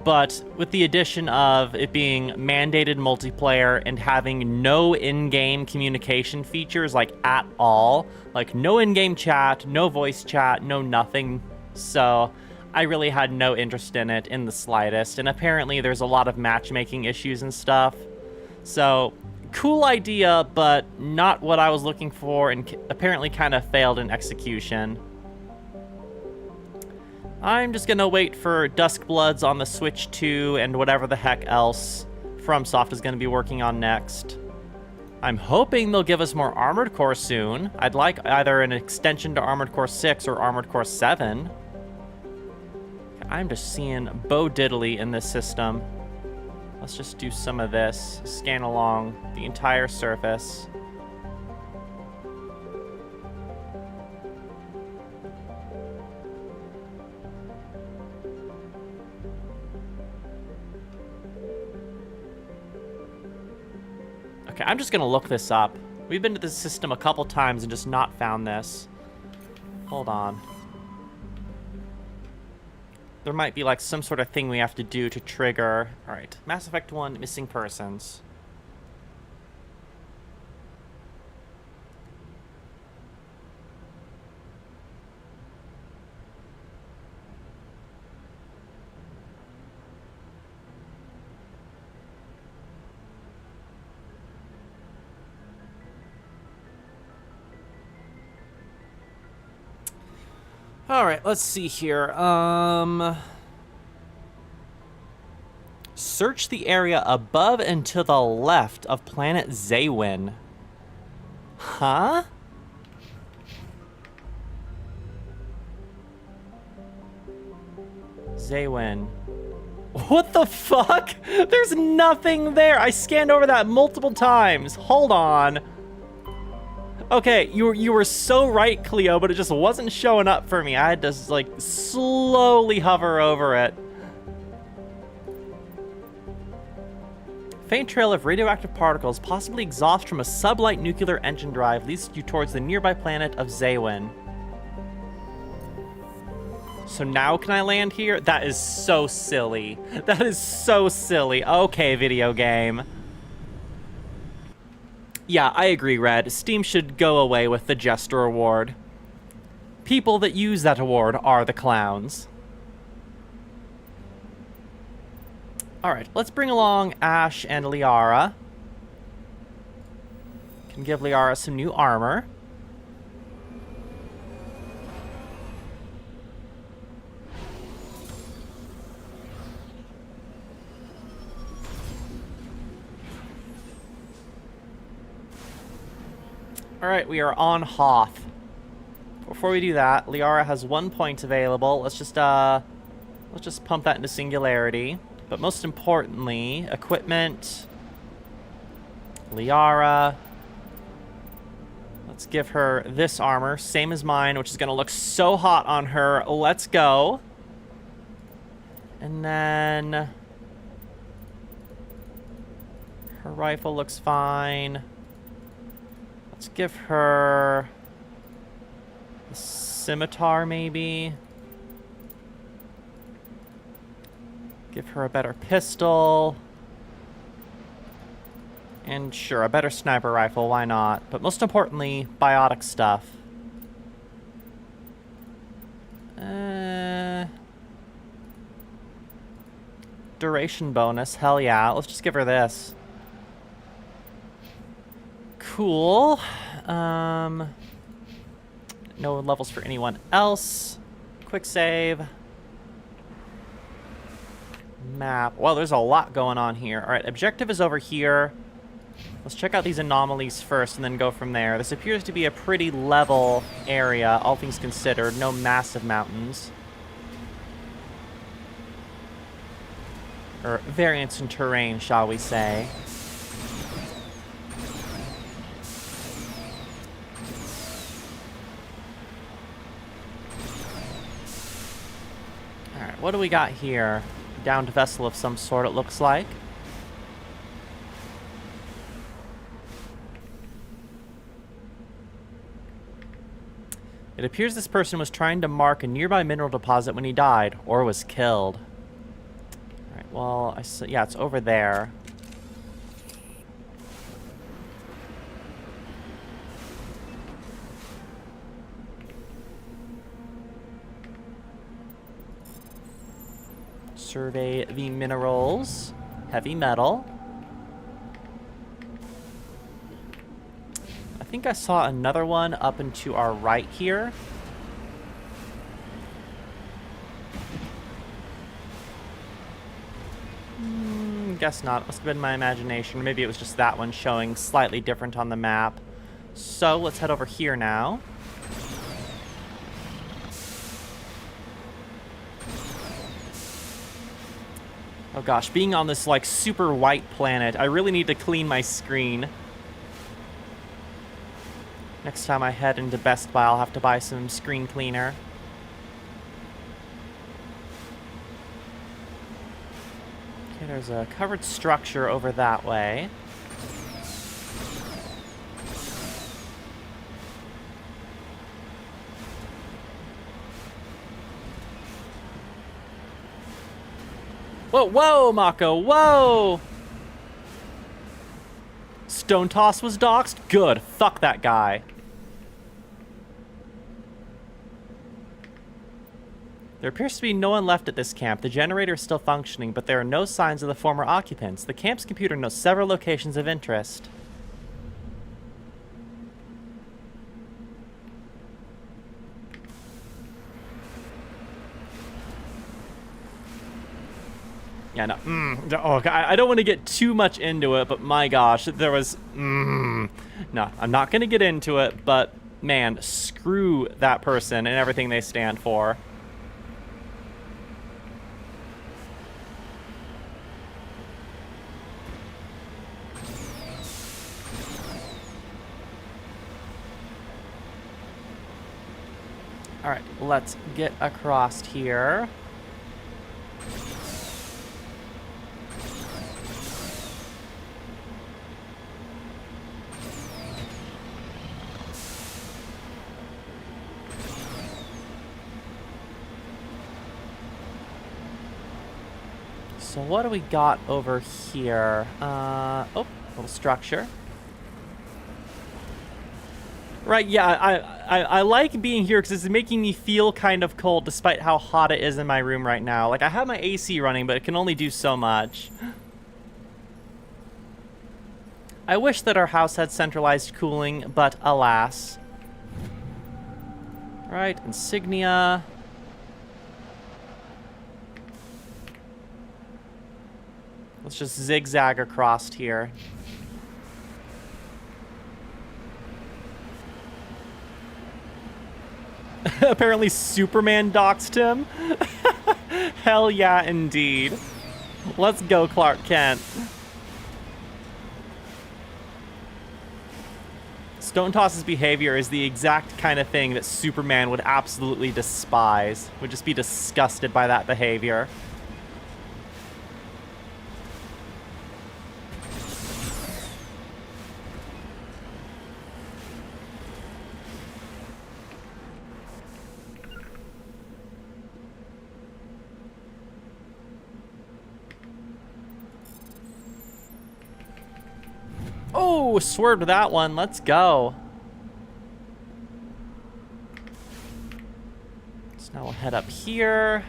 but with the addition of it being mandated multiplayer and having no in-game communication features, like, at all, like, no in-game chat, no voice chat, no nothing, so I really had no interest in it in the slightest, and apparently there's a lot of matchmaking issues and stuff, so cool idea, but not what I was looking for, and apparently kind of failed in execution. I'm just gonna wait for Duskbloods on the Switch 2 and whatever the heck else FromSoft is gonna be working on next. I'm hoping they'll give us more Armored Core soon. I'd like either an extension to Armored Core 6 or Armored Core 7. I'm just seeing Bo Diddley in this system. Let's just do some of this. Scan along the entire surface. Okay, I'm just gonna look this up. We've been to this system a couple times and just not found this. Hold on. There might be like some sort of thing we have to do to trigger. All right, Mass Effect 1 missing persons. All right, let's see here. Search the area above and to the left of planet Zaywin. Huh? Zaywin. What the fuck? There's nothing there. I scanned over that multiple times. Hold on. Okay, you were so right, Cleo, but it just wasn't showing up for me. I had to, like, slowly hover over it. Faint trail of radioactive particles, possibly exhaust from a sublight nuclear engine drive, leads you towards the nearby planet of Zaywin. So now can I land here? That is so silly. That is so silly. Okay, video game. Yeah, I agree, Red. Steam should go away with the Jester Award. People that use that award are the clowns. Alright, let's bring along Ash and Liara. Can give Liara some new armor. Alright, we are on Hoth. Before we do that, Liara has 1 point available. Let's just pump that into Singularity. But most importantly, equipment. Liara. Let's give her this armor, same as mine, which is gonna look so hot on her. Let's go. And then her rifle looks fine. Let's give her a scimitar, maybe. Give her a better pistol. And sure, a better sniper rifle, why not? But most importantly, biotic stuff. Duration bonus, hell yeah. Let's just give her this. Cool. No levels for anyone else. Quick save. Map. Well, there's a lot going on here. All right, objective is over here. Let's check out these anomalies first and then go from there. This appears to be a pretty level area, all things considered. No massive mountains. Or variance in terrain, shall we say. Alright, what do we got here? Downed vessel of some sort, it looks like. It appears this person was trying to mark a nearby mineral deposit when he died, or was killed. Alright, Well, yeah, it's over there. Survey the minerals. Heavy metal. I think I saw another one up and to our right here. Guess not. It must have been my imagination. Maybe it was just that one showing slightly different on the map. So let's head over here now. Oh gosh, being on this like super white planet, I really need to clean my screen. Next time I head into Best Buy, I'll have to buy some screen cleaner. Okay, there's a covered structure over that way. Whoa, whoa, Mako, whoa! Stone Toss was doxxed? Good. Fuck that guy. There appears to be no one left at this camp. The generator is still functioning, but there are no signs of the former occupants. The camp's computer knows several locations of interest. Yeah, no. Oh, I don't want to get too much into it, but my gosh, there was... No, I'm not going to get into it, but man, screw that person and everything they stand for. All right, let's get across here. So what do we got over here? Oh, little structure. Right, yeah, I like being here because it's making me feel kind of cold despite how hot it is in my room right now. Like, I have my AC running, but it can only do so much. I wish that our house had centralized cooling, but alas. Right, insignia. Let's just zigzag across here. Apparently Superman doxed him. Hell yeah, indeed. Let's go, Clark Kent. Stone Toss's behavior is the exact kind of thing that Superman would absolutely despise. Would just be disgusted by that behavior. Oh, swerved that one. Let's go. So now we'll head up here.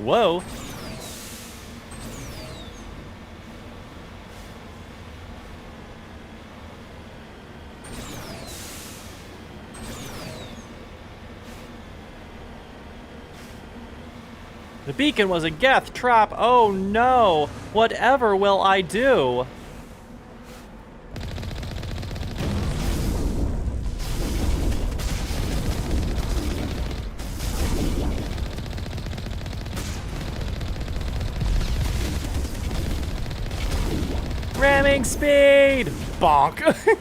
Whoa. The beacon was a Geth trap. Oh no. Whatever will I do? Ramming speed! Bonk.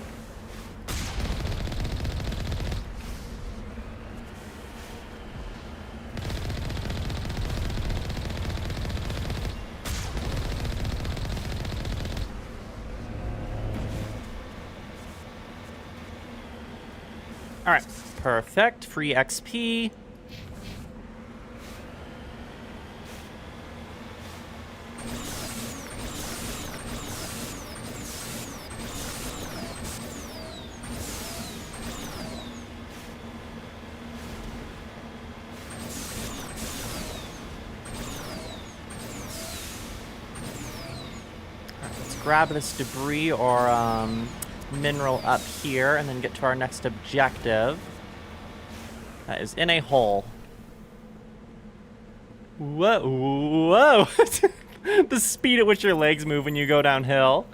Alright, perfect. Free XP. Grab this debris or mineral up here and then get to our next objective. That is in a hole. Whoa, whoa. The speed at which your legs move when you go downhill.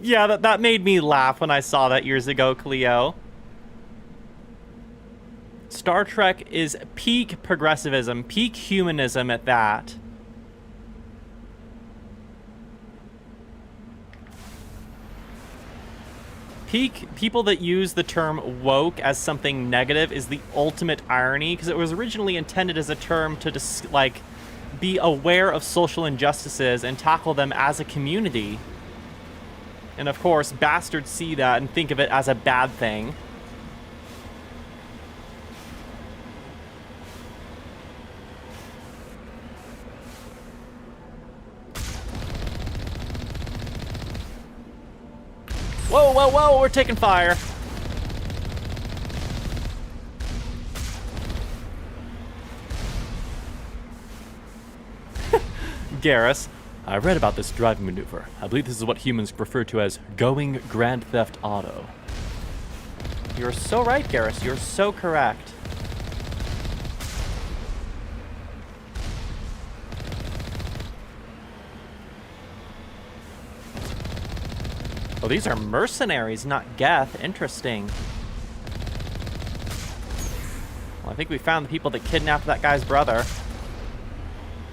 Yeah, that made me laugh when I saw that years ago, Cleo. Star Trek is peak progressivism, peak humanism at that. Peak people that use the term woke as something negative is the ultimate irony, because it was originally intended as a term to just, like, be aware of social injustices and tackle them as a community. And of course, bastards see that and think of it as a bad thing. Whoa, whoa, whoa, we're taking fire. Garrus, I read about this driving maneuver. I believe this is what humans refer to as going Grand Theft Auto. You're so right, Garrus. You're so correct. Oh, these are mercenaries, not Geth. Interesting. Well, I think we found the people that kidnapped that guy's brother.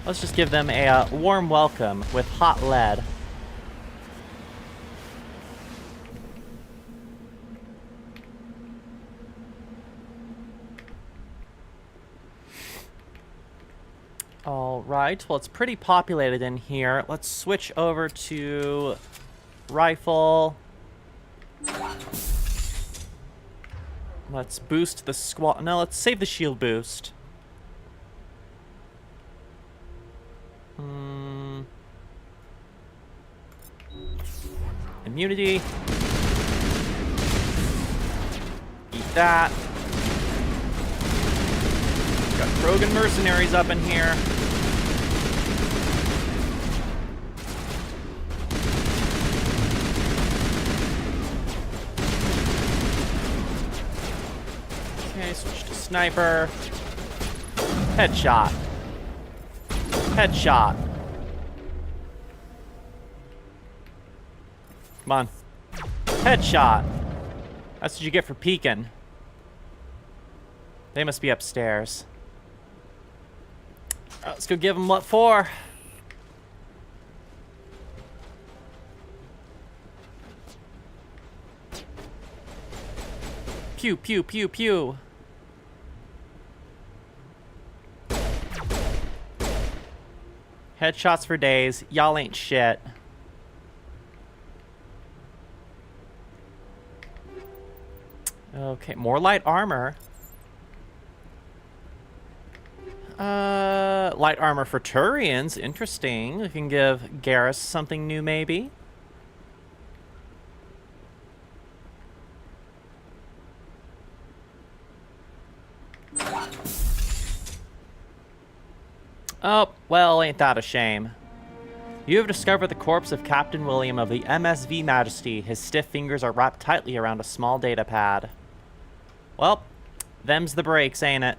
Let's just give them a warm welcome with hot lead. All right, well, it's pretty populated in here. Let's switch over to rifle. Let's boost the squad. No, let's save the shield boost. Immunity. Eat that. Got Krogan mercenaries up in here. Okay, switch to sniper. Headshot. Headshot. Come on. Headshot. That's what you get for peeking. They must be upstairs. Let's go give them what for. Pew, pew, pew, pew. Headshots for days. Y'all ain't shit. Okay, more light armor. Light armor for Turians. Interesting. We can give Garrus something new, maybe. Oh, well, ain't that a shame. You have discovered the corpse of Captain William of the MSV Majesty. His stiff fingers are wrapped tightly around a small data pad. Well, them's the breaks, ain't it?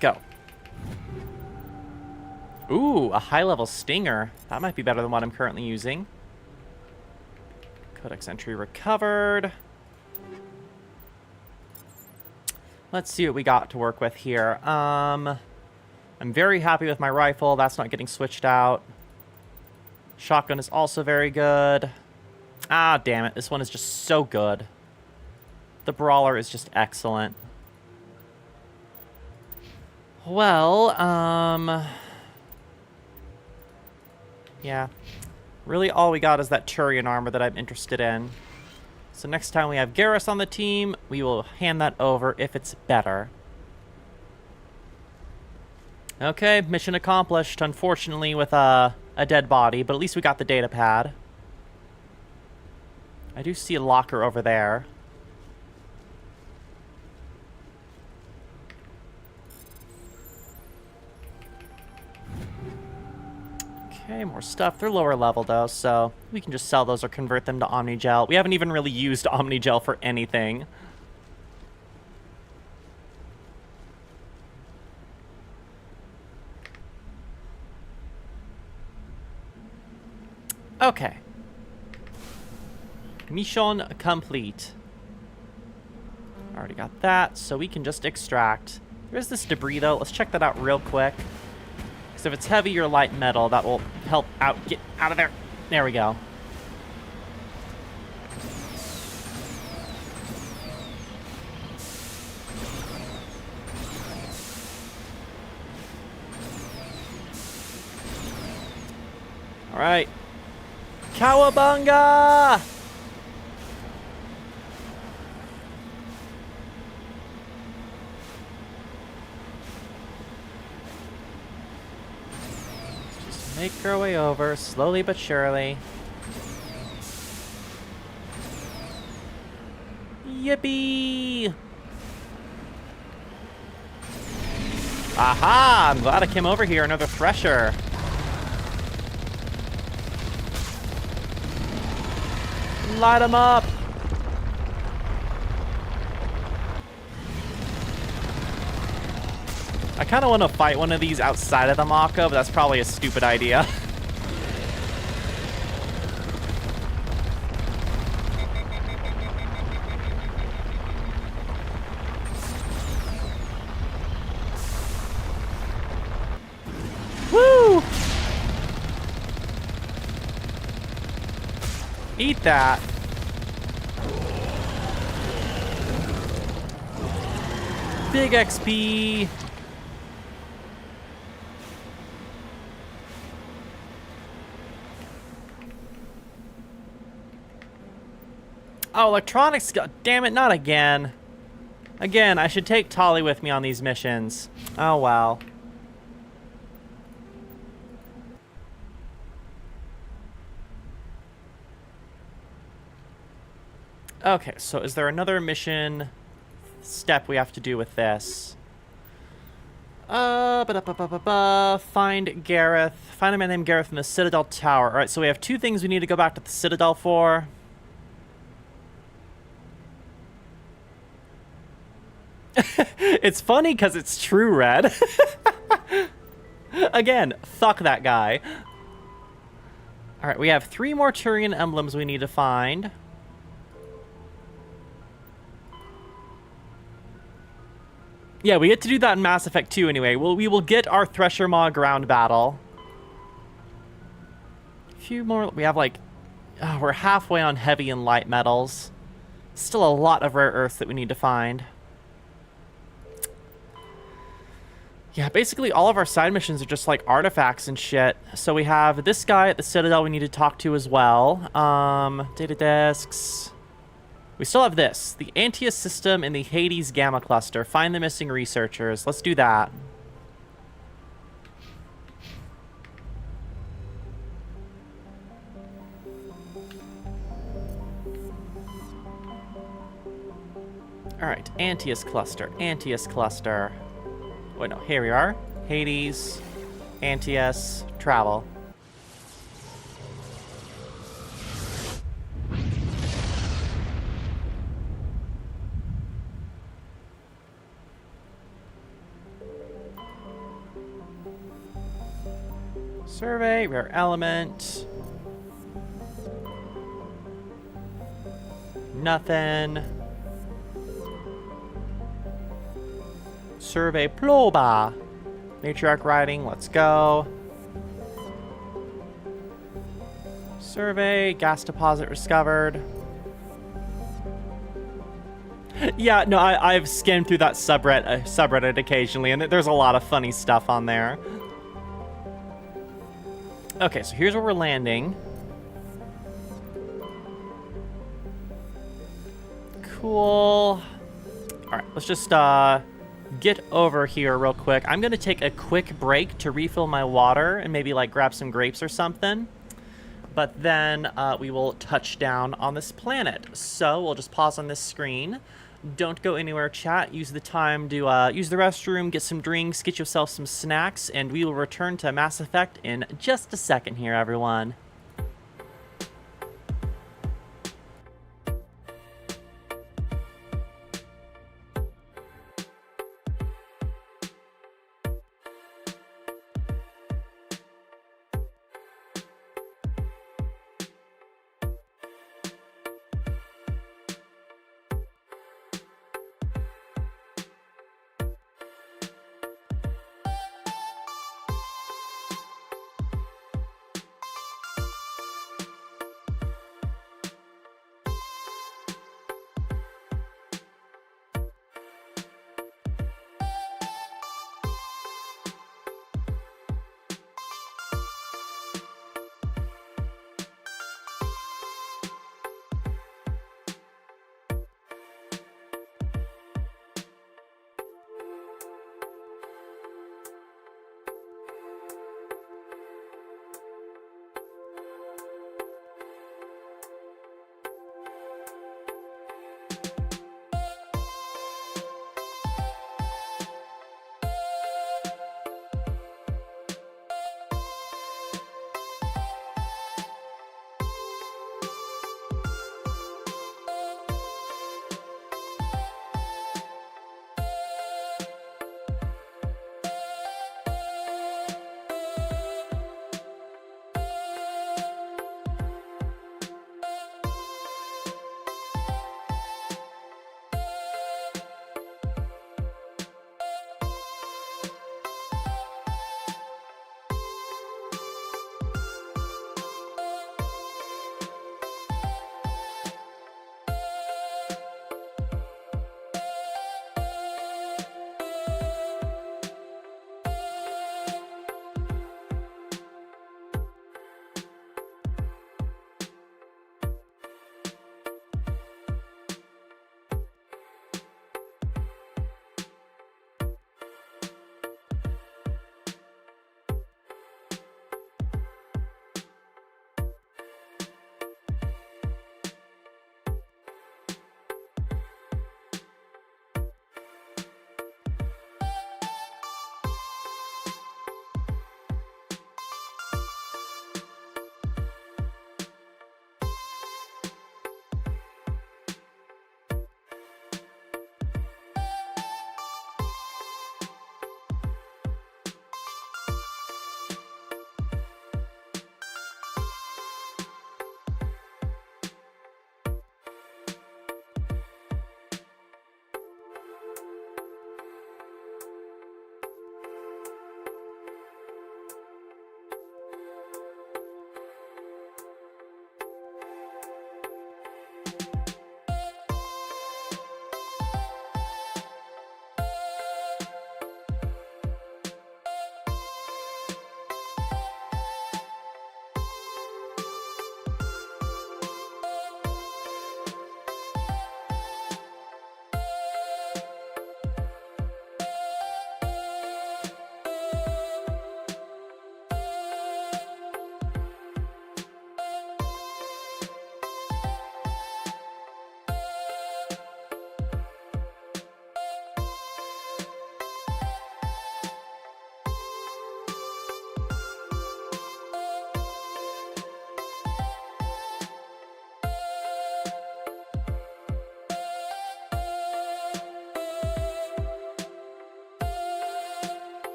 Go. Ooh, a high-level stinger. That might be better than what I'm currently using. Codex entry recovered. Let's see what we got to work with here. I'm very happy with my rifle. That's not getting switched out. Shotgun is also very good. Ah, damn it. This one is just so good. The brawler is just excellent. Well, yeah. Really all we got is that Turian armor that I'm interested in. So next time we have Garrus on the team, we will hand that over if it's better. Okay, mission accomplished, unfortunately with a dead body, but at least we got the data pad. I do see a locker over there. Okay, more stuff. They're lower level though, so we can just sell those or convert them to Omnigel. We haven't even really used Omnigel for anything. Okay. Mission complete. Already got that, so we can just extract. There's this debris though. Let's check that out real quick. Because if it's heavy or light metal, that will help out. Get out of there. There we go. All right. Cowabunga! Just make our way over, slowly but surely. Yippee! Aha! I'm glad I came over here. Another thresher. Light them up! I kind of want to fight one of these outside of the Mako, but that's probably a stupid idea. Woo! Eat that. Big XP. Oh, electronics. God damn it, not again. Again, I should take Tali with me on these missions. Oh, well. Okay, so is there another mission step we have to do with this? Find Gareth. Find a man named Gareth in the Citadel Tower. Alright, so we have two things we need to go back to the Citadel for. It's funny because it's true, Red. Again, fuck that guy. Alright, we have 3 more Turian emblems we need to find. Yeah, we get to do that in Mass Effect 2 anyway. We will get our Thresher Maw ground battle. A few more. We have like... Oh, we're halfway on heavy and light metals. Still a lot of rare earths that we need to find. Yeah, basically all of our side missions are just like artifacts and shit. So we have this guy at the Citadel we need to talk to as well. Data disks... We still have this. The Antaeus system in the Hades Gamma Cluster. Find the missing researchers. Let's do that. Alright, Antaeus Cluster. Antaeus Cluster. Wait, no. Here we are. Hades. Antaeus. Travel. Survey, rare element. Nothing. Survey Ploba. Matriarch writing, let's go. Survey, gas deposit discovered. Yeah, no, I've skimmed through that subreddit occasionally, and there's a lot of funny stuff on there. Okay, so here's where we're landing. Cool. All right, let's just get over here real quick. I'm gonna take a quick break to refill my water and maybe like grab some grapes or something. But then we will touch down on this planet. So we'll just pause on this screen. Don't go anywhere, chat. Use the time to use the restroom, get some drinks, get yourself some snacks, and we will return to Mass Effect in just a second here, everyone.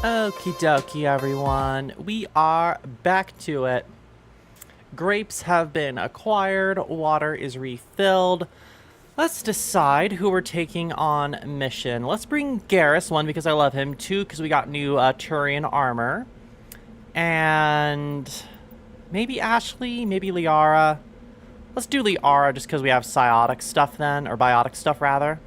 Okie dokie, everyone. We are back to it. Grapes have been acquired. Water is refilled. Let's decide who we're taking on mission. Let's bring Garrus, one, because I love him. Two, because we got new Turian armor. And maybe Ashley, maybe Liara. Let's do Liara just because we have psiotic stuff then, or biotic stuff rather.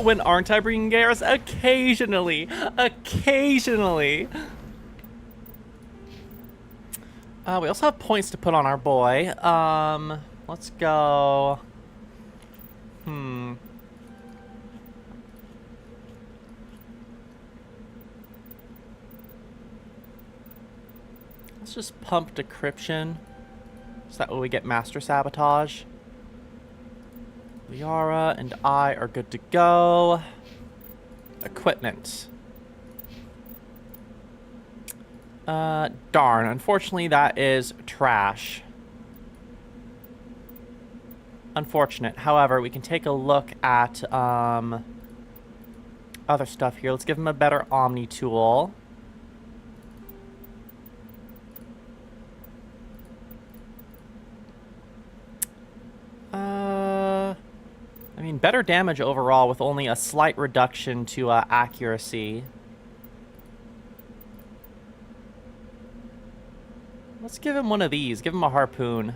When aren't I bringing Garrus? Occasionally. Occasionally. We also have points to put on our boy. Let's go. Let's just pump decryption. Is that way we get master sabotage? Liara and I are good to go. Equipment. Darn. Unfortunately, that is trash. Unfortunate. However, we can take a look at other stuff here. Let's give him a better Omni tool. I mean, better damage overall with only a slight reduction to accuracy. Let's give him one of these. Give him a harpoon.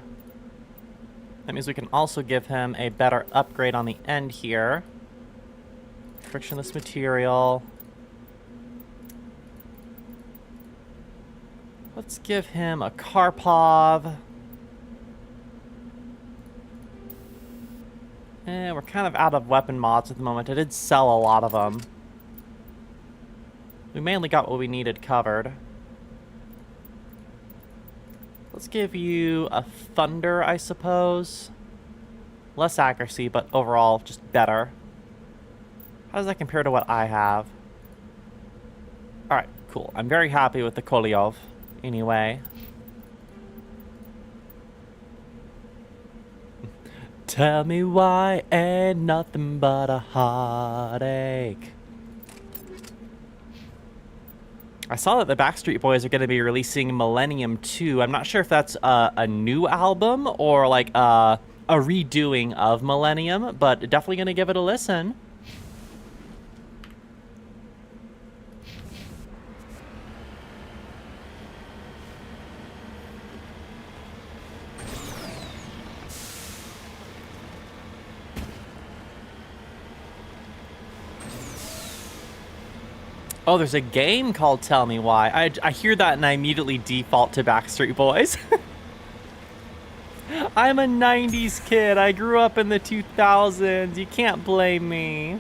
That means we can also give him a better upgrade on the end here. Frictionless material. Let's give him a Karpov. We're kind of out of weapon mods at the moment. I did sell a lot of them. We mainly got what we needed covered. Let's give you a Thunder, I suppose. Less accuracy, but overall just better. How does that compare to what I have? Alright, cool. I'm very happy with the Kolyov, anyway. Tell me why ain't nothing but a heartache. I saw that the Backstreet Boys are going to be releasing Millennium 2. I'm not sure if that's a new album or like a redoing of Millennium, but definitely going to give it a listen. Oh, there's a game called Tell Me Why. I hear that and I immediately default to Backstreet Boys. I'm a 90s kid. I grew up in the 2000s. You can't blame me.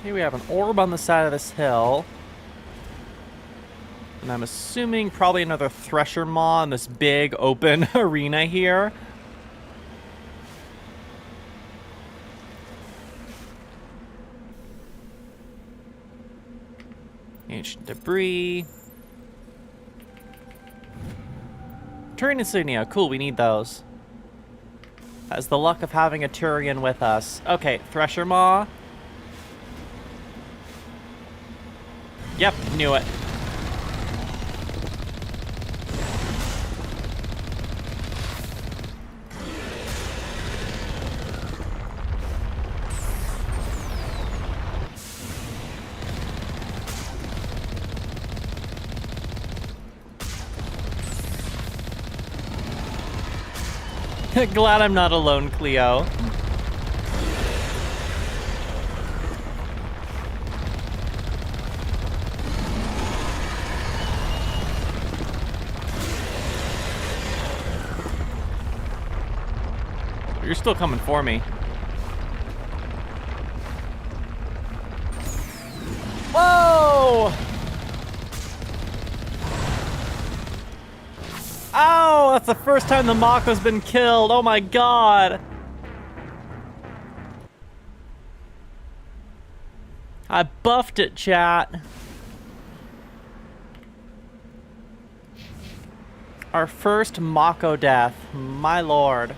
Okay, we have an orb on the side of this hill. And I'm assuming probably another Thresher Maw in this big open arena here. Ancient debris. Turian insignia. Cool, we need those. That's the luck of having a Turian with us. Okay, Thresher Maw. Yep, knew it. Glad I'm not alone, Cleo. You're still coming for me. Whoa! That's the first time the Mako's been killed. Oh my god. I buffed it, chat. Our first Mako death. My lord.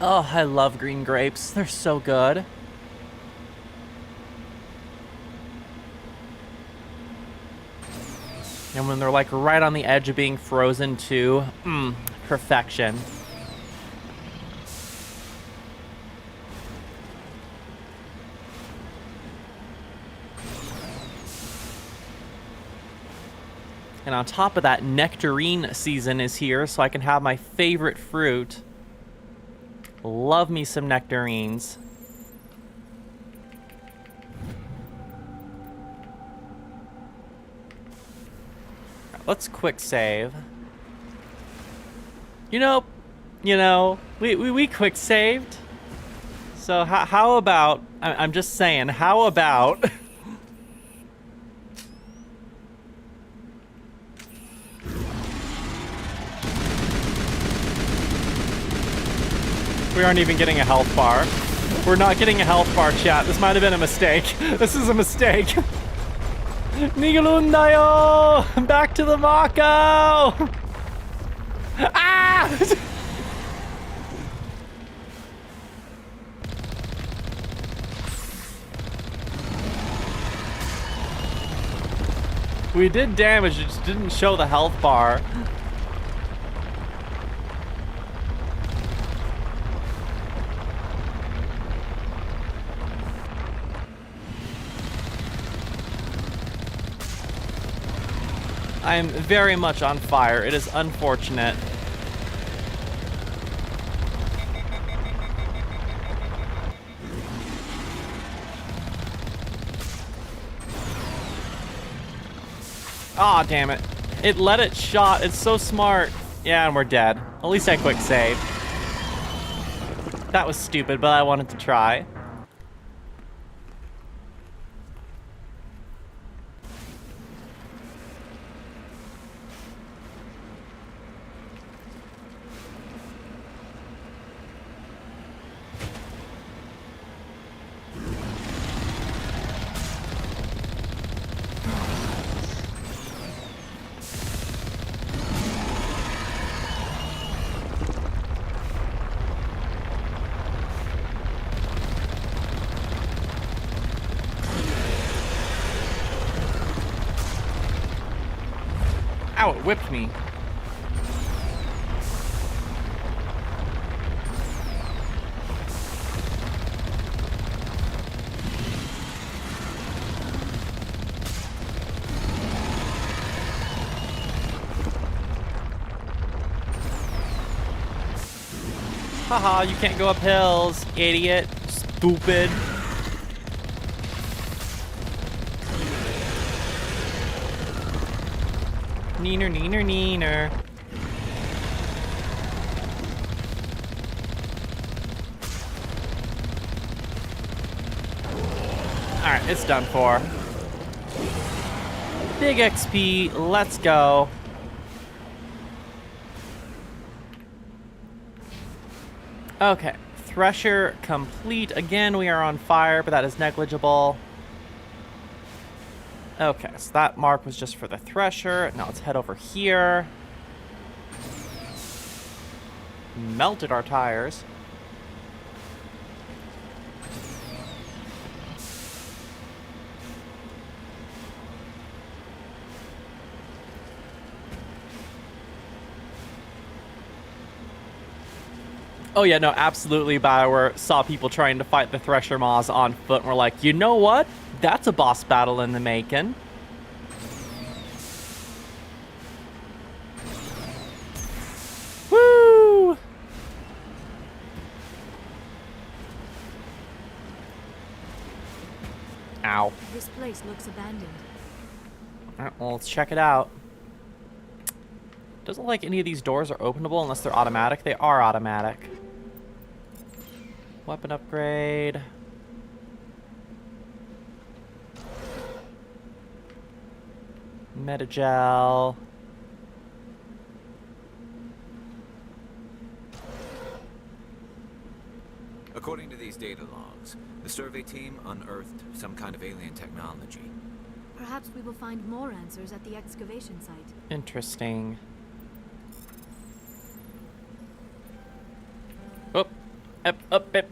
Oh, I love green grapes. They're so good. And when they're like right on the edge of being frozen too, perfection. And on top of that, nectarine season is here, so I can have my favorite fruit. Love me some nectarines. Let's quick save. You know, we quick saved. So how about, I'm just saying, how about... We aren't even getting a health bar. We're not getting a health bar, chat. This might have been a mistake. This is a mistake. Nigalundayo! Back to the Mako! Ah! We did damage, it just didn't show the health bar. I am very much on fire. It is unfortunate. Aw, damn it. It let it shot. It's so smart. Yeah, and we're dead. At least I quick saved. That was stupid, but I wanted to try. Ow, it whipped me. Haha, you can't go up hills, idiot. Stupid. Neener, neener, neener. Alright, it's done for. Big XP, let's go. Okay, Thresher complete. Again, we are on fire, but that is negligible. Okay, so that mark was just for the Thresher. Now let's head over here. Melted our tires. Oh yeah, no, absolutely. BioWare saw people trying to fight the Thresher Maws on foot and we're like, you know what? That's a boss battle in the making. Woo! Ow. This place looks abandoned. Alright, well, let's check it out. Doesn't look like any of these doors are openable unless they're automatic. They are automatic. Weapon upgrade. Metagel. According to these data logs, the survey team unearthed some kind of alien technology. Perhaps we will find more answers at the excavation site. Interesting. Up, up, up, up.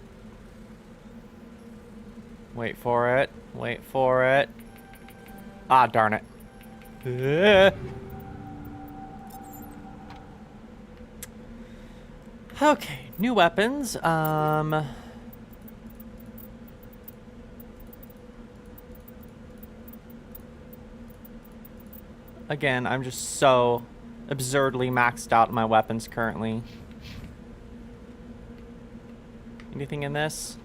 Wait for it. Wait for it. Ah, darn it. Okay, new weapons. Again, I'm just so absurdly maxed out on my weapons currently. Anything in this?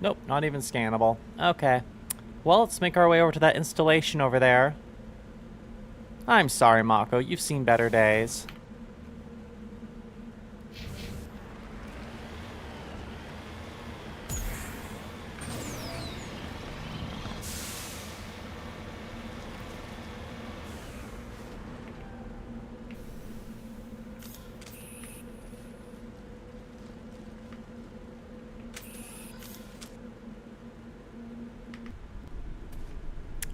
Nope, not even scannable. Okay. Well, let's make our way over to that installation over there. I'm sorry, Mako. You've seen better days.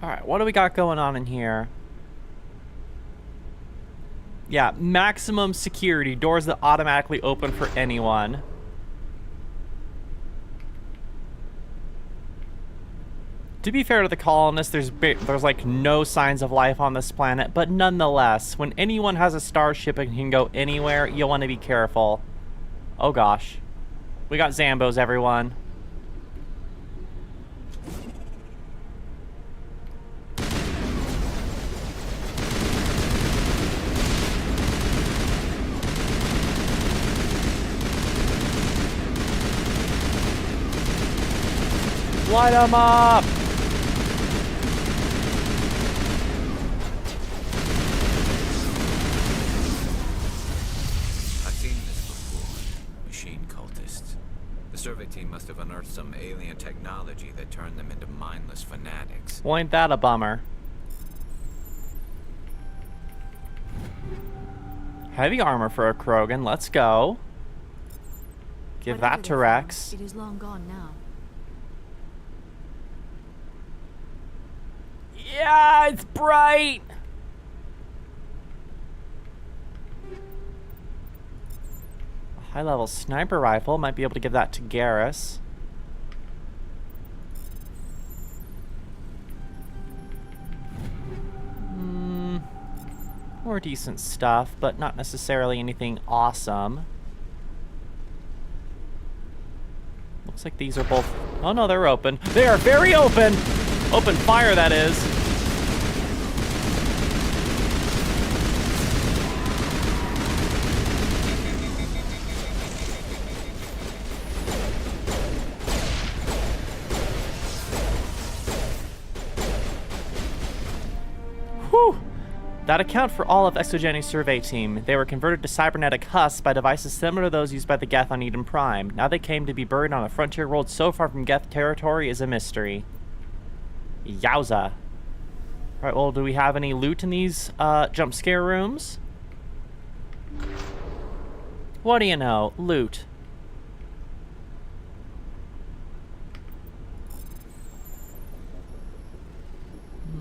Alright, what do we got going on in here? Yeah, maximum security. Doors that automatically open for anyone. To be fair to the colonists, there's like no signs of life on this planet, but nonetheless, when anyone has a starship and can go anywhere, you'll want to be careful. Oh gosh. We got Zambos, everyone. Light them up! I've seen this before. Machine cultists. The survey team must have unearthed some alien technology that turned them into mindless fanatics. Well, ain't that a bummer? Heavy armor for a Krogan. Let's go. Give that to Rex. It is long gone now. Yeah, it's bright! A high-level sniper rifle. Might be able to give that to Garrus. More decent stuff, but not necessarily anything awesome. Looks like these are both... Oh no, they're open. They are very open! Open fire, that is. Whew. That account for all of Exogeni's survey team. They were converted to cybernetic husks by devices similar to those used by the Geth on Eden Prime. Now they came to be buried on a frontier world so far from Geth territory is a mystery. Yowza. Alright, well, do we have any loot in these jump scare rooms? What do you know? Loot.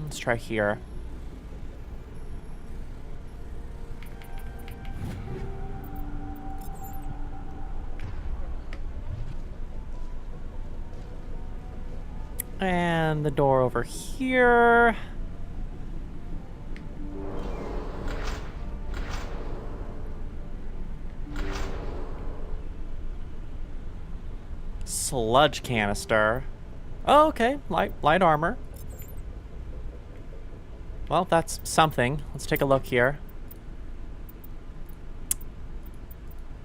Let's try here. And the door over here. Sludge canister. Oh, okay. Light armor. Well, that's something. Let's take a look here.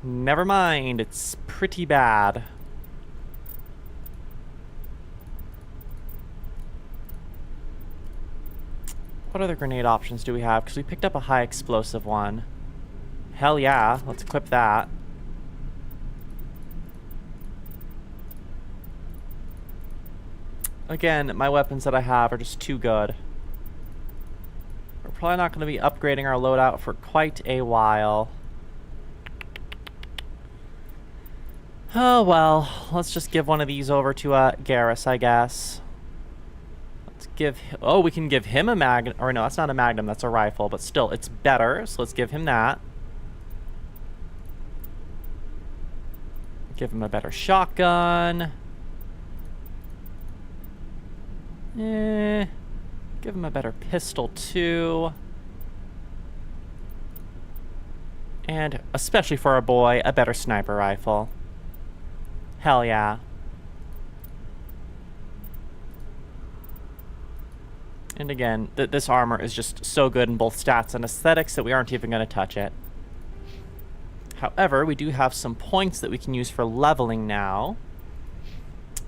Never mind. It's pretty bad. What other grenade options do we have? Because we picked up a high explosive one. Hell yeah, let's equip that. Again, my weapons that I have are just too good. We're probably not going to be upgrading our loadout for quite a while. Oh well, let's just give one of these over to Garrus, I guess. Let's give... Oh, we can give him a magnum. Or no, that's not a magnum, that's a rifle. But still, it's better, so let's give him that. Give him a better shotgun. Give him a better pistol, too. And, especially for a boy, a better sniper rifle. Hell yeah. And again, this armor is just so good in both stats and aesthetics that we aren't even going to touch it. However, we do have some points that we can use for leveling now.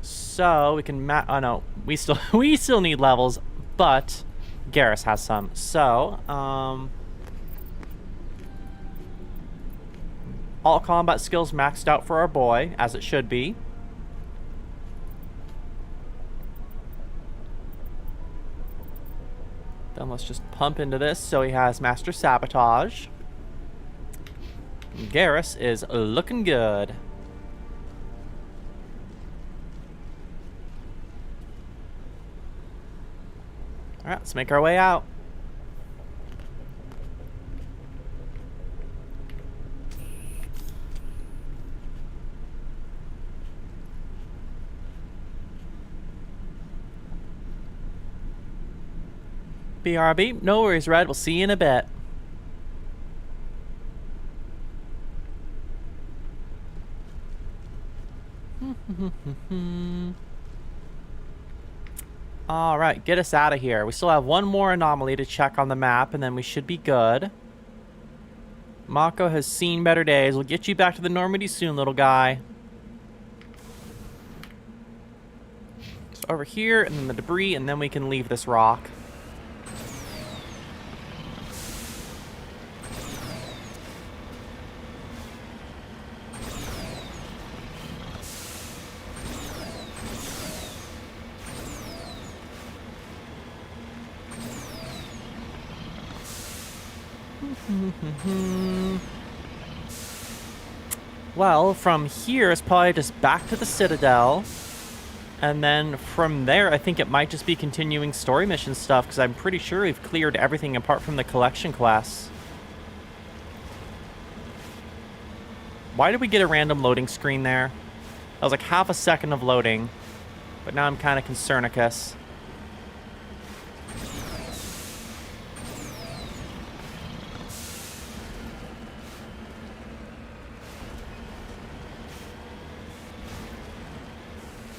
So we can oh no, we still need levels, but Garrus has some. So, all combat skills maxed out for our boy, as it should be. Then let's just pump into this so he has Master Sabotage. Garrus is looking good. Alright, let's make our way out. BRB, no worries, Red. We'll see you in a bit. Alright, get us out of here. We still have one more anomaly to check on the map, and then we should be good. Mako has seen better days. We'll get you back to the Normandy soon, little guy. So over here, and then the debris, and then we can leave this rock. Well, from here it's probably just back to the Citadel, and then from there I think it might just be continuing story mission stuff, because I'm pretty sure we've cleared everything apart from the collection quests. Why did we get a random loading screen there? That was like half a second of loading, but now I'm kind of concernicus.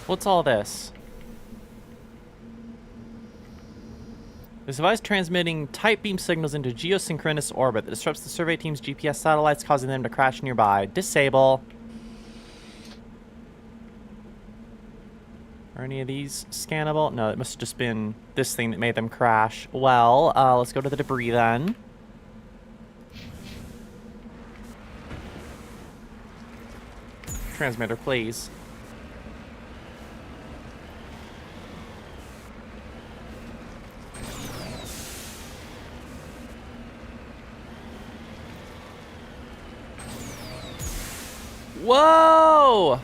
What's all this? This device transmitting tight beam signals into geosynchronous orbit that disrupts the survey team's GPS satellites, causing them to crash nearby. Disable. Are any of these scannable? No, it must have just been this thing that made them crash. Well, let's go to the debris then. Transmitter, please. Whoa!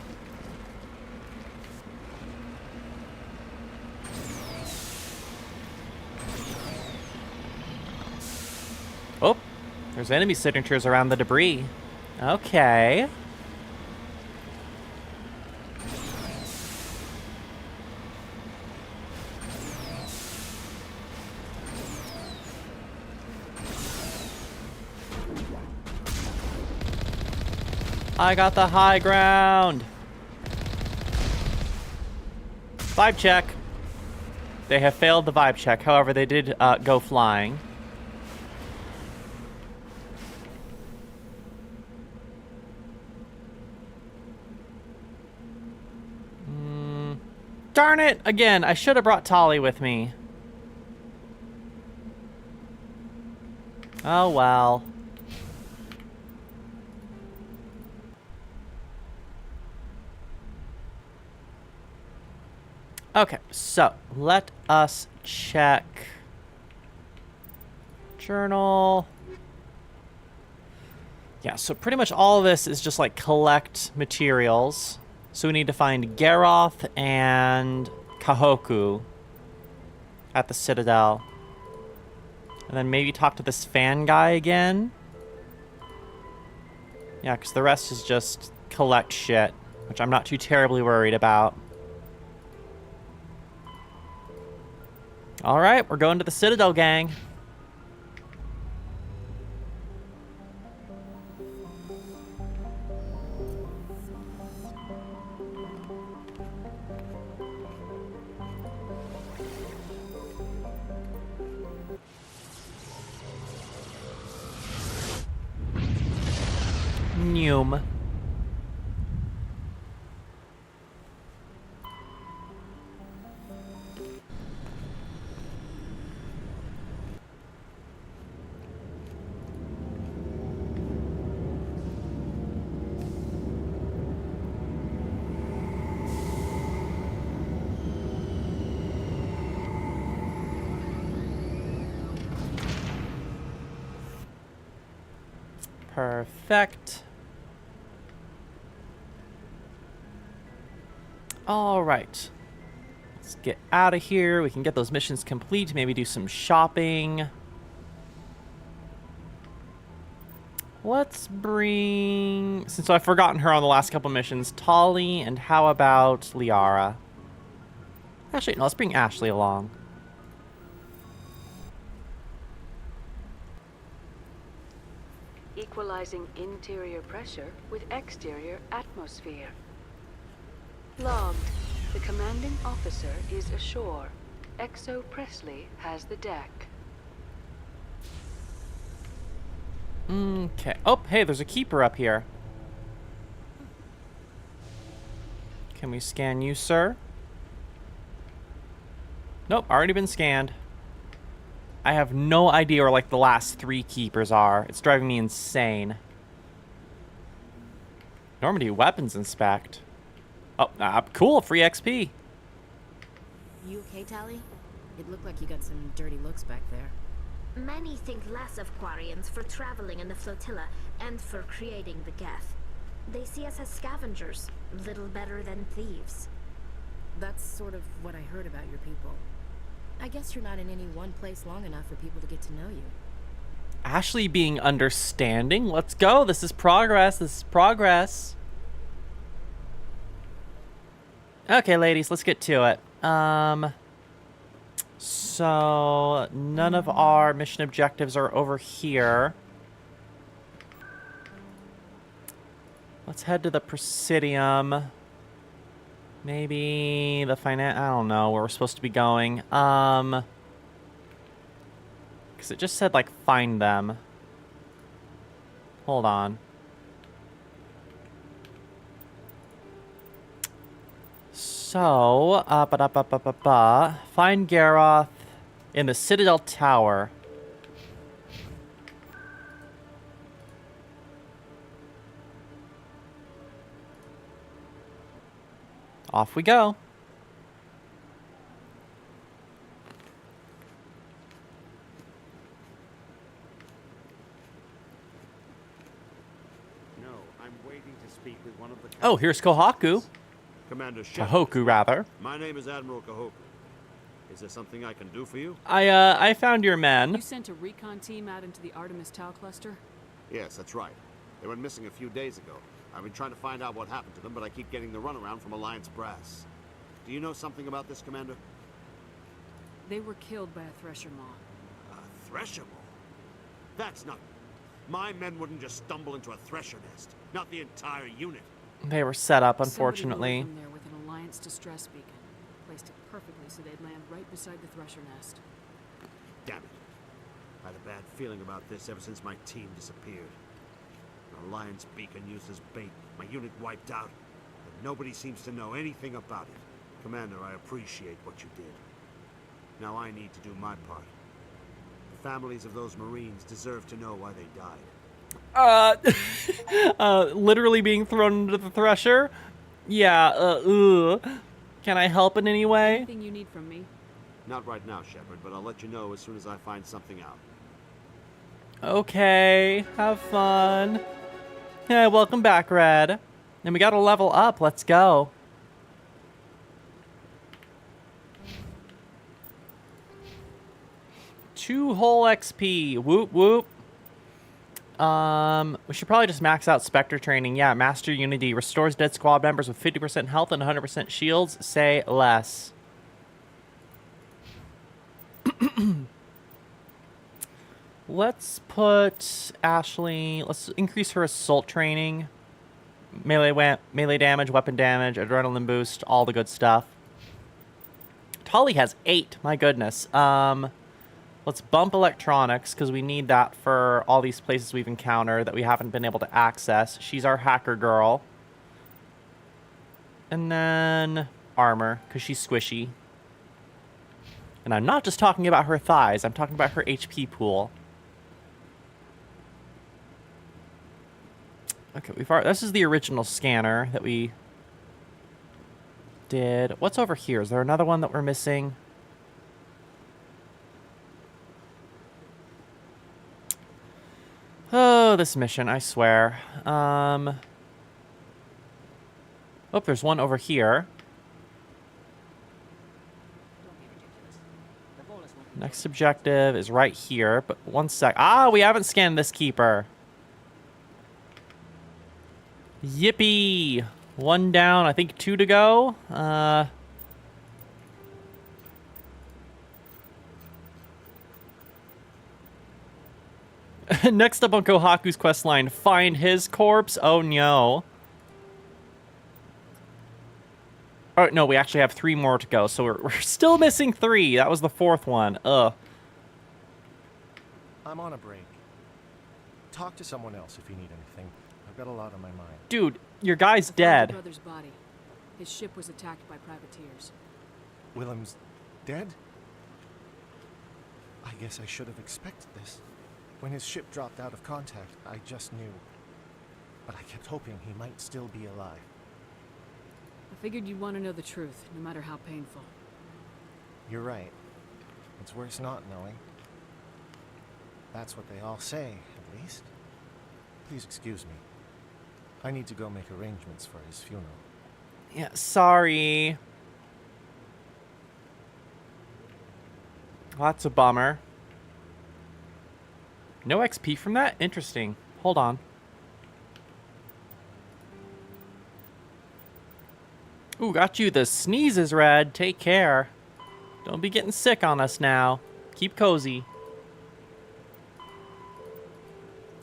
Oh, there's enemy signatures around the debris. Okay. I got the high ground. Vibe check. They have failed the vibe check. However, they did go flying. Darn it! Again, I should have brought Tali with me. Oh, well. Okay, so let us check journal. Yeah, so pretty much all of this is just like collect materials. So we need to find Garoth and Kahoku at the Citadel. And then maybe talk to this fan guy again. Yeah, because the rest is just collect shit, which I'm not too terribly worried about. All right, we're going to the Citadel, gang. Noom. Perfect. All right. Let's get out of here. We can get those missions complete. Maybe do some shopping. Let's bring... Since I've forgotten her on the last couple missions, Tali, and how about Liara? Actually, no, let's bring Ashley along. Equalizing interior pressure with exterior atmosphere. Logged. The commanding officer is ashore. Exo Presley has the deck. Okay. Oh, hey, there's a keeper up here. Can we scan you, sir? Nope, already been scanned. I have no idea where, like, the last 3 keepers are. It's driving me insane. Normandy weapons inspect. Oh, cool, free XP. You okay, Tali? It looked like you got some dirty looks back there. Many think less of Quarians for traveling in the flotilla and for creating the Geth. They see us as scavengers, little better than thieves. That's sort of what I heard about your people. I guess you're not in any one place long enough for people to get to know you. Ashley being understanding. Let's go. This is progress. This is progress. Okay, ladies, let's get to it. So none of our mission objectives are over here. Let's head to the Presidium. Maybe the I don't know where we're supposed to be going. Because it just said, like, find them. Hold on. So, find Garoth in the Citadel Tower. Off we go. No, I'm waiting to speak with one of the... Oh, here's Kohaku. Commander Shepard. Kahoku, rather. My name is Admiral Kahoku. Is there something I can do for you? I found your men. You sent a recon team out into the Artemis Tau cluster? Yes, that's right. They went missing a few days ago. I've been trying to find out what happened to them, but I keep getting the runaround from Alliance brass. Do you know something about this, Commander? They were killed by a Thresher Maw. A Thresher Maw? That's not... My men wouldn't just stumble into a Thresher nest. Not the entire unit. They were set up, unfortunately. Somebody lured them there with an Alliance distress beacon. Placed it perfectly so they'd land right beside the Thresher nest. Damn it. I had a bad feeling about this ever since my team disappeared. An Alliance beacon used as bait, my unit wiped out, but nobody seems to know anything about it. Commander, I appreciate what you did. Now I need to do my part. families of those Marines deserve to know why they died. Literally being thrown into the thresher? Yeah, Can I help in any way? Anything you need from me? Not right now, Shepard, but I'll let you know as soon as I find something out. Okay, have fun. Yeah, welcome back, Red. And we gotta level up, let's go. Two whole XP, whoop whoop. We should probably just max out Spectre training. Yeah, Master Unity restores dead squad members with 50% health and 100% shields. Say less. Let's put Ashley. Let's increase her assault training. Melee damage, weapon damage, adrenaline boost, all the good stuff. Tali has 8. My goodness. Let's bump electronics, because we need that for all these places we've encountered that we haven't been able to access. She's our hacker girl. And then armor, because she's squishy. And I'm not just talking about her thighs, I'm talking about her HP pool. Okay, this is the original scanner that we did. What's over here? Is there another one that we're missing? Oh, this mission, I swear. Oh, there's one over here. Next objective is right here, but one sec. Ah, we haven't scanned this keeper. Yippee! 1 down, I think 2 to go. Next up on Kohaku's questline, find his corpse. Oh no. Oh no, we actually have 3 more to go, so we're still missing 3. That was the 4th one. Ugh. I'm on a break. Talk to someone else if you need anything. I've got a lot on my mind. Dude, your guy's dead. Your brother's body. His ship was attacked by privateers. Willem's dead? I guess I should have expected this. When his ship dropped out of contact, I just knew. But I kept hoping he might still be alive. I figured you'd want to know the truth, no matter how painful. You're right. It's worse not knowing. That's what they all say, at least. Please excuse me. I need to go make arrangements for his funeral. Yeah, sorry. Well, that's a bummer. No XP from that? Interesting. Hold on. Ooh, got you the sneezes, Red. Take care. Don't be getting sick on us now. Keep cozy.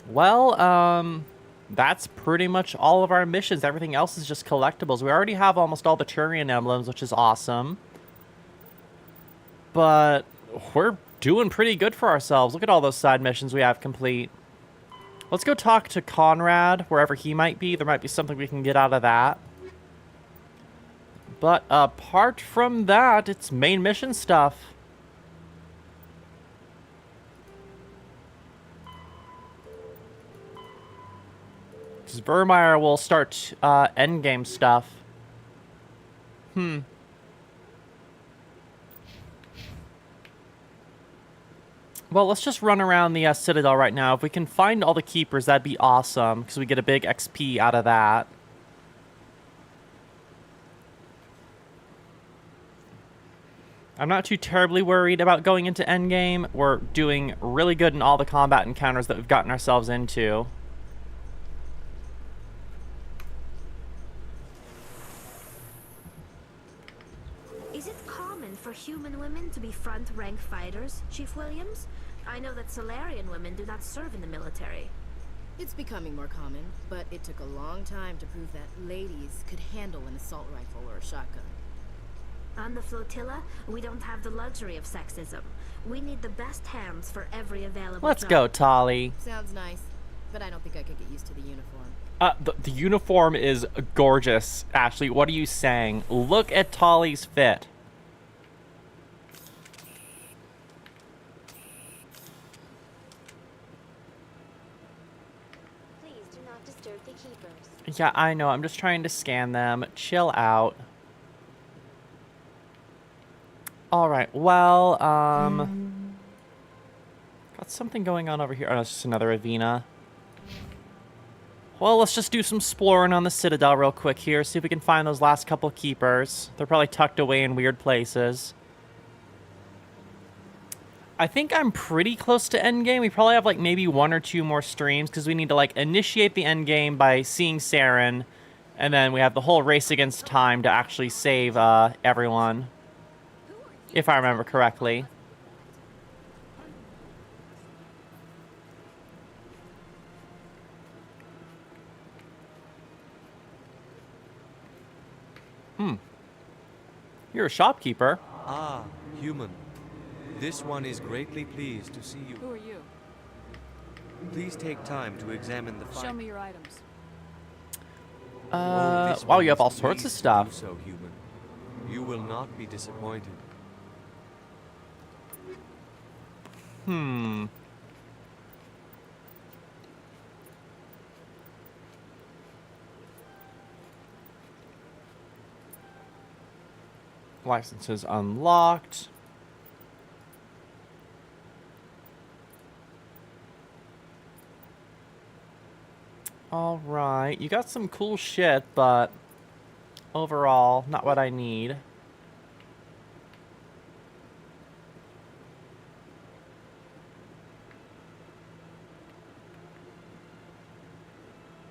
Well, that's pretty much all of our missions. Everything else is just collectibles. We already have almost all the Turian emblems, which is awesome. But we're doing pretty good for ourselves. Look at all those side missions we have complete. Let's go talk to Conrad, wherever he might be. There might be something we can get out of that. But apart from that, it's main mission stuff. Because Vermeer will start endgame stuff. Well, let's just run around the Citadel right now. If we can find all the keepers, that'd be awesome, because we get a big XP out of that. I'm not too terribly worried about going into endgame. We're doing really good in all the combat encounters that we've gotten ourselves into. Is it common for human women to be front-rank fighters, Chief Williams? I know that Solarian women do not serve in the military. It's becoming more common, but it took a long time to prove that ladies could handle an assault rifle or a shotgun. On the flotilla, we don't have the luxury of sexism. We need the best hands for every available Let's job. go, Tali. Sounds nice, but I don't think I could get used to the uniform. The uniform is gorgeous, Ashley. What are you saying? Look at Tali's fit. Yeah, I know. I'm just trying to scan them. Chill out. Alright, well, got something going on over here. Oh, no, it's just another Avena. Well, let's just do some exploring on the Citadel real quick here. See if we can find those last couple keepers. They're probably tucked away in weird places. I think I'm pretty close to endgame. We probably have, like, maybe 1 or 2 more streams, because we need to, like, initiate the endgame by seeing Saren, and then we have the whole race against time to actually save, everyone. If I remember correctly. You're a shopkeeper. Ah, human. This one is greatly pleased to see you. Who are you? Please take time to examine the Show me your items. Wow, you have all sorts of stuff. So human. You will not be disappointed. Licenses unlocked. Alright, you got some cool shit, but overall, not what I need.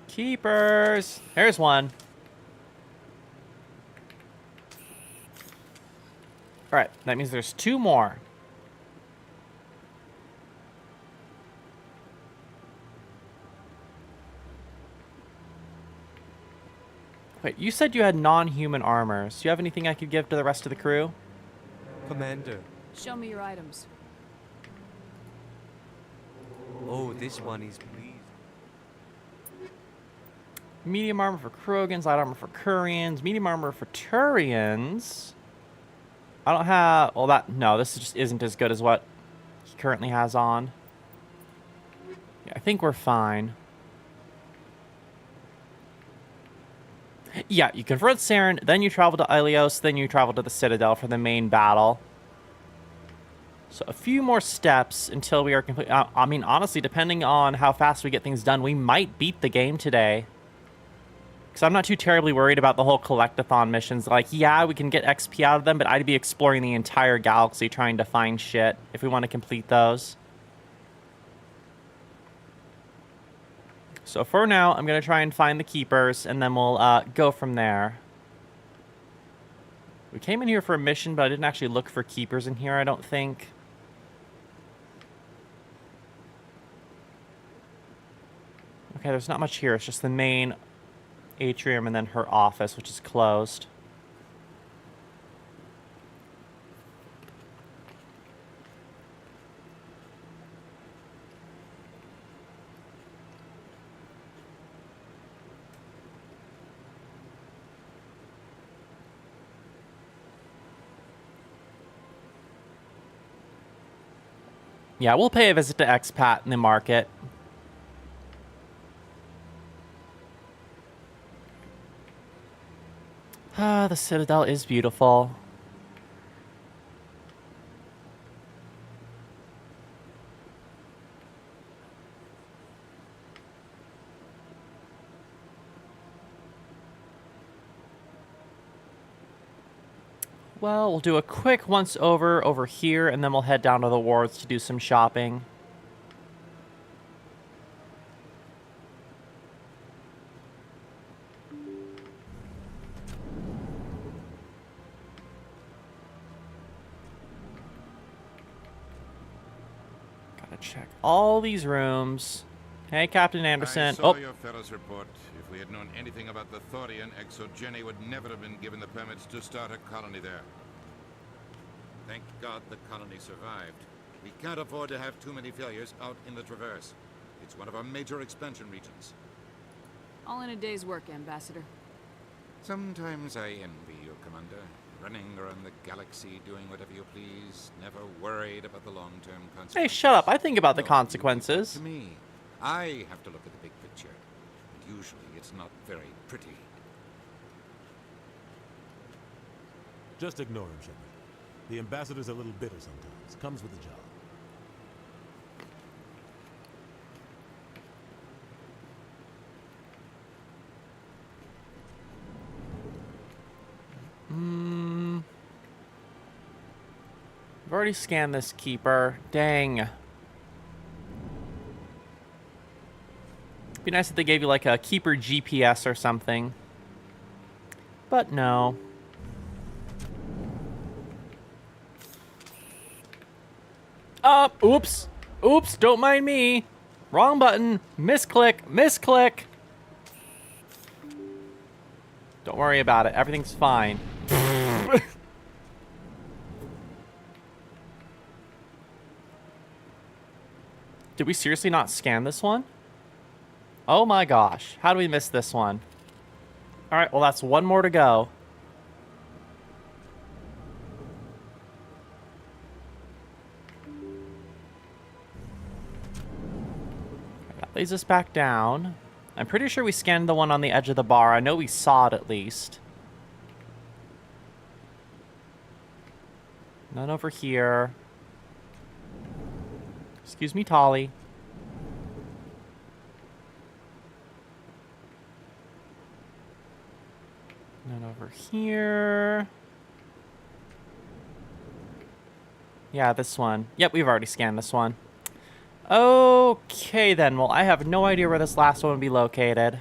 Keepers! There's one. Alright, that means there's 2 more. Wait, you said you had non-human armors. Do you have anything I could give to the rest of the crew? Commander. Show me your items. Oh, this one is pleased. Medium armor for Krogans, light armor for Turians, medium armor for Turians. I don't have... Well, that... No, this just isn't as good as what he currently has on. Yeah, I think we're fine. Yeah, you confront Saren, then you travel to Ilios, then you travel to the Citadel for the main battle. So a few more steps until we are complete. I mean, honestly, depending on how fast we get things done, we might beat the game today. Because I'm not too terribly worried about the whole collectathon missions. Like, yeah, we can get XP out of them, but I'd be exploring the entire galaxy trying to find shit if we want to complete those. So for now, I'm going to try and find the keepers, and then we'll go from there. We came in here for a mission, but I didn't actually look for keepers in here, I don't think. Okay, there's not much here. It's just the main atrium and then her office, which is closed. Yeah, we'll pay a visit to Expat in the market. Ah, the Citadel is beautiful. Well, we'll do a quick once over here, and then we'll head down to the wards to do some shopping. Gotta check all these rooms. Hey, Captain Anderson. I saw your fellow's report. If we had known anything about the Turian, Exogeny would never have been given the permits to start a colony there. Thank God the colony survived. We can't afford to have too many failures out in the Traverse. It's one of our major expansion regions. All in a day's work, Ambassador. Sometimes I envy you, Commander. Running around the galaxy, doing whatever you please, never worried about the long-term consequences. Hey, shut up. I think about the consequences. To me, I have to look at the big picture. And usually it's not very pretty. Just ignore him, Shepard. The ambassador's a little bitter sometimes. Comes with the job. I've already scanned this keeper. Dang. Be nice if they gave you like a keeper GPS or something. But no. Oops. Oops, don't mind me. Wrong button. Misclick. Misclick. Don't worry about it. Everything's fine. Did we seriously not scan this one? Oh my gosh. How do we miss this one? Alright, well that's one more to go. That leads us back down. I'm pretty sure we scanned the one on the edge of the bar. I know we saw it at least. None over here. Excuse me, Tolly. None over here. Yeah, this one. Yep, we've already scanned this one. Okay, then. Well, I have no idea where this last one would be located.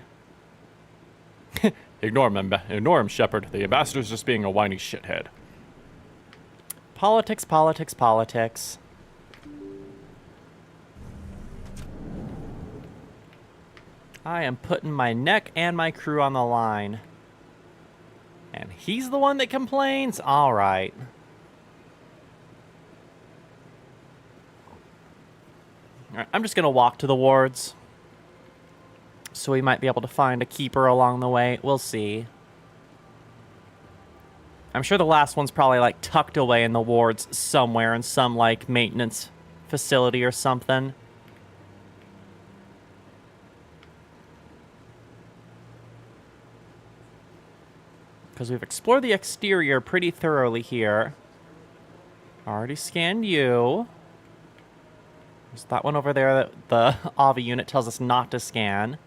Ignore him, Shepard. The ambassador's just being a whiny shithead. Politics, politics, politics. I am putting my neck and my crew on the line. And he's the one that complains? All right. All right, I'm just going to walk to the wards. So we might be able to find a keeper along the way. We'll see. I'm sure the last one's probably like tucked away in the wards somewhere in some like maintenance facility or something. Because we've explored the exterior pretty thoroughly here. Already scanned you. There's that one over there that the AVI unit tells us not to scan.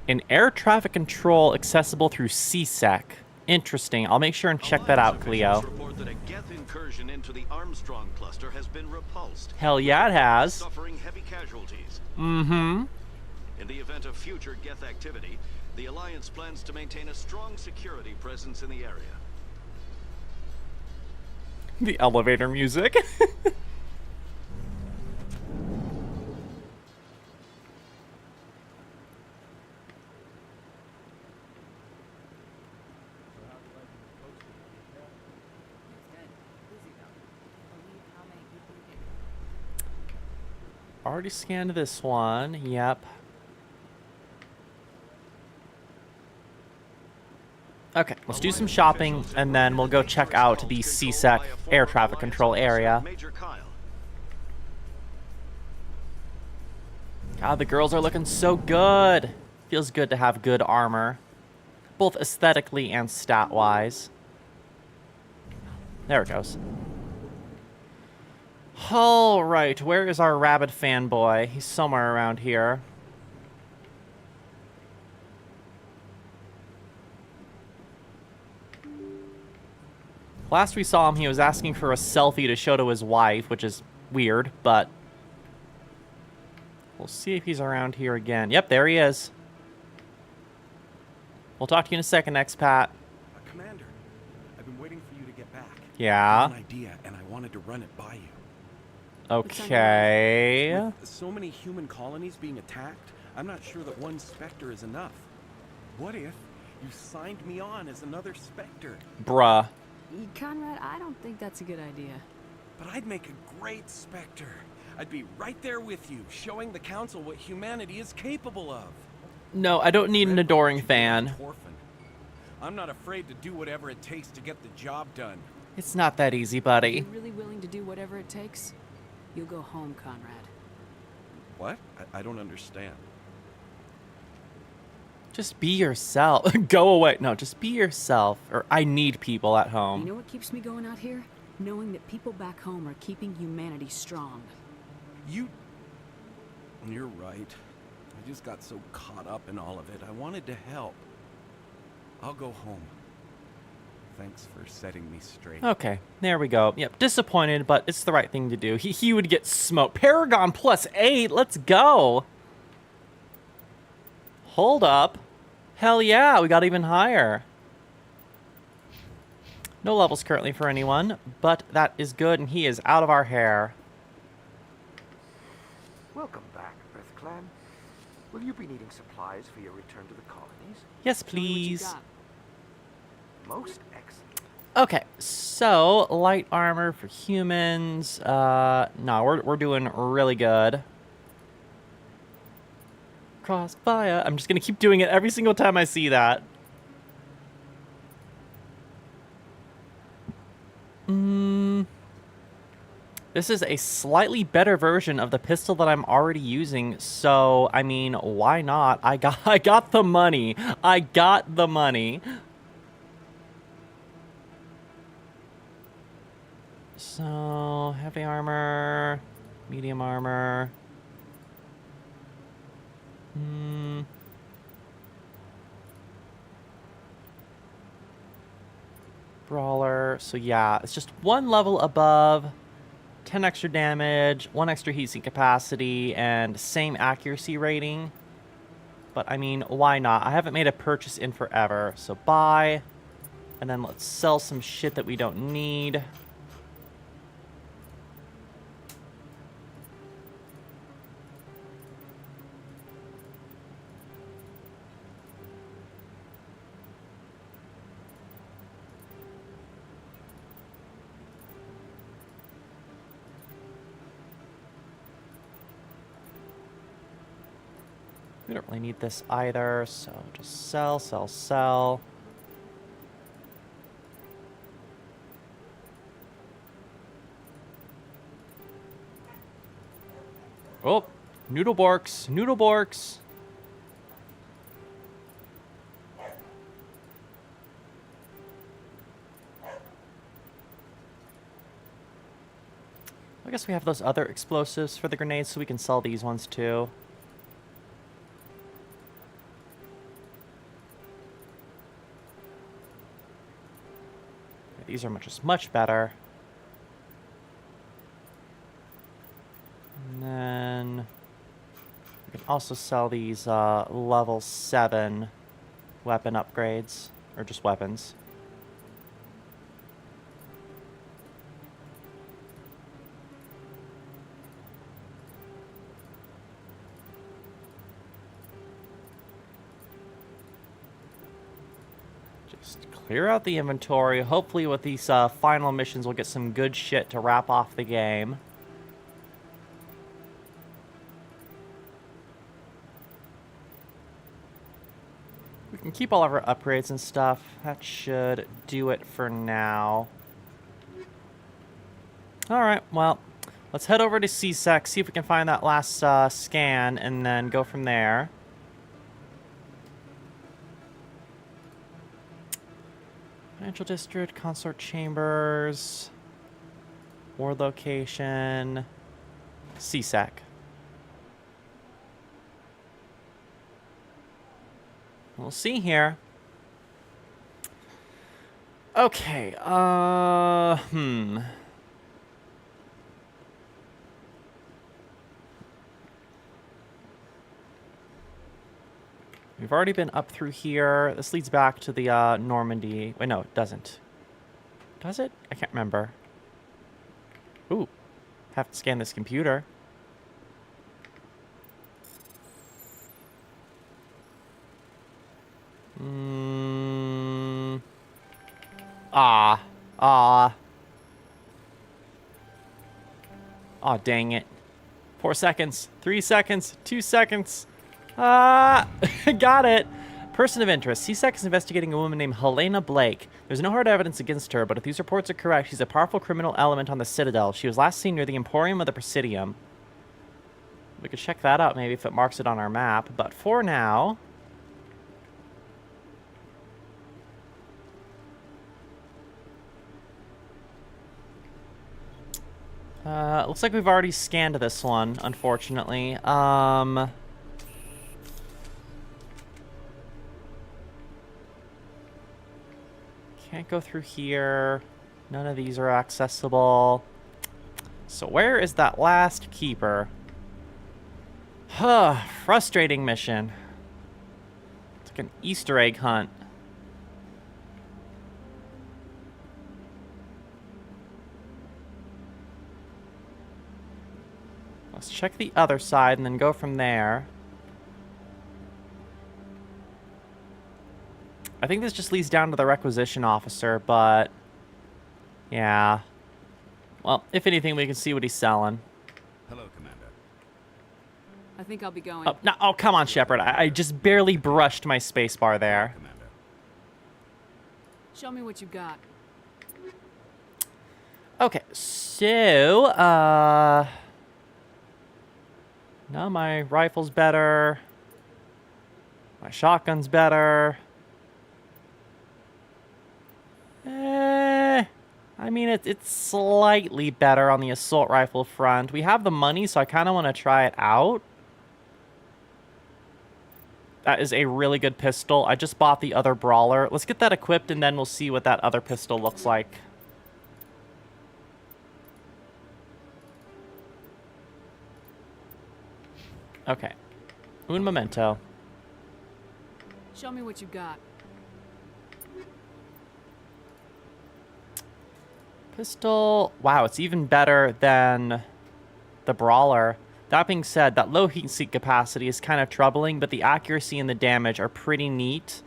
An air traffic control accessible through CSEC. Interesting. I'll make sure and check that out, Cleo. Report that a Geth incursion into the Armstrong cluster has been repulsed. Hell yeah, it has. Suffering heavy casualties. Mm-hmm. In the event of future Geth activity, the Alliance plans to maintain a strong security presence in the area. The elevator music. Already scanned this one. Yep. Okay, let's do some shopping, and then we'll go check out the CSEC air traffic control area. God, the girls are looking so good. Feels good to have good armor, both aesthetically and stat-wise. There it goes. All right, where is our rabid fanboy? He's somewhere around here. Last we saw him, he was asking for a selfie to show to his wife, which is weird, but we'll see if he's around here again. Yep, there he is. We'll talk to you in a second, expat. Commander, I've been waiting for you to get back. Yeah? I have an idea, and I wanted to run it by you. Okay. With so many human colonies being attacked, I'm not sure that one Spectre is enough. What if you signed me on as another Spectre? Bruh. Conrad, I don't think that's a good idea. But I'd make a great Spectre. I'd be right there with you, showing the Council what humanity is capable of. No, I don't need an adoring fan. I'm not afraid to do whatever it takes to get the job done. It's not that easy, buddy. Are you really willing to do whatever it takes? You'll go home, Conrad. What? I don't understand. Just be yourself. Go away. No, just be yourself. Or I need people at home. You know what keeps me going out here? Knowing that people back home are keeping humanity strong. You're right. I just got so caught up in all of it. I wanted to help. I'll go home. Thanks for setting me straight. Okay, there we go. Yep, disappointed, but it's the right thing to do. He would get smoked. Paragon +8, let's go. Hold up. Hell yeah, we got even higher. No levels currently for anyone, but that is good, and he is out of our hair. Welcome back, Earth Clan. Will you be needing supplies for your return to the colonies? Yes, please. Most excellent. Okay, so light armor for humans. No, we're doing really good. Crossfire. I'm just gonna keep doing it every single time I see that. This is a slightly better version of the pistol that I'm already using, so I mean, why not? I got the money. I got the money. So, heavy armor, medium armor. Brawler. So yeah, it's just one level above, 10 extra damage, 1 extra heatsink capacity, and same accuracy rating. But I mean, why not? I haven't made a purchase in forever, so buy. And then let's sell some shit that we don't need. We don't really need this either, so just sell, sell, sell. Oh, Noodleborks, Noodleborks. I guess we have those other explosives for the grenades, so we can sell these ones too. These are much better. And then we can also sell these level 7 weapon upgrades, or just weapons. Clear out the inventory. Hopefully with these final missions we'll get some good shit to wrap off the game. We can keep all of our upgrades and stuff. That should do it for now. Alright, well, let's head over to CSEC, see if we can find that last scan, and then go from there. Financial District, Consort Chambers, War Location, CSEC. We'll see here. Okay, We've already been up through here. This leads back to the Normandy. Wait, no, it doesn't. Does it? I can't remember. Ooh, have to scan this computer. Aw, dang it. 4 seconds, 3 seconds, 2 seconds. Got it. Person of interest. CSEC is investigating a woman named Helena Blake. There's no hard evidence against her, but if these reports are correct, she's a powerful criminal element on the Citadel. She was last seen near the Emporium of the Presidium. We could check that out maybe if it marks it on our map. But for now... looks like we've already scanned this one, unfortunately. Can't go through here. None of these are accessible. So where is that last keeper? Huh, frustrating mission. It's like an Easter egg hunt. Let's check the other side and then go from there. I think this just leads down to the requisition officer, but... yeah. Well, if anything, we can see what he's selling. Hello, Commander. I think I'll be going. Oh, no, oh come on, Shepard. I just barely brushed my spacebar there. Show me what you got. Okay, so, no, my rifle's better. My shotgun's better. I mean, it's slightly better on the assault rifle front. We have the money, so I kind of want to try it out. That is a really good pistol. I just bought the other brawler. Let's get that equipped, and then we'll see what that other pistol looks like. Okay. Un momento. Show me what you got. Pistol. Wow, it's even better than the brawler. That being said, that low heat sink capacity is kind of troubling, but the accuracy and the damage are pretty neat.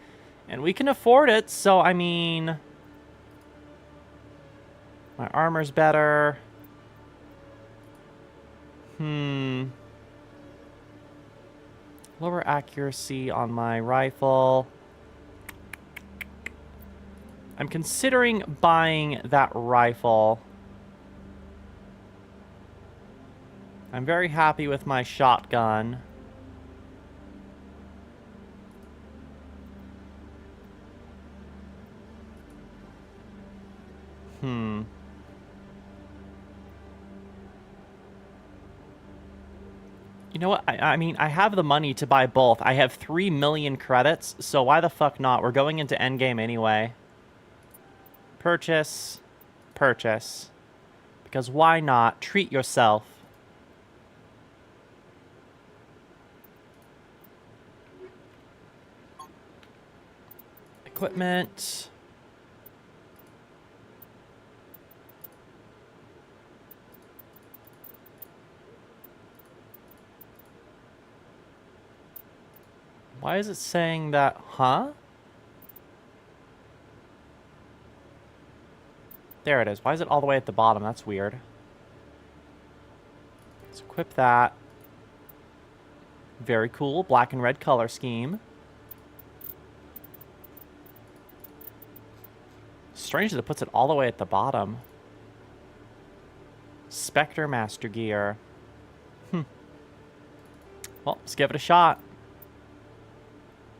And we can afford it, so I mean... my armor's better. Lower accuracy on my rifle. I'm considering buying that rifle. I'm very happy with my shotgun. You know what? I mean, I have the money to buy both. I have 3 million credits, so why the fuck not? We're going into endgame anyway. Purchase. Purchase. Because why not? Treat yourself. Equipment. Why is it saying that, huh? There it is. Why is it all the way at the bottom? That's weird. Let's equip that. Very cool. Black and red color scheme. Strange that it puts it all the way at the bottom. Spectre Master Gear. Well, let's give it a shot.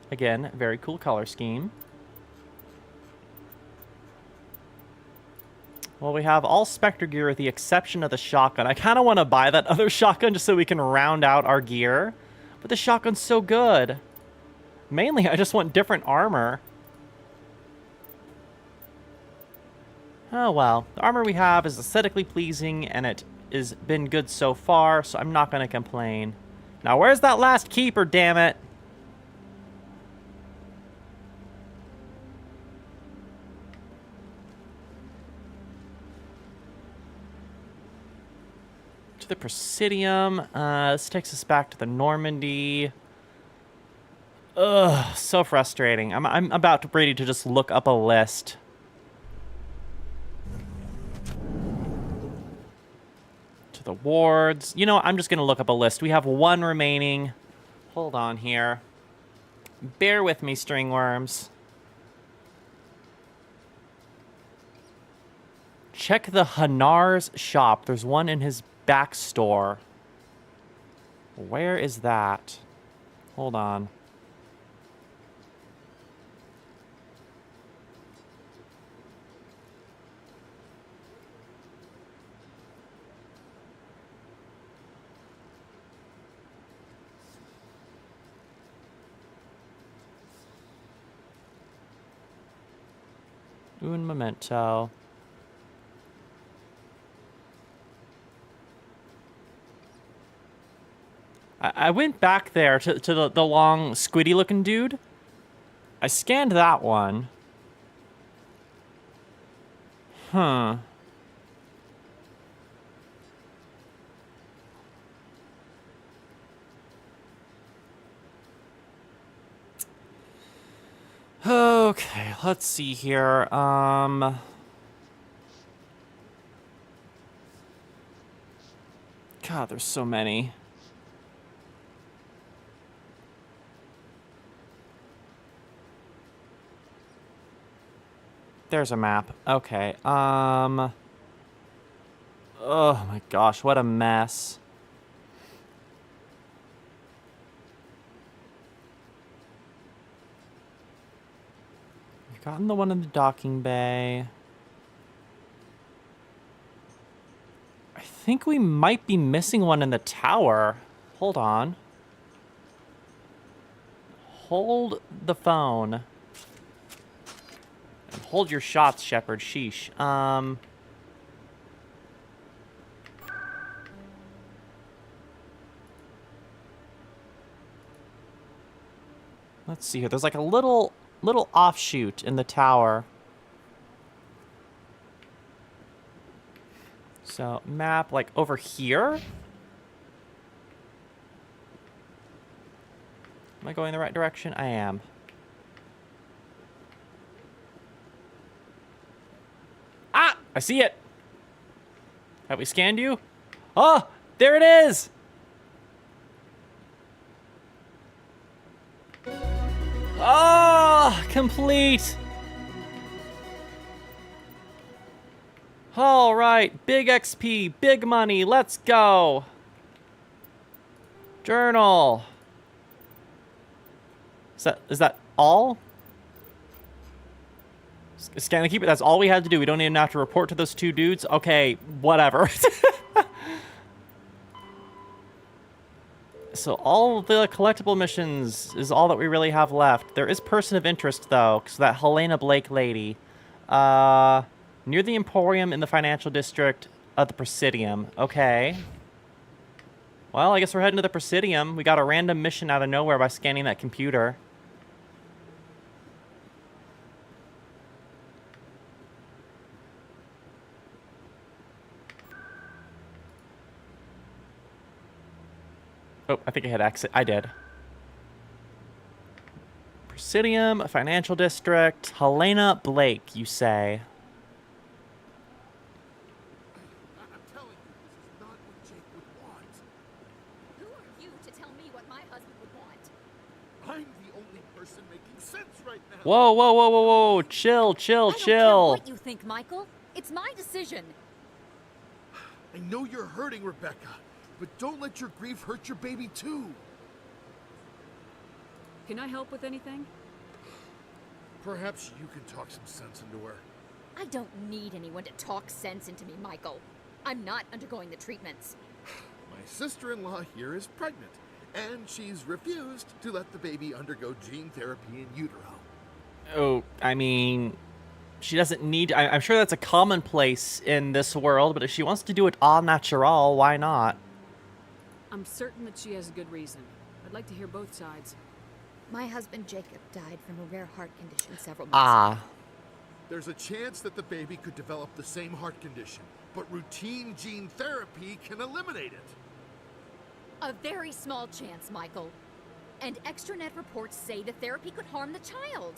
Again, very cool color scheme. Well, we have all Spectre gear with the exception of the shotgun. I kind of want to buy that other shotgun just so we can round out our gear. But the shotgun's so good. Mainly, I just want different armor. Oh well, the armor we have is aesthetically pleasing and it has been good so far, so I'm not going to complain. Now, where's that last keeper, damn it? To the Presidium. This takes us back to the Normandy. Ugh, so frustrating. I'm about ready to just look up a list. To the wards. You know what? I'm just going to look up a list. We have one remaining. Hold on here. Bear with me, stringworms. Check the Hanar's shop. There's one in his back store. Where is that? Hold on. Un momento. I went back there to the long, squiddy-looking dude. I scanned that one. Huh. Okay, let's see here. God, there's so many. There's a map. Okay. Oh my gosh, what a mess. We've gotten the one in the docking bay. I think we might be missing one in the tower. Hold on. Hold the phone. And hold your shots, Shepard. Sheesh. Let's see here. There's like a little offshoot in the tower. So, map like over here? Am I going the right direction? I am. Ah! I see it! Have we scanned you? Oh! There it is! Oh! Complete! Alright, big XP, big money, let's go! Journal. Is that all? Scan and keep it, that's all we had to do. We don't even have to report to those two dudes. Okay, whatever. So all the collectible missions is all that we really have left. There is person of interest, though, so that Helena Blake lady. Near the Emporium in the financial district of the Presidium. Okay. Well, I guess we're heading to the Presidium. We got a random mission out of nowhere by scanning that computer. Oh, I think I hit exit. I did. Presidium, financial district. Helena Blake, you say? Whoa, whoa, whoa, whoa, whoa. Chill, chill, chill. I don't care what you think, Michael. It's my decision. I know you're hurting, Rebecca, but don't let your grief hurt your baby, too. Can I help with anything? Perhaps you can talk some sense into her. I don't need anyone to talk sense into me, Michael. I'm not undergoing the treatments. My sister-in-law here is pregnant, and she's refused to let the baby undergo gene therapy in utero. Oh, I mean, she doesn't need... I'm sure that's a commonplace in this world, but if she wants to do it au natural, why not? I'm certain that she has a good reason. I'd like to hear both sides. My husband Jacob died from a rare heart condition several months ago. There's a chance that the baby could develop the same heart condition, but routine gene therapy can eliminate it. A very small chance, Michael. And extranet reports say the therapy could harm the child.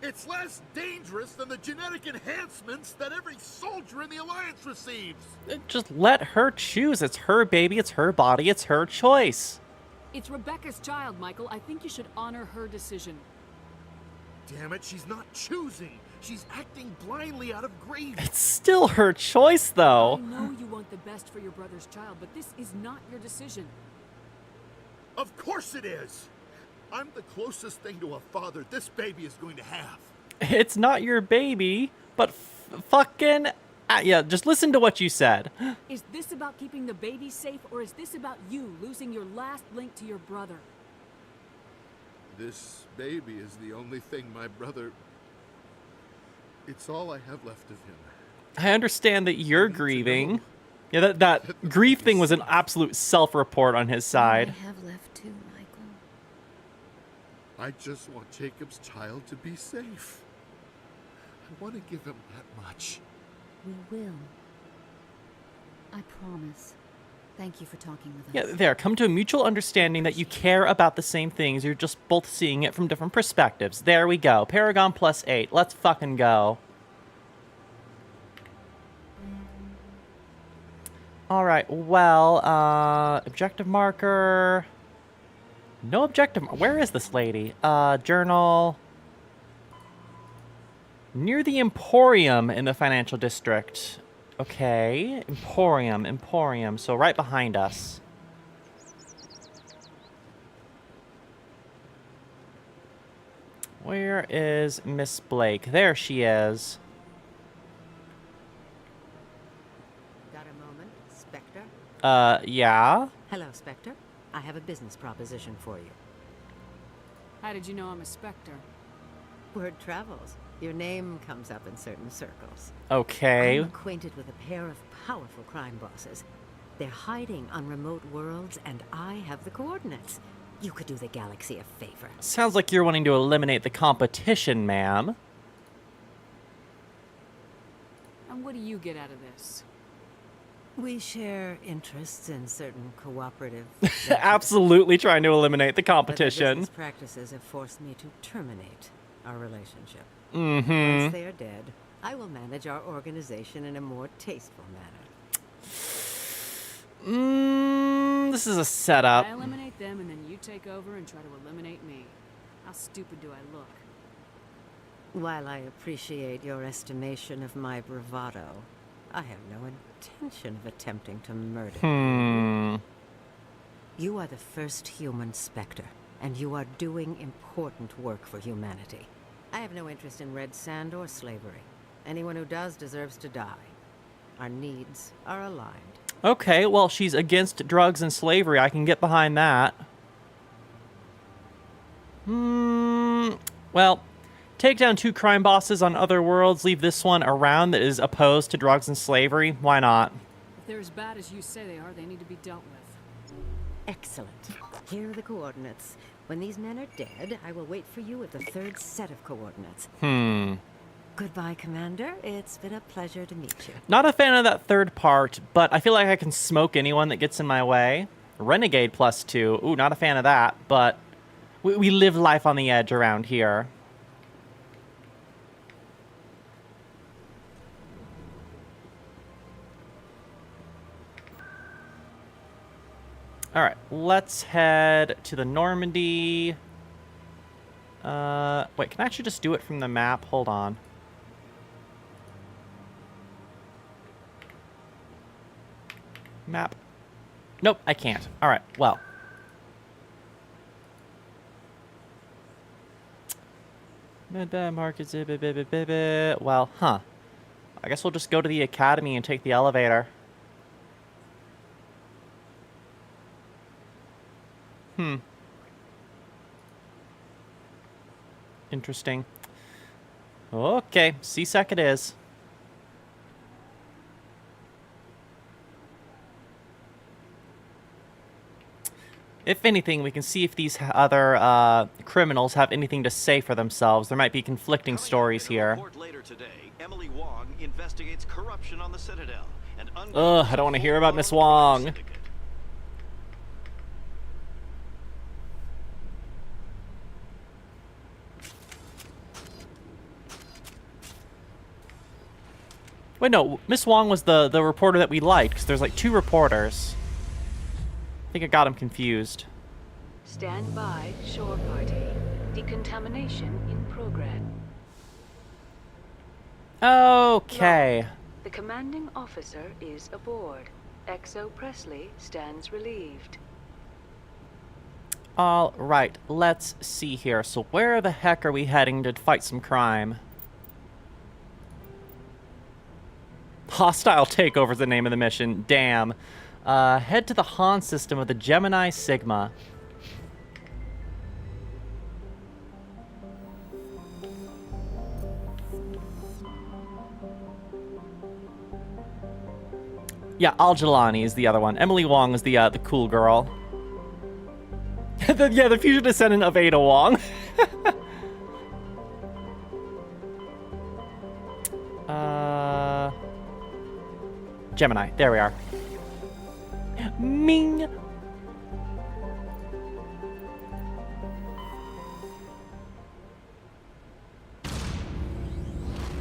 It's less dangerous than the genetic enhancements that every soldier in the Alliance receives. Just let her choose. It's her baby, it's her body, it's her choice. It's Rebecca's child, Michael. I think you should honor her decision. Damn it, she's not choosing. She's acting blindly out of grief. It's still her choice, though. I know you want the best for your brother's child, but this is not your decision. Of course it is! I'm the closest thing to a father this baby is going to have. It's not your baby, but fucking... yeah, just listen to what you said. Is this about keeping the baby safe, or is this about you losing your last link to your brother? This baby is the only thing my brother... It's all I have left of him. I understand that you're grieving. Yeah, that grief thing was an absolute self-report on his side. I have left too, Michael. I just want Jacob's child to be safe. I want to give him that much. We will. I promise. Thank you for talking with us. Yeah, there. Come to a mutual understanding that you care about the same things. You're just both seeing it from different perspectives. There we go. Paragon +8. Let's fucking go. All right. Well, objective marker. No objective. Where is this lady? Journal. Near the Emporium in the financial district. Okay, Emporium. So right behind us. Where is Miss Blake? There she is. Got a moment, Spectre? Yeah? Hello, Spectre. I have a business proposition for you. How did you know I'm a Spectre? Word travels. Your name comes up in certain circles. Okay. I'm acquainted with a pair of powerful crime bosses. They're hiding on remote worlds, and I have the coordinates. You could do the galaxy a favor. Sounds like you're wanting to eliminate the competition, ma'am. And what do you get out of this? We share interests in certain cooperative... Absolutely trying to eliminate the But their competition. business practices have forced me to terminate our relationship. Mm-hmm. Once they are dead, I will manage our organization in a more tasteful manner. This is a setup. I eliminate them, and then you take over and try to eliminate me. How stupid do I look? While I appreciate your estimation of my bravado, I have no intention of attempting to murder you. You are the first human Spectre, and you are doing important work for humanity. I have no interest in red sand or slavery. Anyone who does deserves to die. Our needs are aligned. Okay, well, she's against drugs and slavery. I can get behind that. Well, take down 2 crime bosses on other worlds, leave this one around that is opposed to drugs and slavery. Why not? If they're as bad as you say they are, they need to be dealt with. Excellent. Here are the coordinates. When these men are dead, I will wait for you with the 3rd set of coordinates. Goodbye, Commander. It's been a pleasure to meet you. Not a fan of that 3rd part, but I feel like I can smoke anyone that gets in my way. Renegade +2. Ooh, not a fan of that, but we live life on the edge around here. All right, let's head to the Normandy. Wait, can I actually just do it from the map? Hold on. Map. Nope, I can't. All right, well. Markets. Well, huh. I guess we'll just go to the academy and take the elevator. Interesting. Okay, C-Sec it is. If anything, we can see if these other criminals have anything to say for themselves. There might be conflicting stories here. Later today, Emily Wong investigates corruption on the Citadel and Ugh, I don't want to hear about Miss Wong. Wait, no, Miss Wong was the reporter that we liked, because there's like 2 reporters. I think I got him confused. Stand by, shore party. Decontamination in progress. Okay. The commanding officer is aboard. Exo Presley stands relieved. All right, let's see here. So where the heck are we heading to fight some crime? Hostile Takeover is the name of the mission. Damn. Head to the Han system of the Gemini Sigma. Yeah, Al-Jalani is the other one. Emily Wong is the cool girl. The future descendant of Ada Wong. Gemini. There we are. Ming.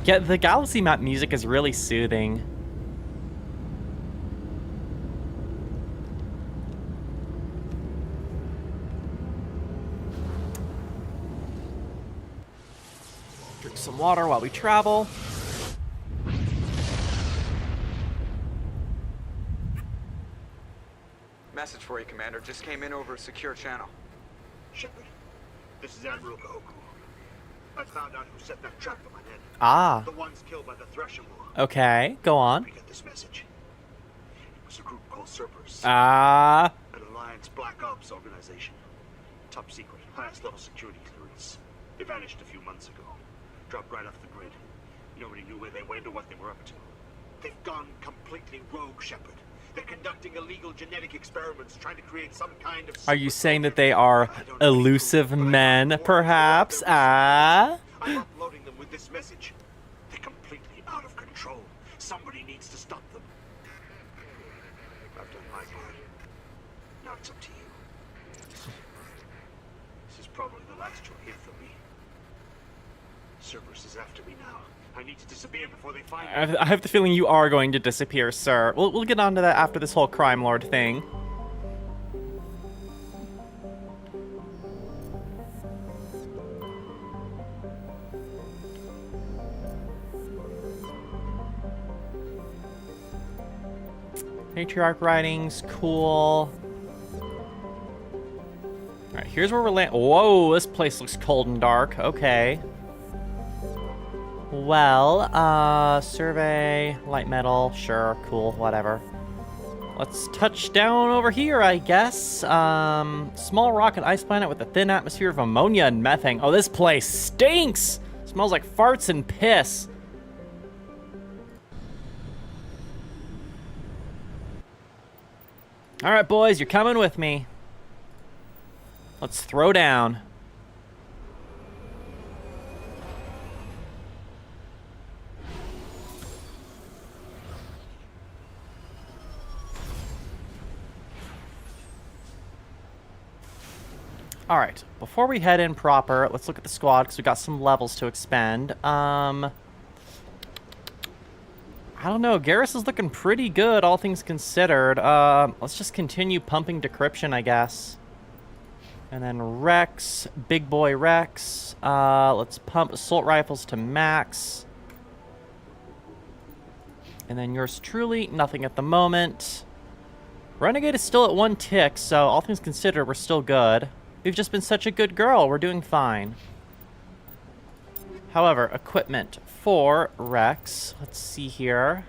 Yeah, the Galaxy Map music is really soothing. Drink some water while we travel. Message for you, Commander. Just came in over a secure channel. Shepard, this is Admiral Kahoku. I found out who set that trap for my men. Ah. The ones killed by the Thresher War. Okay, go on. We got this message. It was a group called Cerberus. Ah. An Alliance Black Ops organization. Top secret, highest level security clearance. They vanished a few months ago. Dropped right off the grid. Nobody knew where they went or what they were up to. They've gone completely rogue, Shepard. They're conducting illegal genetic experiments, trying to create some kind of... Are you saying that they are elusive men, perhaps? Ah? I'm uploading them with this message. They're completely out of control. Somebody needs to stop them. I've done my part. Now it's up to you. This is probably the last you'll hear from me. Cerberus is after me now. I need to disappear before they find me. I have the feeling you are going to disappear, sir. We'll get onto that after this whole crime lord thing. Patriarch writings, cool. Alright, here's where we're landing. Whoa, this place looks cold and dark. Okay. Well, survey, light metal, sure, cool, whatever. Let's touch down over here, I guess. Small rock and ice planet with a thin atmosphere of ammonia and methane. Oh, this place stinks! Smells like farts and piss. All right, boys, you're coming with me. Let's throw down. All right, before we head in proper, let's look at the squad because we got some levels to expend. I don't know, Garrus is looking pretty good, all things considered. Let's just continue pumping decryption, I guess. And then Rex, big boy Rex. Let's pump assault rifles to max. And then yours truly, nothing at the moment. Renegade is still at 1 tick, so all things considered, we're still good. We've just been such a good girl. We're doing fine. However, equipment for Rex. Let's see here.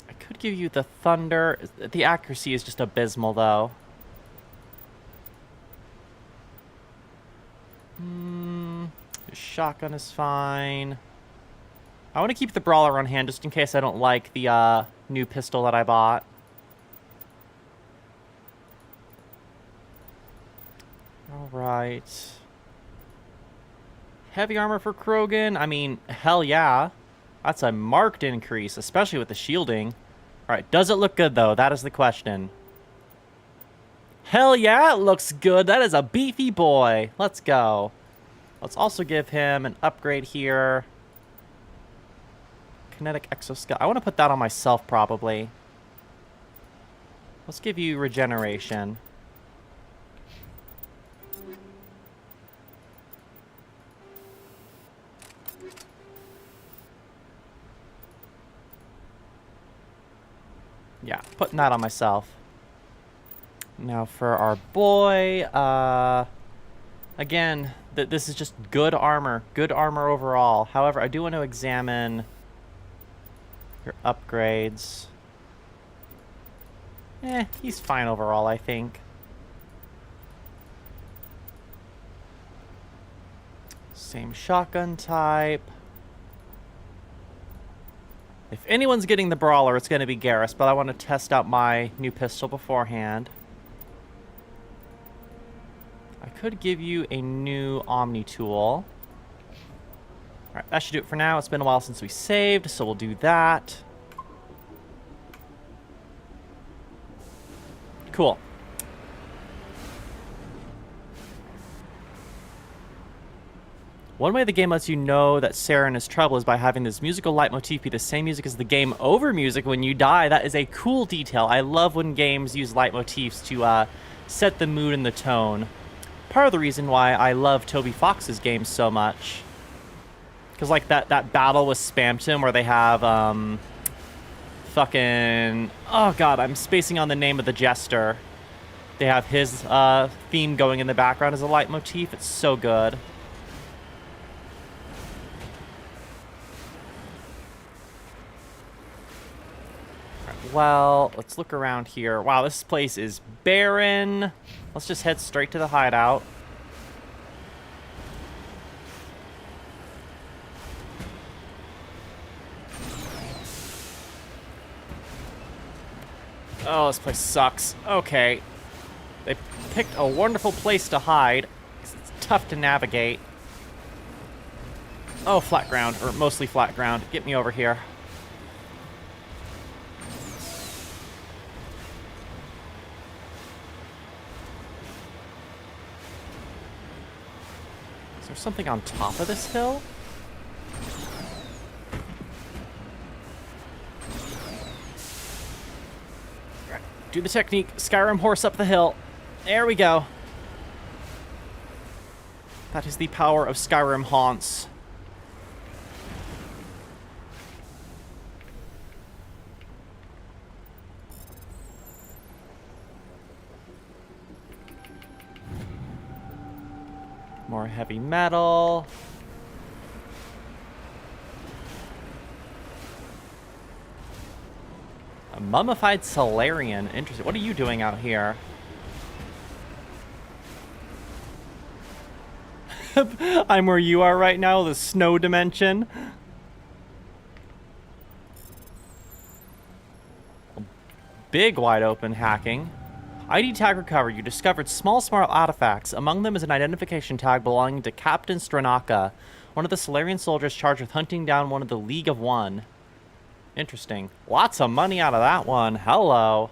I could give you the Thunder. The accuracy is just abysmal, though. Shotgun is fine. I want to keep the Brawler on hand just in case I don't like the new pistol that I bought. Alright. Heavy armor for Krogan. I mean, hell yeah. That's a marked increase, especially with the shielding. Alright, does it look good, though? That is the question. Hell yeah, it looks good. That is a beefy boy. Let's go. Let's also give him an upgrade here. Kinetic exoskeleton. I want to put that on myself, probably. Let's give you regeneration. Yeah, putting that on myself. Now for our boy, again, this is just good armor overall. However, I do want to examine your upgrades. He's fine overall, I think. Same shotgun type. If anyone's getting the brawler, it's going to be Garrus, but I want to test out my new pistol beforehand. I could give you a new Omni tool. Alright, that should do it for now. It's been a while since we saved, so we'll do that. Cool. One way the game lets you know that Saren is trouble is by having this musical leitmotif be the same music as the game over music when you die. That is a cool detail. I love when games use leitmotifs to set the mood and the tone. Part of the reason why I love Toby Fox's games so much. Because like that battle with Spamton where they have fucking... Oh god, I'm spacing on the name of the Jester. They have his theme going in the background as a leitmotif. It's so good. Well, let's look around here. Wow, this place is barren. Let's just head straight to the hideout. Oh, this place sucks. Okay. They picked a wonderful place to hide, 'cause it's tough to navigate. Oh, flat ground, or mostly flat ground. Get me over here. Is there something on top of this hill? Right. Do the technique. Skyrim horse up the hill. There we go. That is the power of Skyrim haunts. More heavy metal. A mummified Solarian. Interesting. What are you doing out here? I'm where you are right now, the snow dimension. Big wide open hacking. ID tag recovered. You discovered small smart artifacts. Among them is an identification tag belonging to Captain Stranaka, one of the Solarian soldiers charged with hunting down one of the League of One. Interesting. Lots of money out of that one. Hello.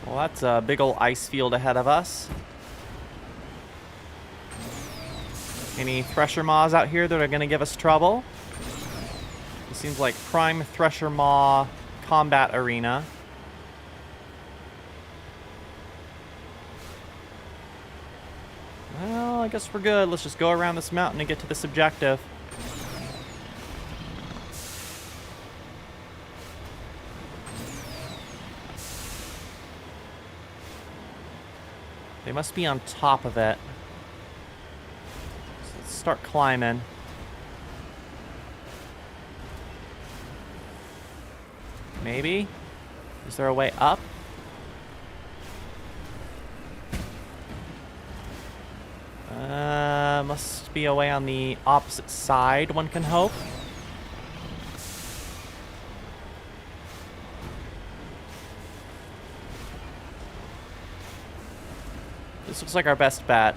Well, that's a big old ice field ahead of us. Any Thresher Maws out here that are going to give us trouble? It seems like prime Thresher Maw combat arena. Well, I guess we're good. Let's just go around this mountain and get to this objective. They must be on top of it. So let's start climbing. Maybe? Is there a way up? Must be a way on the opposite side, one can hope. This looks like our best bet.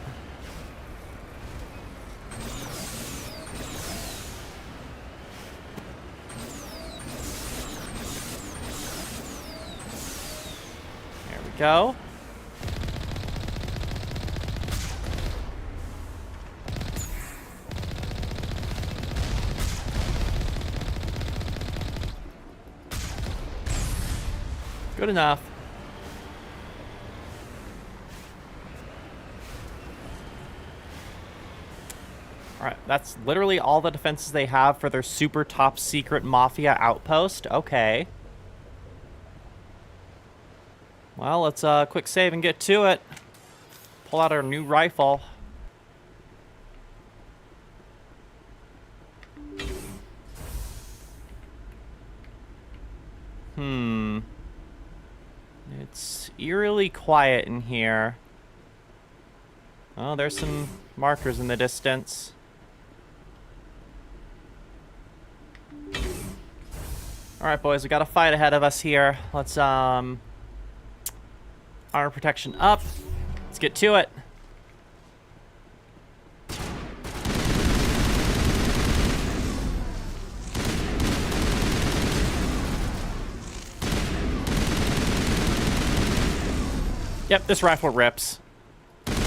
There we go. Good enough. Alright, that's literally all the defenses they have for their super top secret mafia outpost. Okay. Well, let's quick save and get to it. Pull out our new rifle. It's eerily quiet in here. Oh, there's some markers in the distance. Alright, boys, we got a fight ahead of us here. Let's, armor protection up. Let's get to it. Yep, this rifle rips. Let's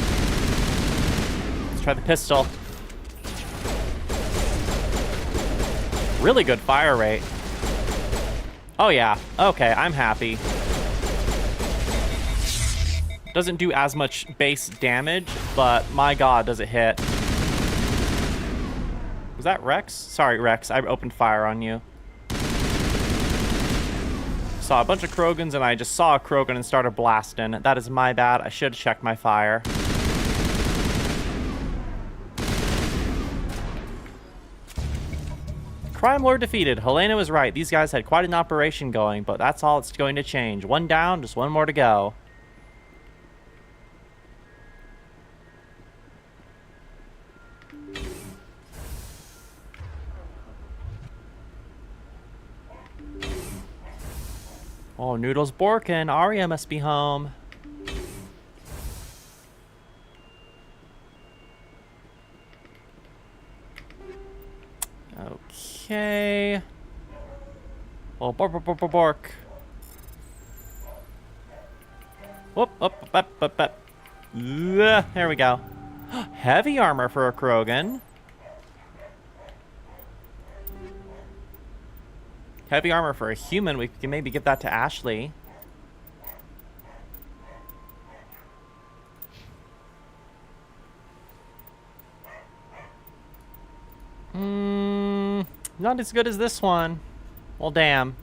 try the pistol. Really good fire rate. Oh yeah, okay, I'm happy. Doesn't do as much base damage, but my god, does it hit. Was that Rex? Sorry, Rex, I opened fire on you. Saw a bunch of Krogans and I just saw a Krogan and started blasting. That is my bad. I should have checked my fire. Crime Lord defeated. Helena was right. These guys had quite an operation going, but that's all it's going to change. One down, just one more to go. Oh, Noodles Borkin. Aria must be home. Okay. Oh, bork. Whoop, up. There we go. Heavy armor for a Krogan. Heavy armor for a human. We can maybe give that to Ashley. Not as good as this one. Well, damn.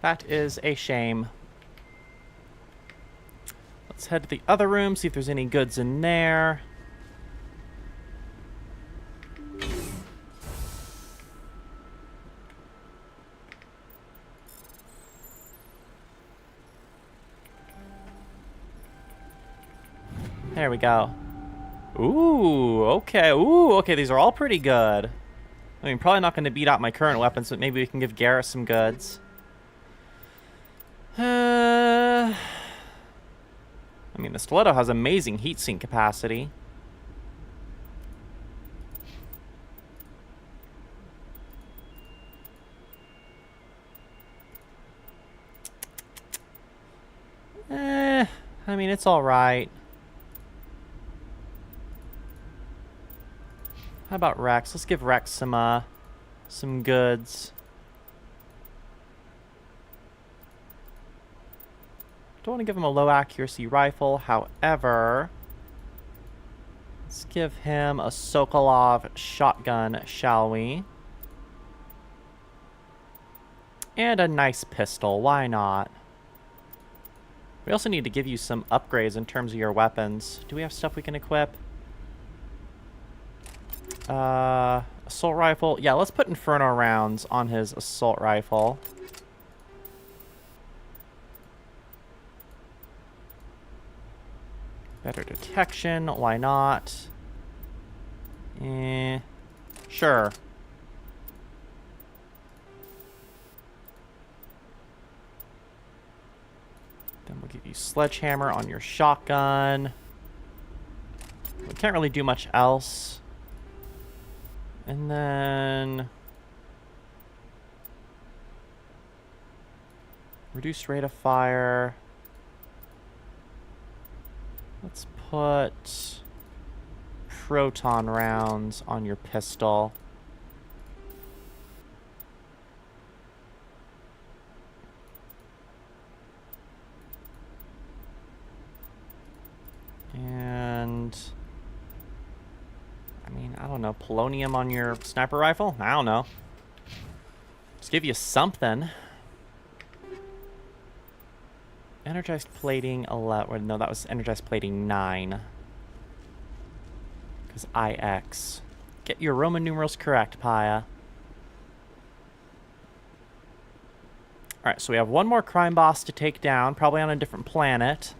That is a shame. Let's head to the other room, see if there's any goods in there. There we go. Ooh, okay. Ooh, okay. These are all pretty good. I mean, probably not going to beat out my current weapons, but maybe we can give Garrus some goods. I mean, the stiletto has amazing heat sink capacity. I mean, it's all right. How about Rex? Let's give Rex some goods. Don't want to give him a low accuracy rifle. However, let's give him a Sokolov shotgun, shall we? And a nice pistol. Why not? We also need to give you some upgrades in terms of your weapons. Do we have stuff we can equip? Assault rifle. Yeah, let's put Inferno rounds on his assault rifle. Better detection. Why not? Sure. Then we'll give you sledgehammer on your shotgun. We can't really do much else. And then reduced rate of fire. Let's put proton rounds on your pistol. I don't know, polonium on your sniper rifle? I don't know. Just give you something. Energized plating 11. No, that was energized plating 9. Because IX. Get your Roman numerals correct, Pyah. Alright, so we have one more crime boss to take down, probably on a different planet.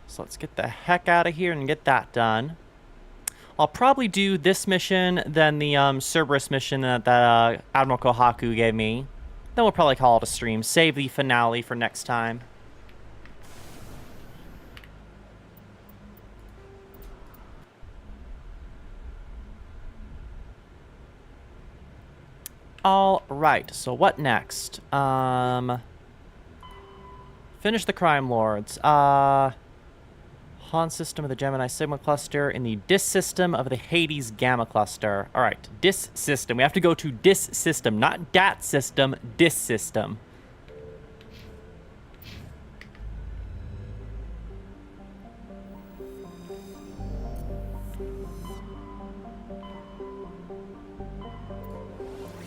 So let's get the heck out of here and get that done. I'll probably do this mission, then the Cerberus mission that Admiral Kohaku gave me. Then we'll probably call it a stream. Save the finale for next time. All right, so what next? Finish the crime lords. Han system of the Gemini Sigma cluster in the DIS system of the Hades Gamma cluster. All right, DIS system. We have to go to DIS system, not DAT system, DIS system.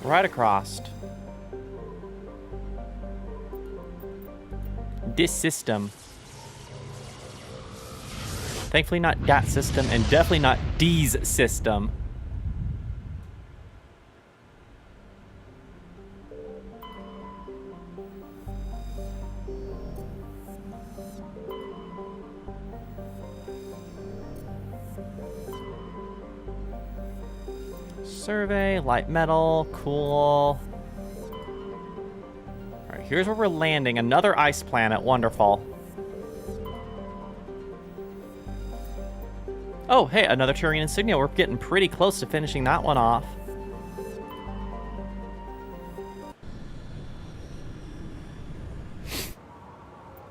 Right across. DIS system. Thankfully not DAT system, and definitely not D's system. Survey, light metal, cool. Alright, here's where we're landing. Another ice planet, wonderful. Oh, hey, another Turian insignia. We're getting pretty close to finishing that one off.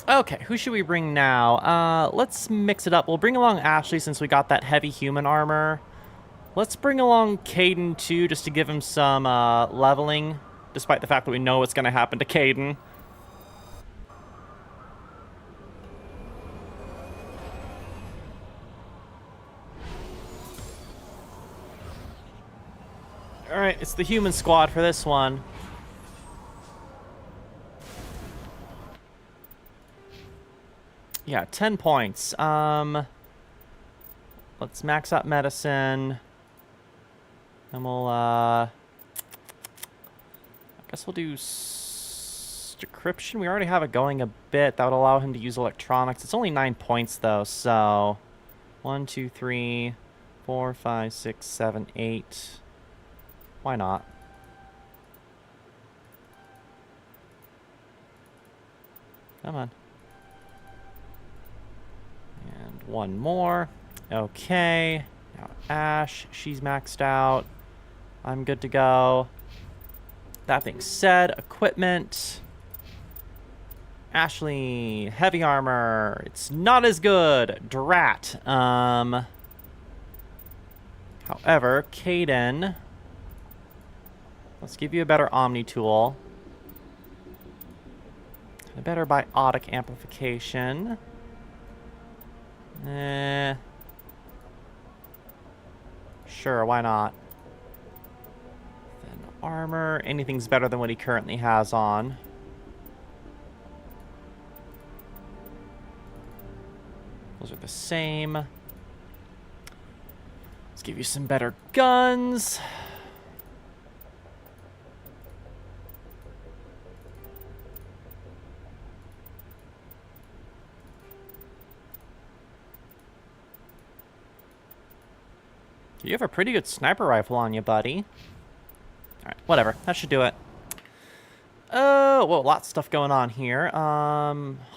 Okay, who should we bring now? Let's mix it up. We'll bring along Ashley since we got that heavy human armor. Let's bring along Caden too, just to give him some leveling, despite the fact that we know what's going to happen to Caden. Alright, it's the human squad for this one. Yeah, 10 points. Let's max out medicine. And we'll, I guess we'll do decryption. We already have it going a bit. That would allow him to use electronics. It's only 9 points, though, so 1, 2, 3, 4, 5, 6, 7, 8. Why not? Come on. And one more. Okay. Now Ash, she's maxed out. I'm good to go. That being said, equipment. Ashley, heavy armor. It's not as good. Drat. However, Caden. Let's give you a better Omni tool. A better biotic amplification. Sure, why not? Then armor. Anything's better than what he currently has on. Those are the same. Let's give you some better guns. You have a pretty good sniper rifle on you, buddy. Alright, whatever. That should do it. Oh, well, lots of stuff going on here.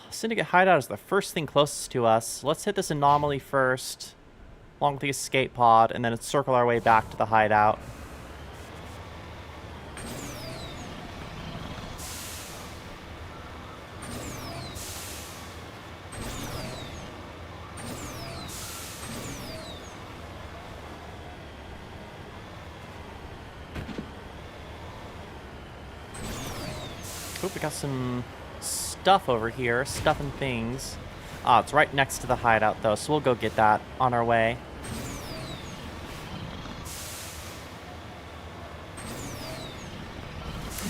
Syndicate hideout is the first thing closest to us. Let's hit this anomaly first, along with the escape pod, and then circle our way back to the hideout. We got some stuff over here. Stuff and things. Oh, it's right next to the hideout, though, so we'll go get that on our way.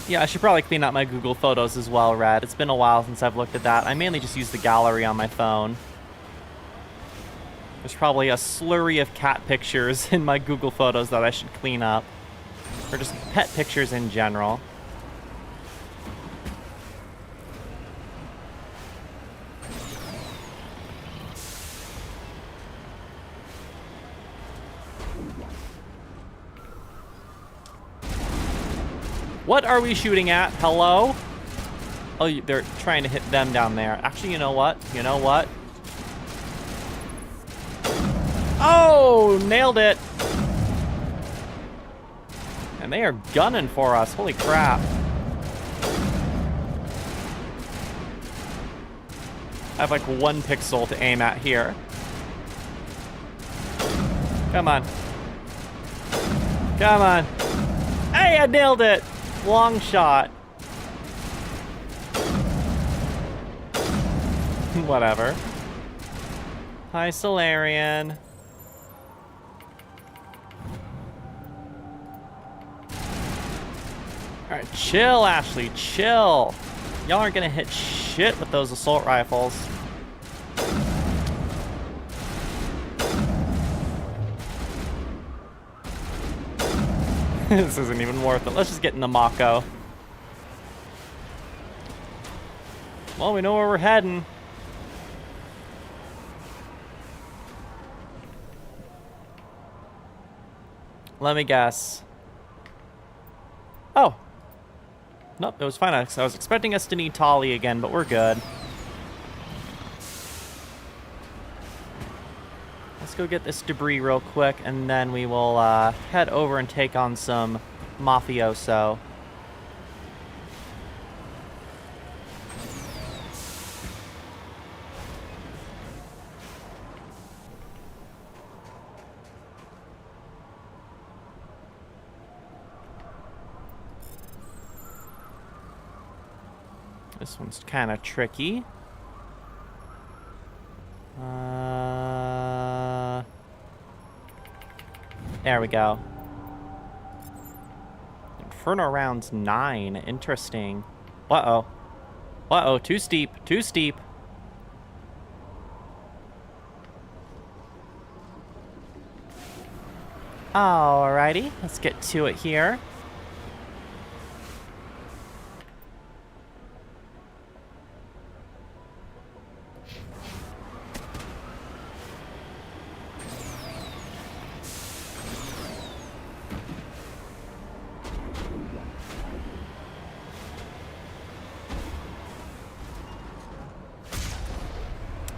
Yeah, I should probably clean up my Google Photos as well, Red. It's been a while since I've looked at that. I mainly just use the gallery on my phone. There's probably a slurry of cat pictures in my Google Photos that I should clean up. Or just pet pictures in general. What are we shooting at? Hello? Oh, they're trying to hit them down there. Actually, you know what? You know what? Oh, nailed it. And they are gunning for us. Holy crap. I have like 1 pixel to aim at here. Come on. Come on. Hey, I nailed it. Long shot. Whatever. Hi, Solarian. Alright, chill, Ashley, chill. Y'all aren't gonna hit shit with those assault rifles. This isn't even worth it. Let's just get in the Mako. Well, we know where we're heading. Let me guess. Oh. Nope, it was fine. I was expecting us to need Tali again, but we're good. Let's go get this debris real quick, and then we will head over and take on some mafioso. This one's kind of tricky. There we go. Inferno rounds 9. Interesting. Uh-oh. Uh-oh, too steep. Too steep. Alrighty, let's get to it here.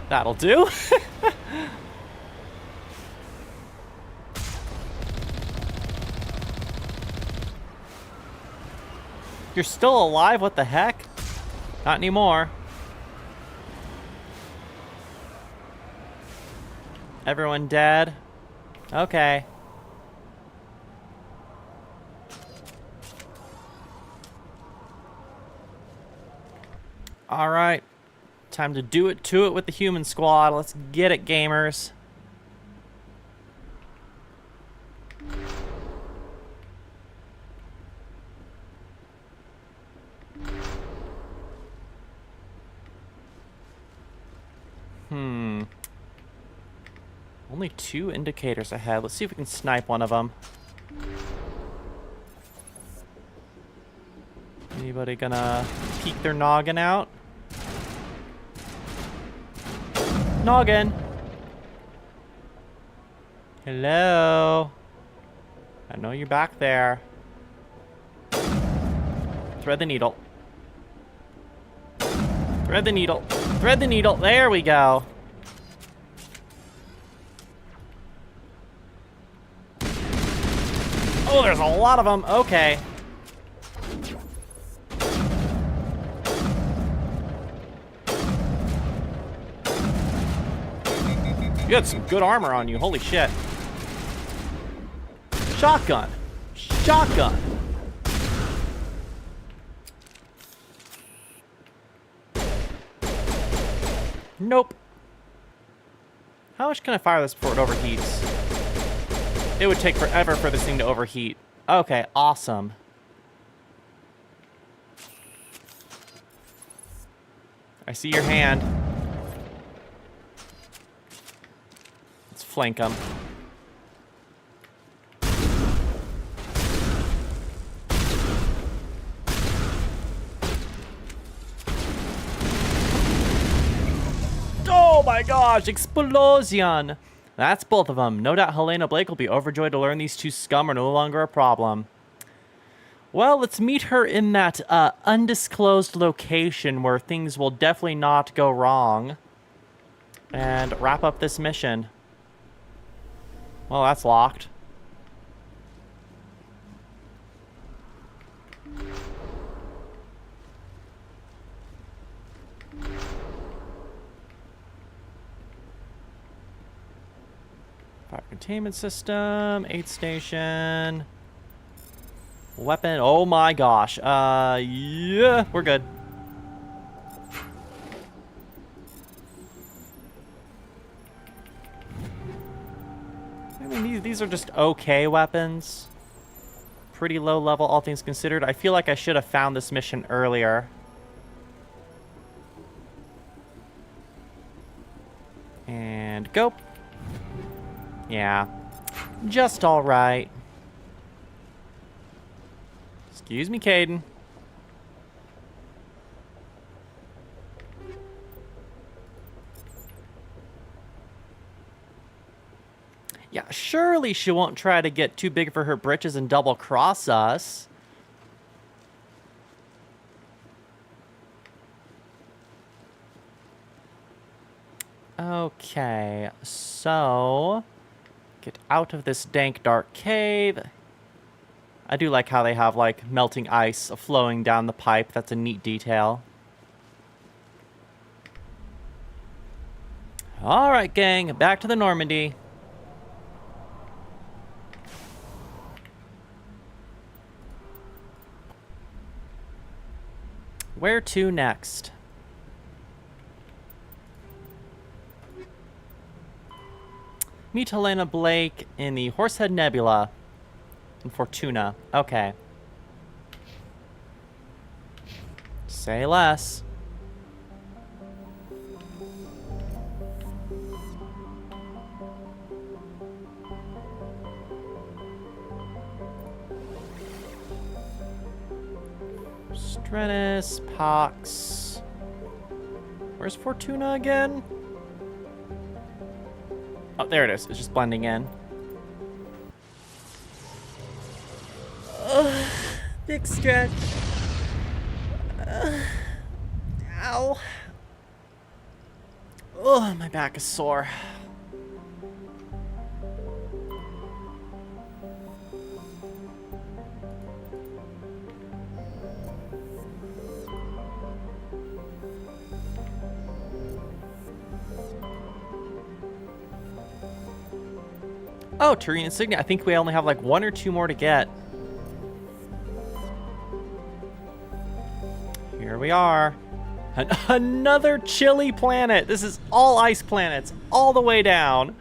That'll do. You're still alive? What the heck? Not anymore. Everyone dead? Okay. All right. Time to do it to it with the human squad. Let's get it, gamers. Only 2 indicators ahead. Let's see if we can snipe one of them. Anybody gonna peek their noggin out? Noggin! Hello? I know you're back there. Thread the needle. Thread the needle. Thread the needle. There we go. Oh, there's a lot of them. Okay. You had some good armor on you. Holy shit. Shotgun. Shotgun. Nope. How much can I fire this before it overheats? It would take forever for this thing to overheat. Okay, awesome. I see your hand. Let's flank him. Oh my gosh, explosion! That's both of them. No doubt Helena Blake will be overjoyed to learn these two scum are no longer a problem. Well, let's meet her in that undisclosed location where things will definitely not go wrong. And wrap up this mission. Well, that's locked. Fire containment system, aid station, weapon. Oh my gosh. Yeah, we're good. I mean, these are just okay weapons. Pretty low level, all things considered. I feel like I should have found this mission earlier. And go. Yeah, just all right. Excuse me, Caden. Yeah, surely she won't try to get too big for her britches and double cross us. Okay, so get out of this dank, dark cave. I do like how they have, like, melting ice flowing down the pipe. That's a neat detail. All right, gang, back to the Normandy. Where to next? Meet Helena Blake in the Horsehead Nebula in Fortuna. Okay. Say less. Strennis, Pox. Where's Fortuna again? Oh, there it is. It's just blending in. Big stretch. Ow. Oh, my back is sore. Oh, Turian insignia. I think we only have like 1 or 2 more to get. Here we are. Another chilly planet. This is all ice planets, all the way down.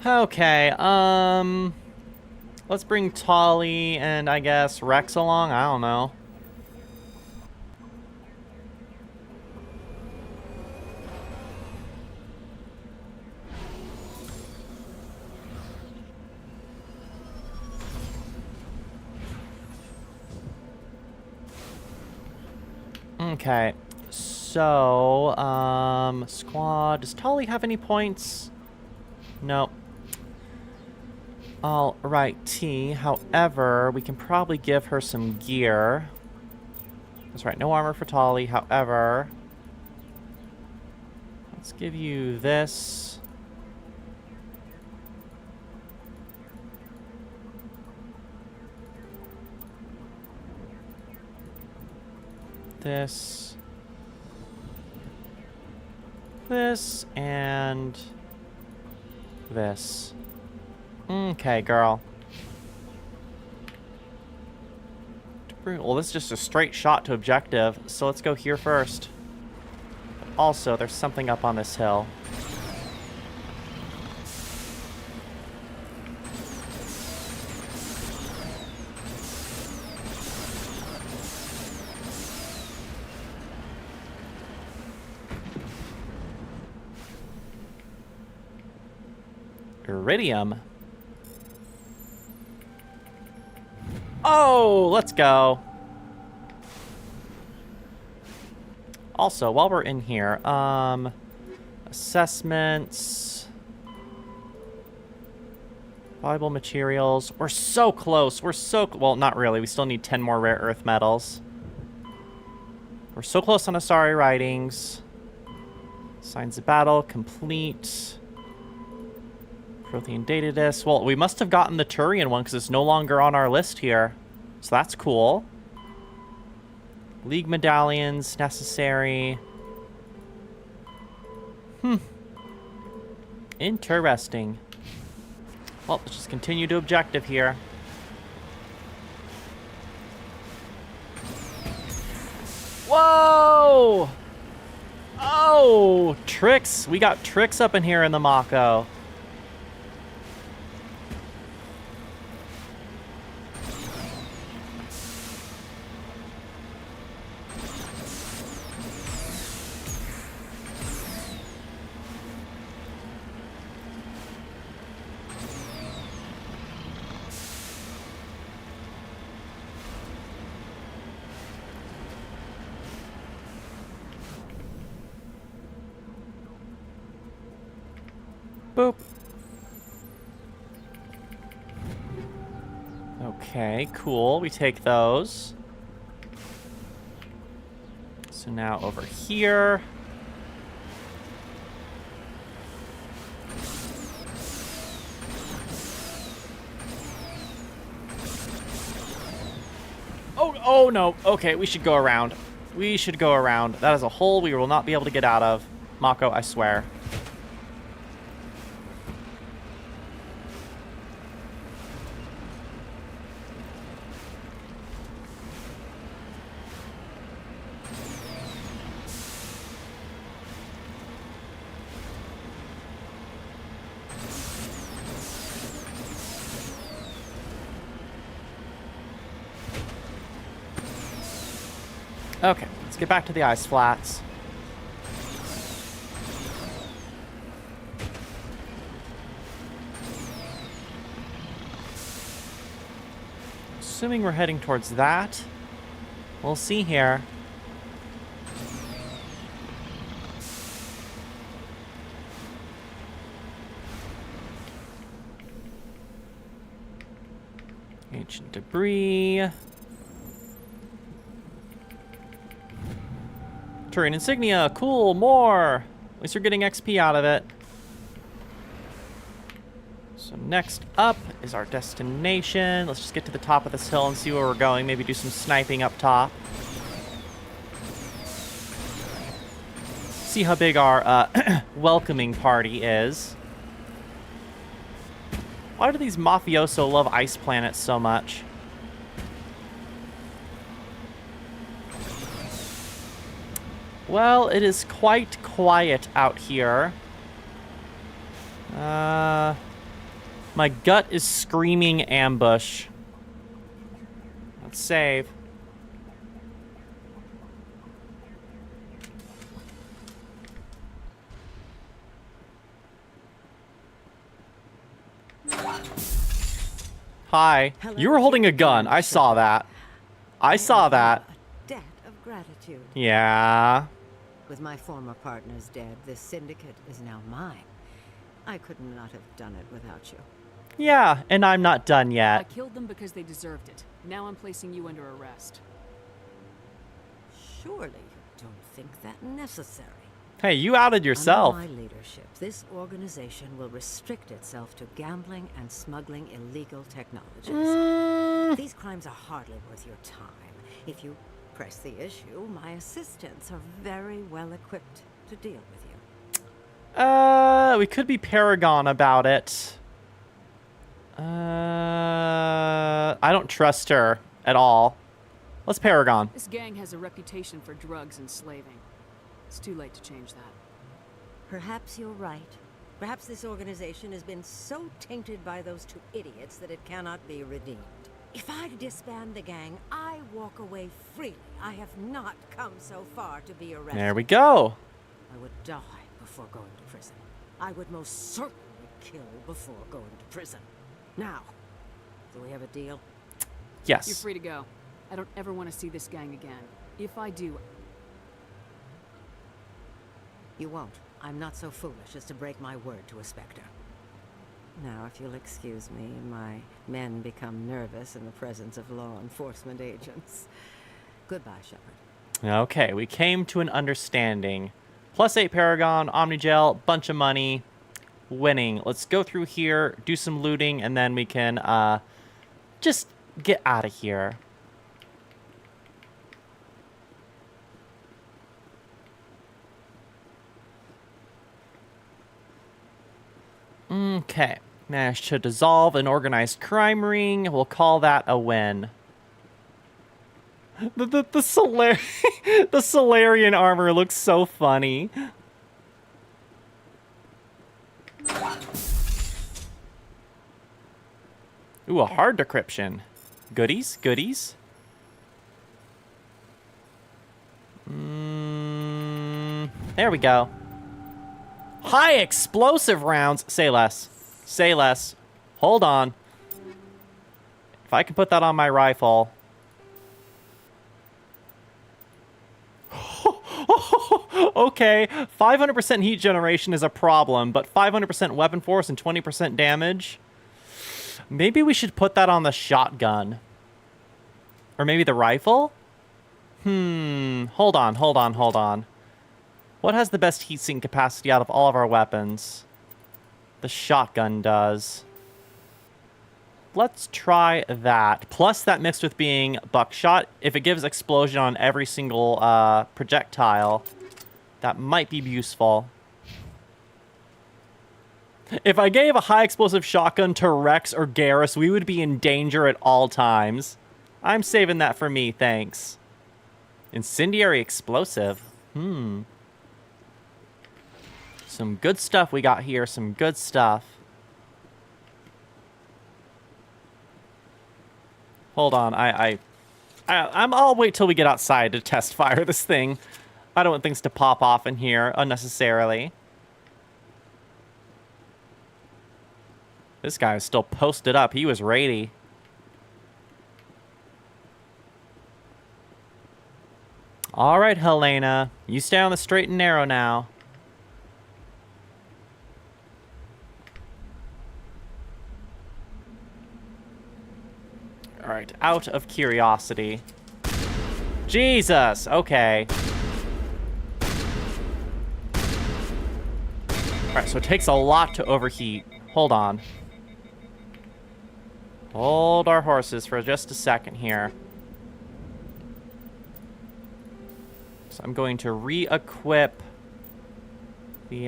Okay, let's bring Tolly and I guess Rex along. I don't know. Okay, so, squad, does Tolly have any points? Nope. Alrighty, however, we can probably give her some gear. That's right, no armor for Tolly, however, let's give you this. This, and this. Okay, girl. Well, this is just a straight shot to objective, so let's go here first. Also, there's something up on this hill. Iridium. Oh, let's go. Also, while we're in here, assessments, valuable materials. We're so close. We're so, well, not really. We still need 10 more rare earth metals. We're so close on Asari writings. Signs of battle, complete. Prothean data disk. Well, we must have gotten the Turian one because it's no longer on our list here. So that's cool. League medallions necessary. Interesting. Well, let's just continue to objective here. Whoa! Oh, tricks. We got tricks up in here in the Mako. Boop. Okay, cool. We take those. So now over here. Oh no. Okay, we should go around. We should go around. That is a hole we will not be able to get out of. Mako, I swear. Okay, let's get back to the ice flats. Assuming we're heading towards that. We'll see here. Ancient debris. Turian insignia, cool, more. At least you're getting XP out of it. So next up is our destination. Let's just get to the top of this hill and see where we're going. Maybe do some sniping up top. See how big our welcoming party is. Why do these mafioso love ice planets so much? Well, it is quite quiet out here. My gut is screaming ambush. Let's save. Hi. You were holding a gun. I saw that. I saw that. Debt of gratitude. Yeah. With my former partners dead, this syndicate is now mine. I could not have done it without you. Yeah, and I'm not done I yet. killed them because they deserved it. Now I'm placing you under arrest. Surely you don't think that necessary. Hey, you outed yourself. Under my leadership, this organization will restrict itself to gambling and smuggling illegal technologies. These crimes are hardly worth your time. If you press the issue, my assistants are very well equipped to deal with you. We could be Paragon about it. I don't trust her at all. Let's Paragon. This gang has a reputation for drugs and slaving. It's too late to change that. Perhaps you're right. Perhaps this organization has been so tainted by those two idiots that it cannot be redeemed. If I disband the gang, I walk away freely. I have not come so far to be arrested. There we go. I would die before going to prison. I would most certainly kill before going to prison. Now, do we have a deal? Yes. You're free to go. I don't ever want to see this gang again. If I do... You won't. I'm not so foolish as to break my word to a Spectre. Now, if you'll excuse me, my men become nervous in the presence of law enforcement agents. Goodbye, Shepard. Okay, we came to an understanding. +8 Paragon, Omnigel, bunch of money, winning. Let's go through here, do some looting, and then we can just get out of here. Okay, managed to dissolve an organized crime ring. We'll call that a win. The Solarian armor looks so funny. Ooh, a hard decryption. Goodies, goodies. There we go. High explosive rounds. Say less. Say less. Hold on. If I can put that on my rifle. Okay, 500% heat generation is a problem, but 500% weapon force and 20% damage. Maybe we should put that on the shotgun. Or maybe the rifle? Hold on, hold on, hold on. What has the best heatsink capacity out of all of our weapons? The shotgun does. Let's try that. Plus that mixed with being buckshot. If it gives explosion on every single projectile, that might be useful. If I gave a high explosive shotgun to Rex or Garrus, we would be in danger at all times. I'm saving that for me, thanks. Incendiary explosive. Some good stuff we got here, some good stuff. Hold on, I'll wait till we get outside to test fire this thing. I don't want things to pop off in here unnecessarily. This guy is still posted up. He was ready. All right, Helena. You stay on the straight and narrow now. All right, out of curiosity. Jesus, okay. All right, so it takes a lot to overheat. Hold on. Hold our horses for just a second here. So I'm going to re-equip the,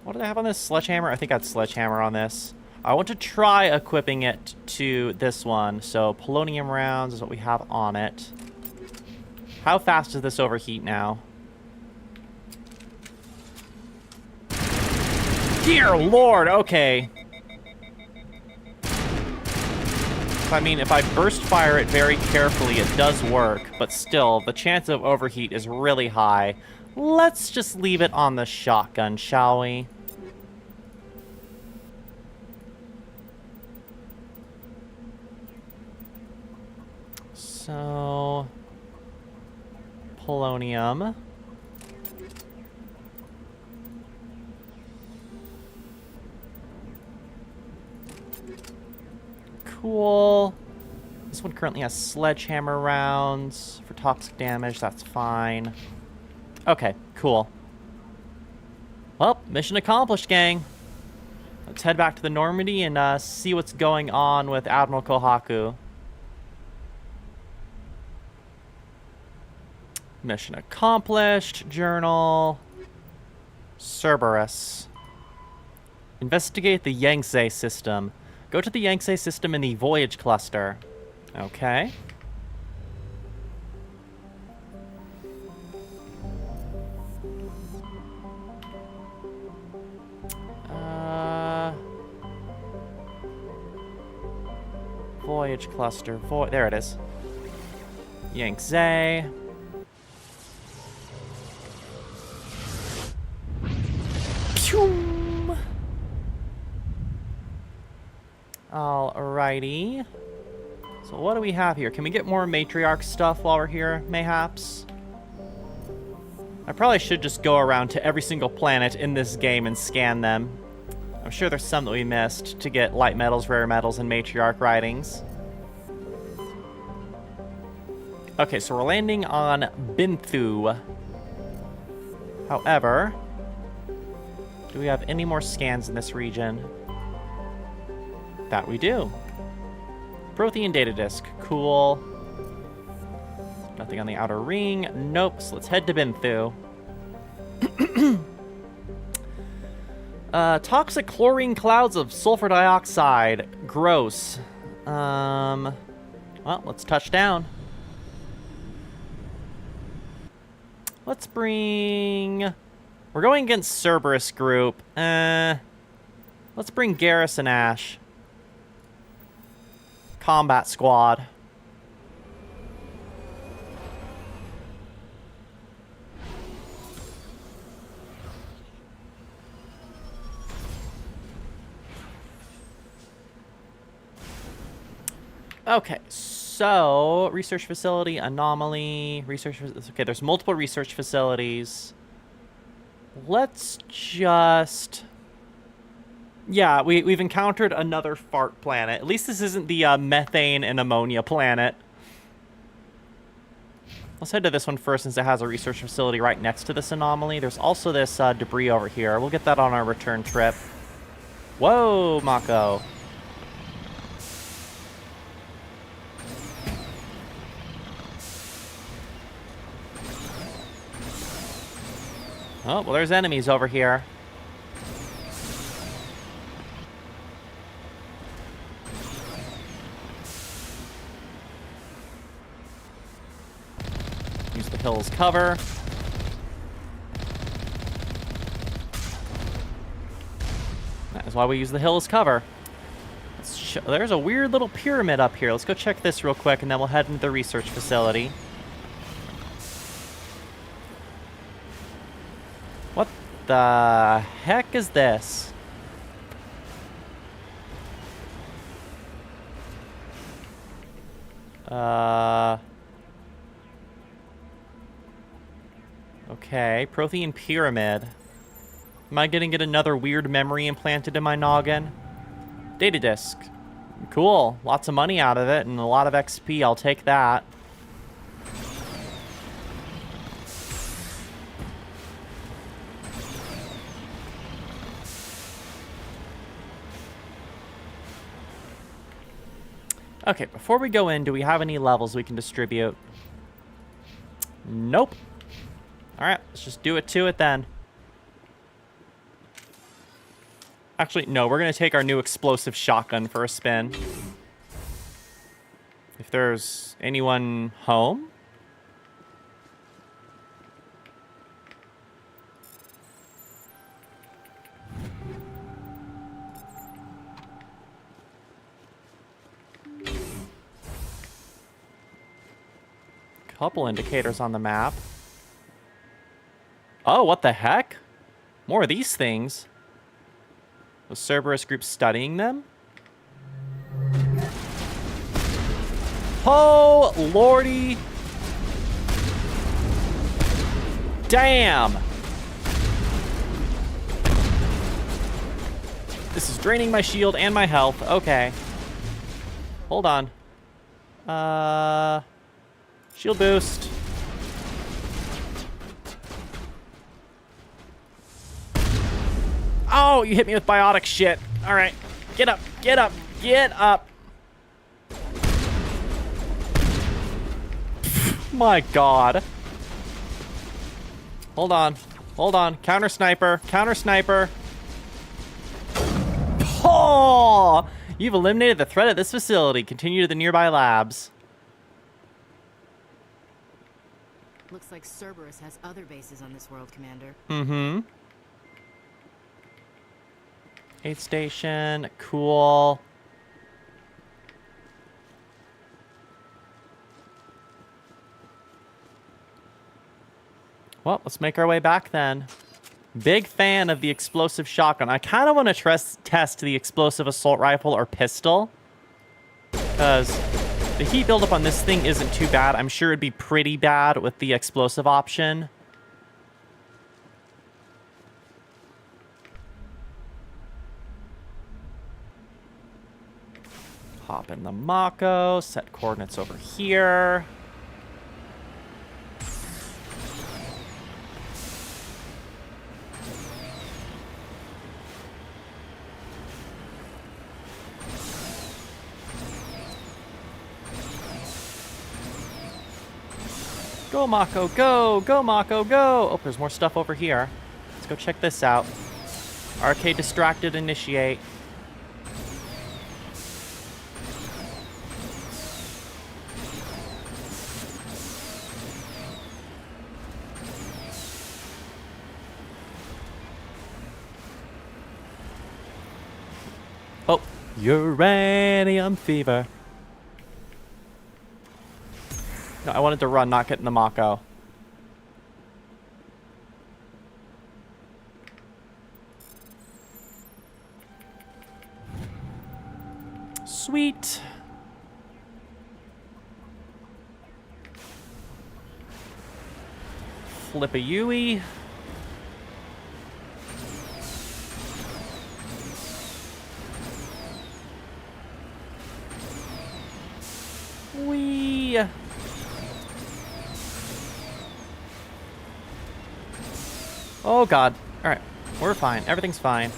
what do they have on this? Sledgehammer? I think I had Sledgehammer on this. I want to try equipping it to this one. So polonium rounds is what we have on it. How fast does this overheat now? Dear Lord, okay. I mean, if I burst fire it very carefully, it does work, but still, the chance of overheat is really high. Let's just leave it on the shotgun, shall we? So, polonium. Cool. This one currently has sledgehammer rounds for toxic damage. That's fine. Okay, cool. Well, mission accomplished, gang. Let's head back to the Normandy and see what's going on with Admiral Kohaku. Mission accomplished. Journal. Cerberus. Investigate the Yangtze system. Go to the Yangtze system in the Voyage Cluster. Okay. Voyage cluster. There it is. Yangtze. Pshum. Alrighty. So what do we have here? Can we get more matriarch stuff while we're here, mayhaps? I probably should just go around to every single planet in this game and scan them. I'm sure there's some that we missed to get light metals, rare metals, and matriarch writings. Okay, so we're landing on Binthu. However, do we have any more scans in this region? That we do. Prothean data disk. Cool. Nothing on the outer ring. Nope. So let's head to Binthu. Toxic chlorine clouds of sulfur dioxide. Gross. Well, let's touch down. Let's bring... We're going against Cerberus group. Let's bring Garrus and Ash. Combat squad. Okay, so research facility, anomaly, okay, there's multiple research facilities. Let's just... Yeah, we've encountered another fart planet. At least this isn't the methane and ammonia planet. Let's head to this one first since it has a research facility right next to this anomaly. There's also this debris over here. We'll get that on our return trip. Whoa, Mako. Oh, well, there's enemies over here. Use the hill as cover. That is why we use the hill as cover. There's a weird little pyramid up here. Let's go check this real quick, and then we'll head into the research facility. What the heck is this? Okay, Prothean Pyramid. Am I gonna get another weird memory implanted in my noggin? Data disk. Cool. Lots of money out of it and a lot of XP. I'll take that. Okay, before we go in, do we have any levels we can distribute? Nope. Alright, let's just do it to it then. Actually, no, we're going to take our new explosive shotgun for a spin. If there's anyone home? Couple indicators on the map. Oh, what the heck? More of these things. Was Cerberus group studying them? Oh, lordy. Damn. This is draining my shield and my health. Okay. Hold on. Shield boost. Oh, you hit me with biotic shit. All right. Get up. Get up. Get up. My God. Hold on. Hold on. Counter sniper. Counter sniper. Oh! You've eliminated the threat at this facility. Continue to the nearby labs. Looks like Cerberus has other bases on this world, Commander. Mm-hmm. Aid station. Cool. Well, let's make our way back then. Big fan of the explosive shotgun. I kind of want to test the explosive assault rifle or pistol. Because the heat buildup on this thing isn't too bad. I'm sure it'd be pretty bad with the explosive option. Hop in the Mako. Set coordinates over here. Go, Mako, go! Go, Mako, go! Oh, there's more stuff over here. Let's go check this out. Arcade distracted, initiate. Oh, uranium fever. No, I wanted to run, not get in the Mako. Sweet. Flip a Yui. Wee. Oh god. Alright. We're fine. Everything's fine.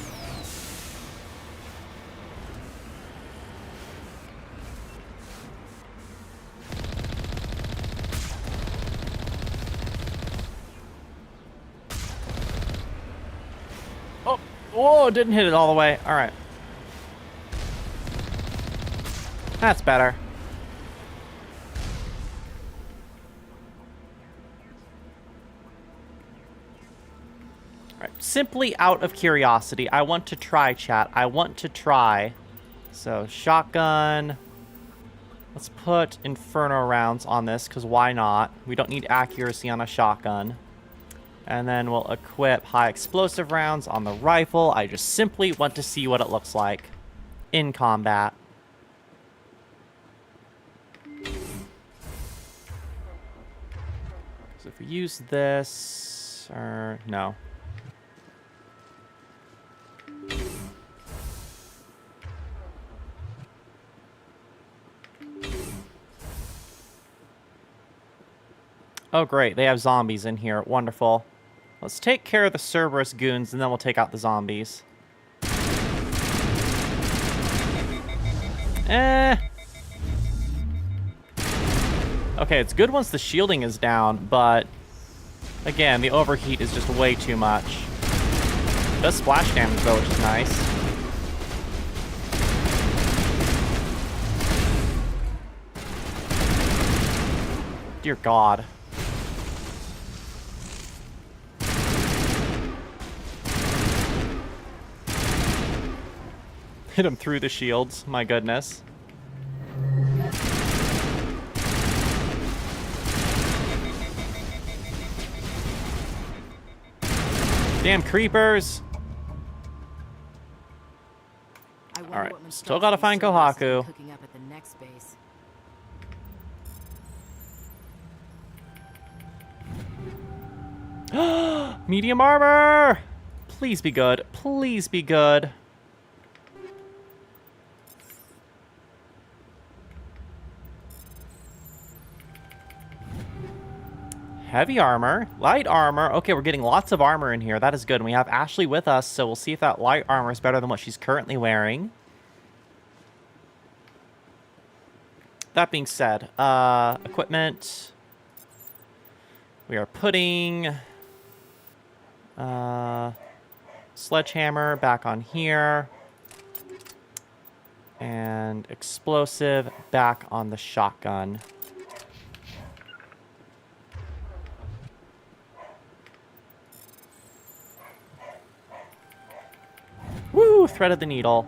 Oh! Whoa! Didn't hit it all the way. Alright. That's better. Simply out of curiosity, I want to try, chat. I want to try. So, shotgun. Let's put Inferno rounds on this, because why not? We don't need accuracy on a shotgun. And then we'll equip high explosive rounds on the rifle. I just simply want to see what it looks like in combat. So if we use this, or no. Oh, great. They have zombies in here. Wonderful. Let's take care of the Cerberus goons, and then we'll take out the zombies. Okay, it's good once the shielding is down, but... Again, the overheat is just way too much. It does splash damage, though, which is nice. Dear God. Hit him through the shields. My goodness. Damn creepers. Alright, still gotta find Kohaku. Cooking up at the next base. Medium armor! Please be good. Please be good. Heavy armor, light armor. Okay, we're getting lots of armor in here. That is good. And we have Ashley with us, so we'll see if that light armor is better than what she's currently wearing. That being said, equipment. We are putting sledgehammer back on here. And explosive back on the shotgun. Whew, threaded the needle.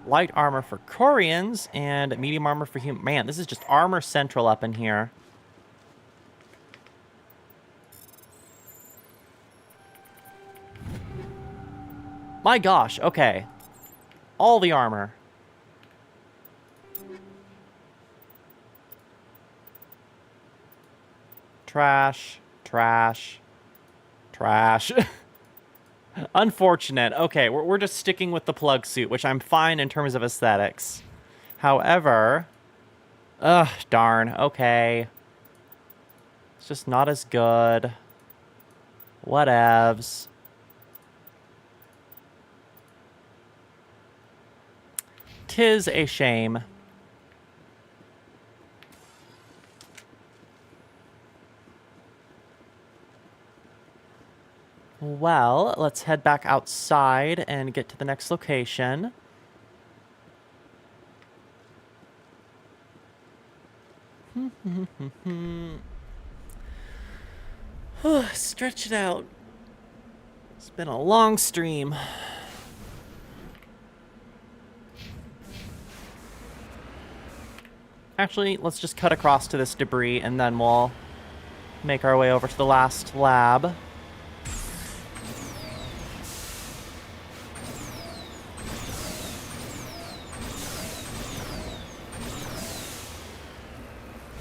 Light armor for Corians and medium armor for human. Man, this is just armor central up in here. My gosh, okay. All the armor. Trash, trash, trash. Unfortunate. Okay, we're just sticking with the plug suit, which I'm fine in terms of aesthetics. However, ugh, darn. Okay. It's just not as good. Whatevs. Tis a shame. Well, let's head back outside and get to the next location. Stretch it out. It's been a long stream. Actually, let's just cut across to this debris and then we'll make our way over to the last lab.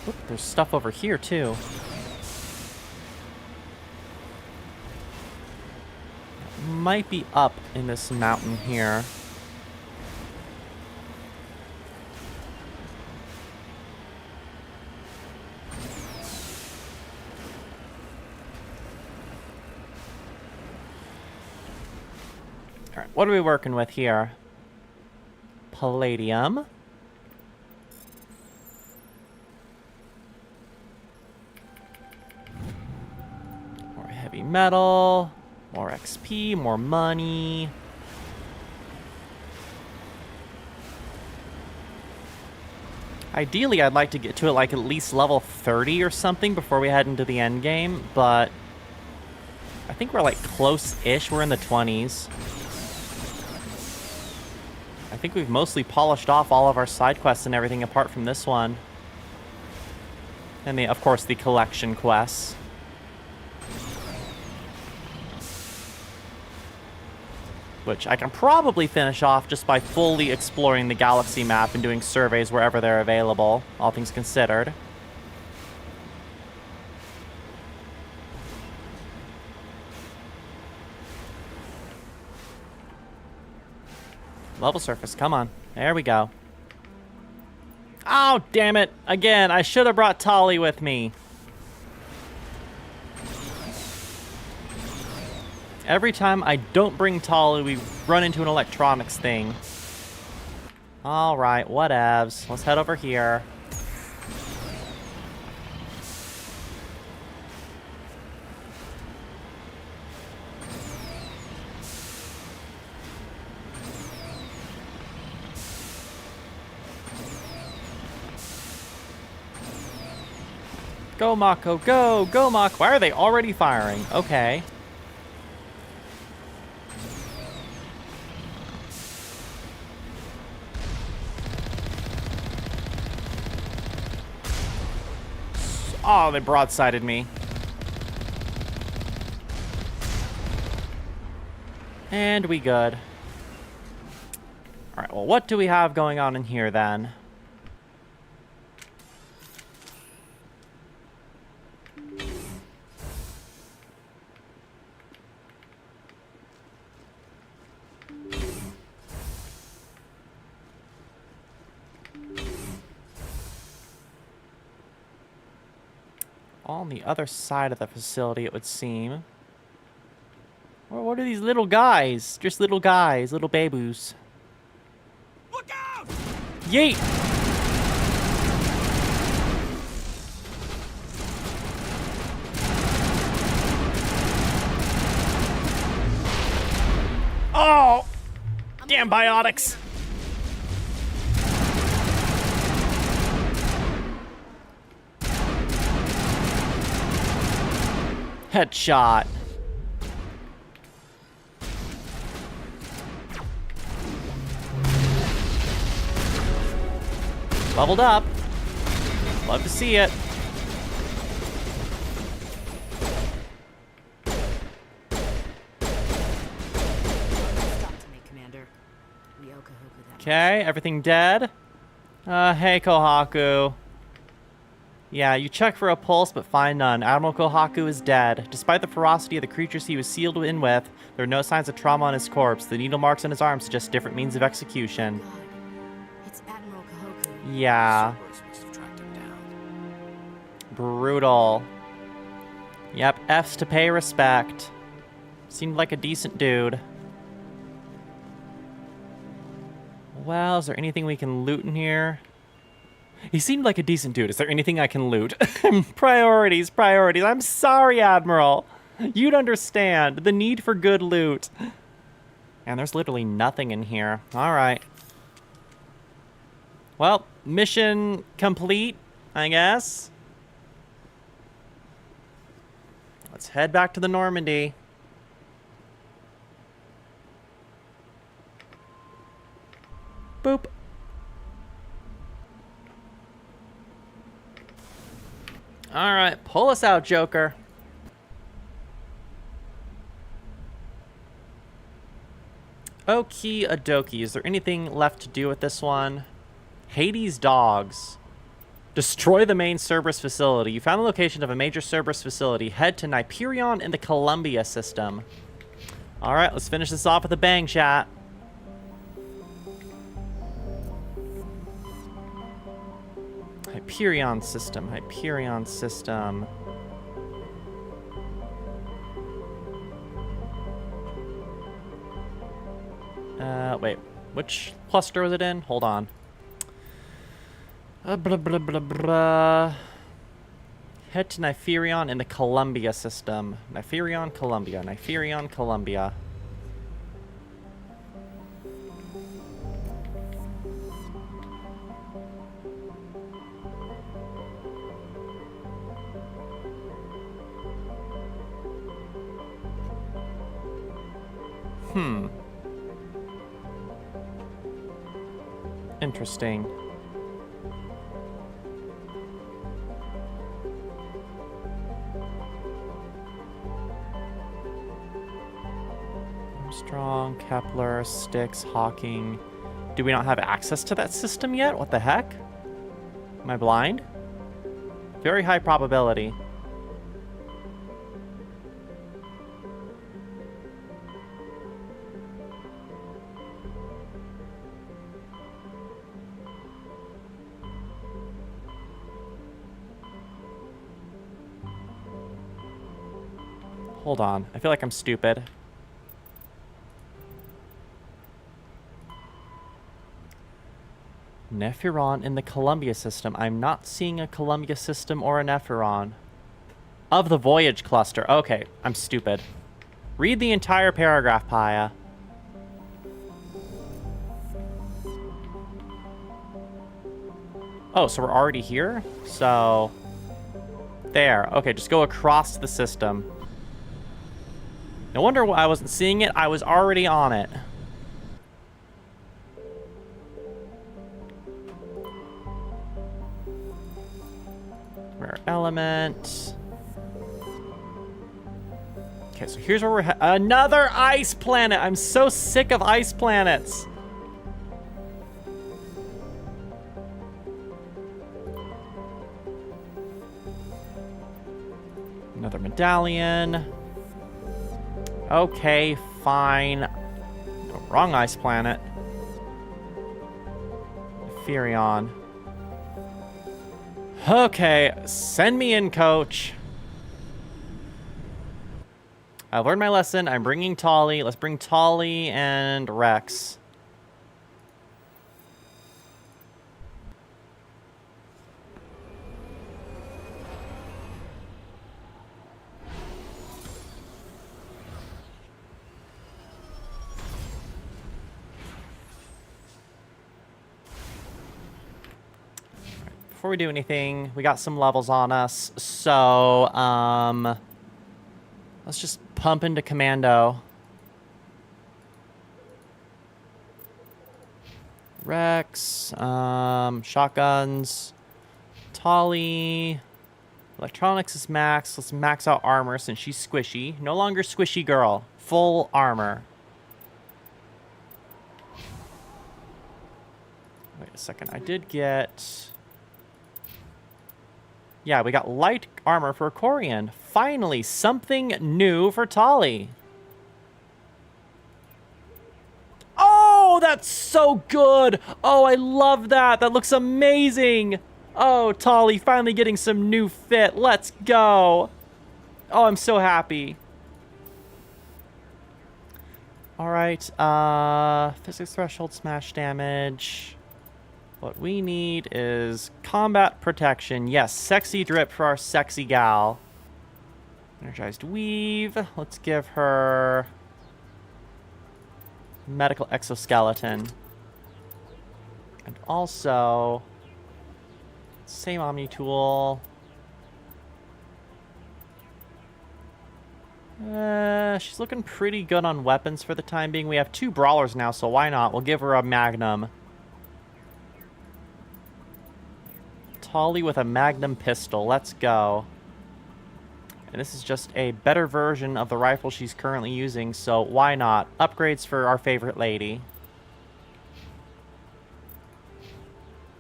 Oop, there's stuff over here too. Might be up in this mountain here. Alright, what are we working with here? Palladium. More heavy metal. More XP, more money. Ideally, I'd like to get to it like at least level 30 or something before we head into the end game, but I think we're like close-ish. We're in the 20s. I think we've mostly polished off all of our side quests and everything apart from this one. And of course, the collection quests. Which I can probably finish off just by fully exploring the galaxy map and doing surveys wherever they're available, all things considered. Level surface, come on. There we go. Oh, damn it. Again, I should have brought Tali with me. Every time I don't bring Tali, we run into an electronics thing. Alright, whatevs. Let's head over here. Go, Mako, go! Go, Mako! Why are they already firing? Okay. Oh, they broadsided me. And we good. Alright, well, what do we have going on in here, then? On the other side of the facility, it would seem. Well, what are these little guys? Just little guys, little baboos. Look out! Yeet! Oh! Damn biotics! Headshot. Leveled up. Love to see it. Okay, everything dead? Hey, Kohaku. Yeah, you check for a pulse, but find none. Admiral Kohaku is dead. Despite the ferocity of the creatures he was sealed in with, there are no signs of trauma on his corpse. The needle marks on his arm suggest different means of execution. It's Admiral Kohaku. Yeah. Brutal. Yep, F's to pay respect. Seemed like a decent dude. Well, is there anything we can loot in here? He seemed like a decent dude. Is there anything I can loot? Priorities, priorities. I'm sorry, Admiral. You'd understand the need for good loot. And there's literally nothing in here. All right. Well, mission complete, I guess. Let's head back to the Normandy. Boop. All right, pull us out, Joker. Okie dokie. Is there anything left to do with this one? Hades dogs. Destroy the main Cerberus facility. You found the location of a major Cerberus facility. Head to Hyperion in the Columbia system. All right, let's finish this off with a bang, chat. Hyperion system, Hyperion system. Wait, which cluster was it in? Hold on. Blah, blah, blah, blah. Head to Hyperion in the Columbia system. Hyperion, Columbia, Hyperion, Columbia. Interesting. Armstrong, Kepler, Styx, Hawking. Do we not have access to that system yet? What the heck? Am I blind? Very high probability. Hold on. I feel like I'm stupid. Nephiron in the Columbia system. I'm not seeing a Columbia system or a Nephiron. Of the Voyage cluster. Okay, I'm stupid. Read the entire paragraph, Pyah. Oh, so we're already here? So... there. Okay, just go across the system. No wonder why I wasn't seeing it. I was already on it. Rare element. Okay, so here's where we're another ice planet. I'm so sick of ice planets. Another medallion. Okay, fine. Oh, wrong ice planet. Furion. Okay, send me in, coach. I've learned my lesson. I'm bringing Tolly. Let's bring Tolly and Rex. Before we do anything, we got some levels on us, so let's just pump into commando. Rex, shotguns, Tali, electronics is max. Let's max out armor since she's squishy. No longer squishy girl, full armor. Wait a second, I did get... Yeah, we got light armor for Corian. Finally, something new for Tali. Oh, that's so good. Oh, I love that. That looks amazing. Oh, Tali finally getting some new fit. Let's go. Oh, I'm so happy. All right. Physics threshold, smash damage. What we need is combat protection. Yes, sexy drip for our sexy gal. Energized weave. Let's give her medical exoskeleton. And also, same Omni tool. She's looking pretty good on weapons for the time being. We have 2 brawlers now, so why not? We'll give her a magnum. Tali with a magnum pistol. Let's go. And this is just a better version of the rifle she's currently using, so why not? Upgrades for our favorite lady.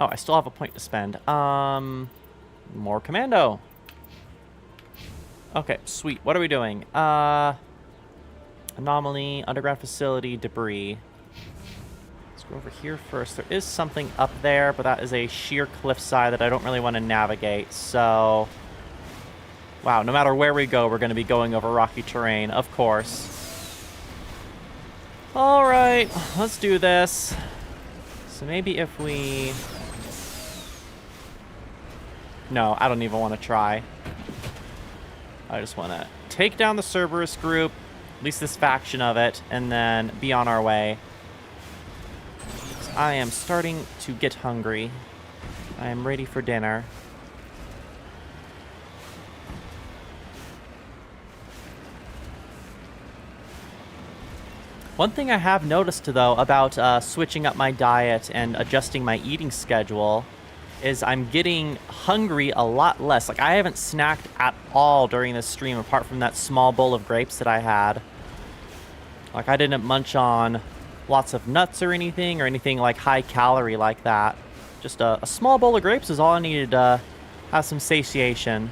Oh, I still have a point to spend. More commando. Okay, sweet. What are we doing? Anomaly, underground facility, debris. Let's go over here first. There is something up there, but that is a sheer cliffside that I don't really want to navigate, so... Wow, no matter where we go, we're going to be going over rocky terrain, of course. Alright, let's do this. So maybe if we... No, I don't even want to try. I just want to take down the Cerberus group, at least this faction of it, and then be on our way. I am starting to get hungry. I am ready for dinner. One thing I have noticed, though, about switching up my diet and adjusting my eating schedule is I'm getting hungry a lot less. Like, I haven't snacked at all during this stream, apart from that small bowl of grapes that I had. Like, I didn't munch on lots of nuts or anything like high calorie like that. Just a small bowl of grapes is all I needed to have some satiation.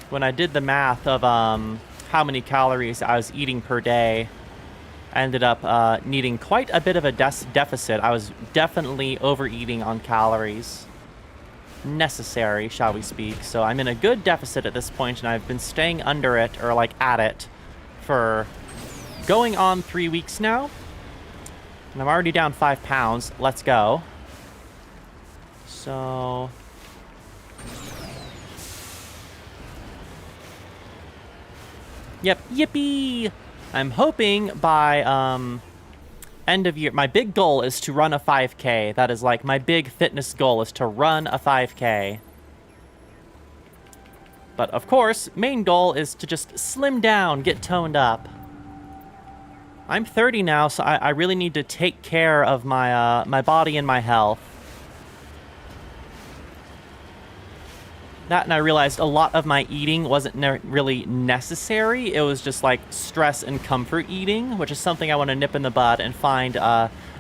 When I did the math of how many calories I was eating per day, I ended up needing quite a bit of a deficit. I was definitely overeating on calories. Necessary, shall we speak. So I'm in a good deficit at this point, and I've been staying under it, or like at it, for going on 3 weeks now. And I'm already down 5 pounds. Let's go. So... Yep, yippee! I'm hoping by end of year, my big goal is to run a 5K. That is like my big fitness goal, is to run a 5K. But of course, main goal is to just slim down, get toned up. I'm 30 now, so I really need to take care of my my body and my health. That, and I realized a lot of my eating wasn't really necessary. It was just like stress and comfort eating, which is something I want to nip in the bud and find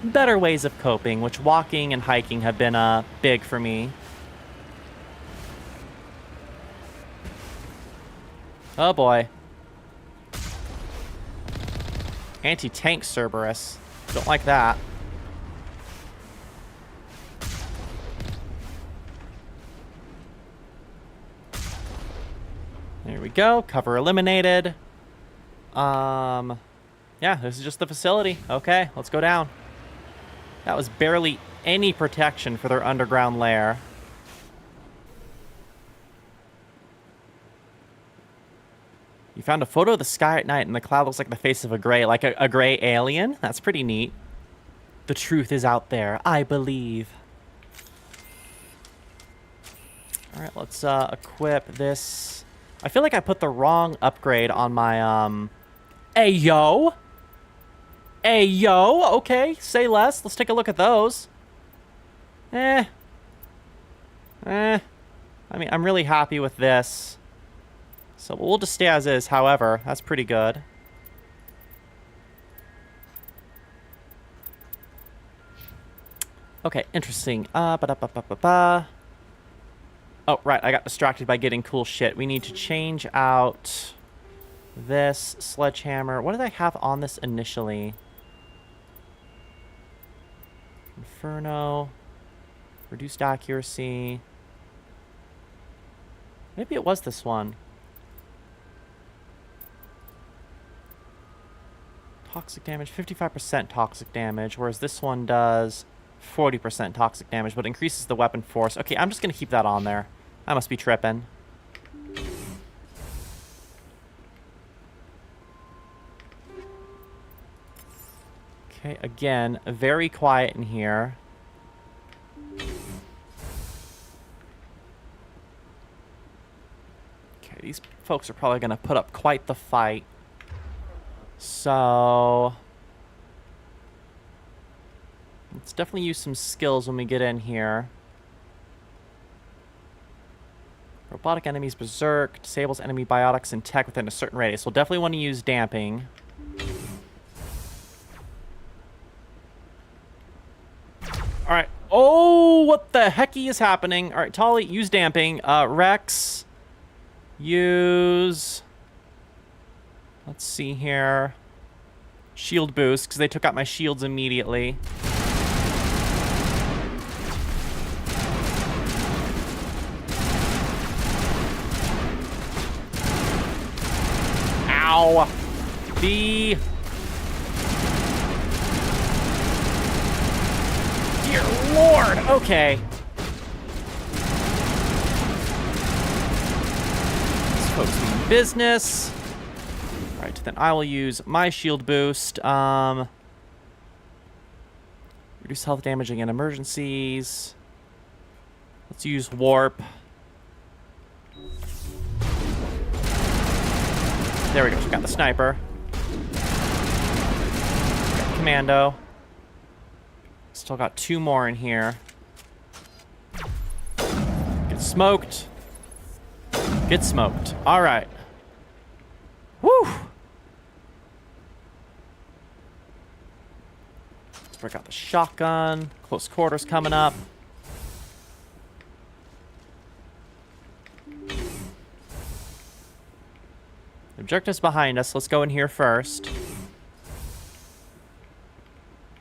better ways of coping, which walking and hiking have been big for me. Oh boy. Anti-tank Cerberus. Don't like that. There we go. Cover eliminated. Yeah, this is just the facility. Okay, let's go down. That was barely any protection for their underground lair. You found a photo of the sky at night and the cloud looks like the face of a gray, like a gray alien? That's pretty neat. The truth is out there. I believe. All right, let's equip this. I feel like I put the wrong upgrade on my Ayo. Ayo. Okay, say less. Let's take a look at those. I mean, I'm really happy with this. So we'll just stay as is, however. That's pretty good. Okay, interesting. Oh, right, I got distracted by getting cool shit. We need to change out this sledgehammer. What did I have on this initially? Inferno. Reduced accuracy. Maybe it was this one. Toxic damage, 55% toxic damage, whereas this one does 40% toxic damage, but increases the weapon force. Okay, I'm just going to keep that on there. I must be tripping. Okay, again, very quiet in here. Okay, these folks are probably going to put up quite the fight. So let's definitely use some skills when we get in here. Robotic enemies berserk, disables enemy biotics and tech within a certain radius. We'll definitely want to use damping. Alright. Oh, what the hecky is happening? Alright, Tali, use damping. Rex, use... Let's see here. Shield boost, because they took out my shields immediately. Ow! Dear Lord! Okay. These folks mean business. Alright, then I will use my shield boost. Reduce health damage in emergencies. Let's use warp. There we go. Got the sniper. Got commando. Still got 2 more in here. Get smoked. Get smoked. All right. Woo! Let's break out the shotgun. Close quarters coming up. The objective's behind us. Let's go in here first.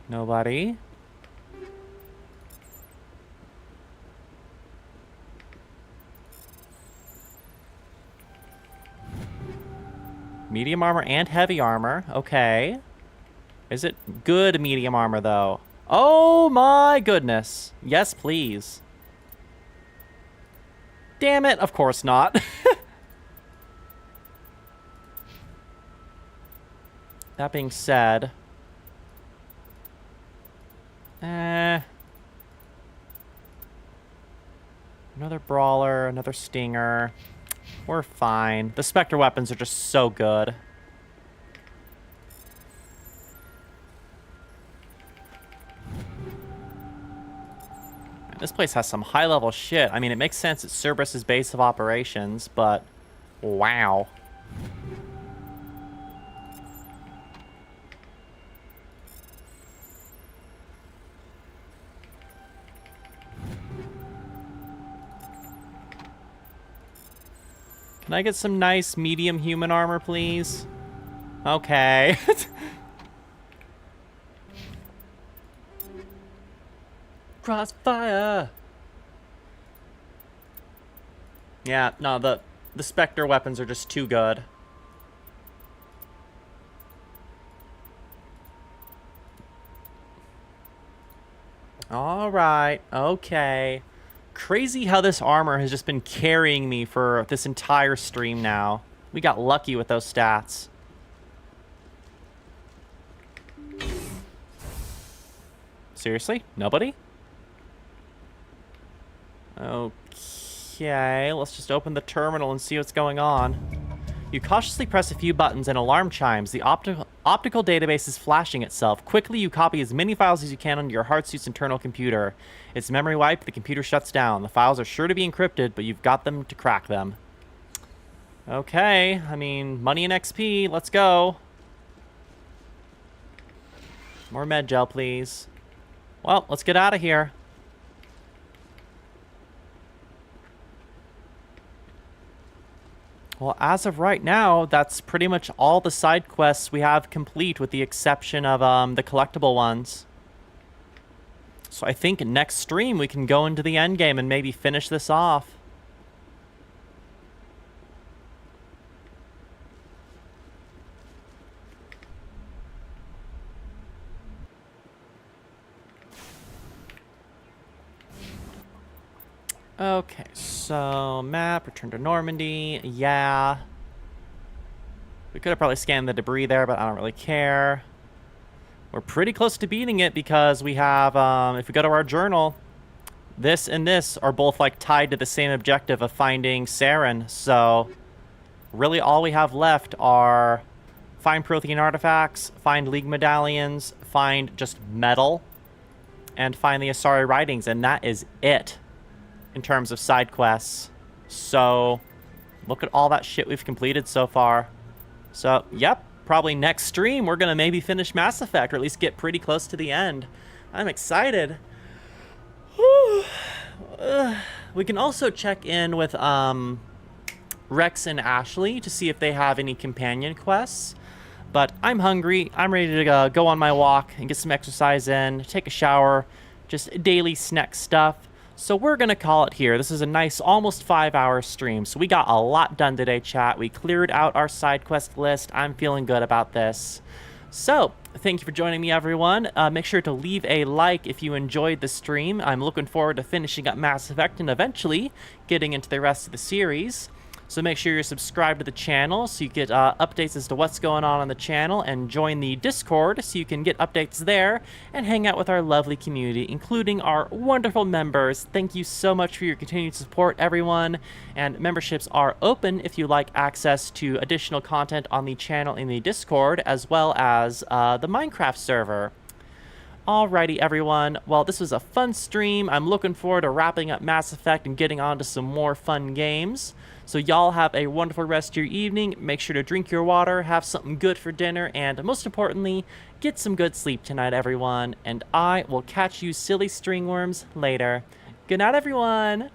Nobody. Medium armor and heavy armor. Okay. Is it good medium armor, though? Oh my goodness. Yes, please. Damn it. Of course not. That being said... Another brawler, another stinger. We're fine. The Spectre weapons are just so good. Man, this place has some high-level shit. I mean, it makes sense. It's Cerberus's base of operations, but wow. Can I get some nice medium human armor, please? Okay. Crossfire! Yeah, no, the Spectre weapons are just too good. Alright, okay. Crazy how this armor has just been carrying me for this entire stream now. We got lucky with those stats. Seriously? Nobody? Okay, let's just open the terminal and see what's going on. You cautiously press a few buttons and alarm chimes. The optical database is flashing itself. Quickly, you copy as many files as you can onto your Heartsuit's internal computer. It's memory wiped, the computer shuts down. The files are sure to be encrypted, but you've got them to crack them. Okay, I mean, money and XP, let's go. More med gel, please. Well, let's get out of here. Well, as of right now, that's pretty much all the side quests we have complete, with the exception of the collectible ones. So I think next stream we can go into the end game and maybe finish this off. Okay, so map, return to Normandy, yeah. We could have probably scanned the debris there, but I don't really care. We're pretty close to beating it because we have, if we go to our journal, this and this are both like tied to the same objective of finding Saren. So really all we have left are find Prothean artifacts, find League medallions, find just metal, and find the Asari writings, and that is it in terms of side quests. So look at all that shit we've completed so far. So yep, probably next stream we're gonna maybe finish Mass Effect, or at least get pretty close to the end. I'm excited. We can also check in with Rex and Ashley to see if they have any companion quests. But I'm hungry. I'm ready to go on my walk and get some exercise in, take a shower, just daily snack stuff. So we're going to call it here. This is a nice almost 5-hour stream. So we got a lot done today, chat. We cleared out our side quest list. I'm feeling good about this. So thank you for joining me, everyone. Make sure to leave a like if you enjoyed the stream. I'm looking forward to finishing up Mass Effect and eventually getting into the rest of the series. So make sure you're subscribed to the channel so you get updates as to what's going on the channel, and join the Discord so you can get updates there and hang out with our lovely community, including our wonderful members. Thank you so much for your continued support, everyone. And memberships are open if you like access to additional content on the channel in the Discord, as well as the Minecraft server. Alrighty, everyone. Well, this was a fun stream. I'm looking forward to wrapping up Mass Effect and getting on to some more fun games. So y'all have a wonderful rest of your evening. Make sure to drink your water, have something good for dinner, and most importantly, get some good sleep tonight, everyone. And I will catch you silly stringworms later. Good night, everyone.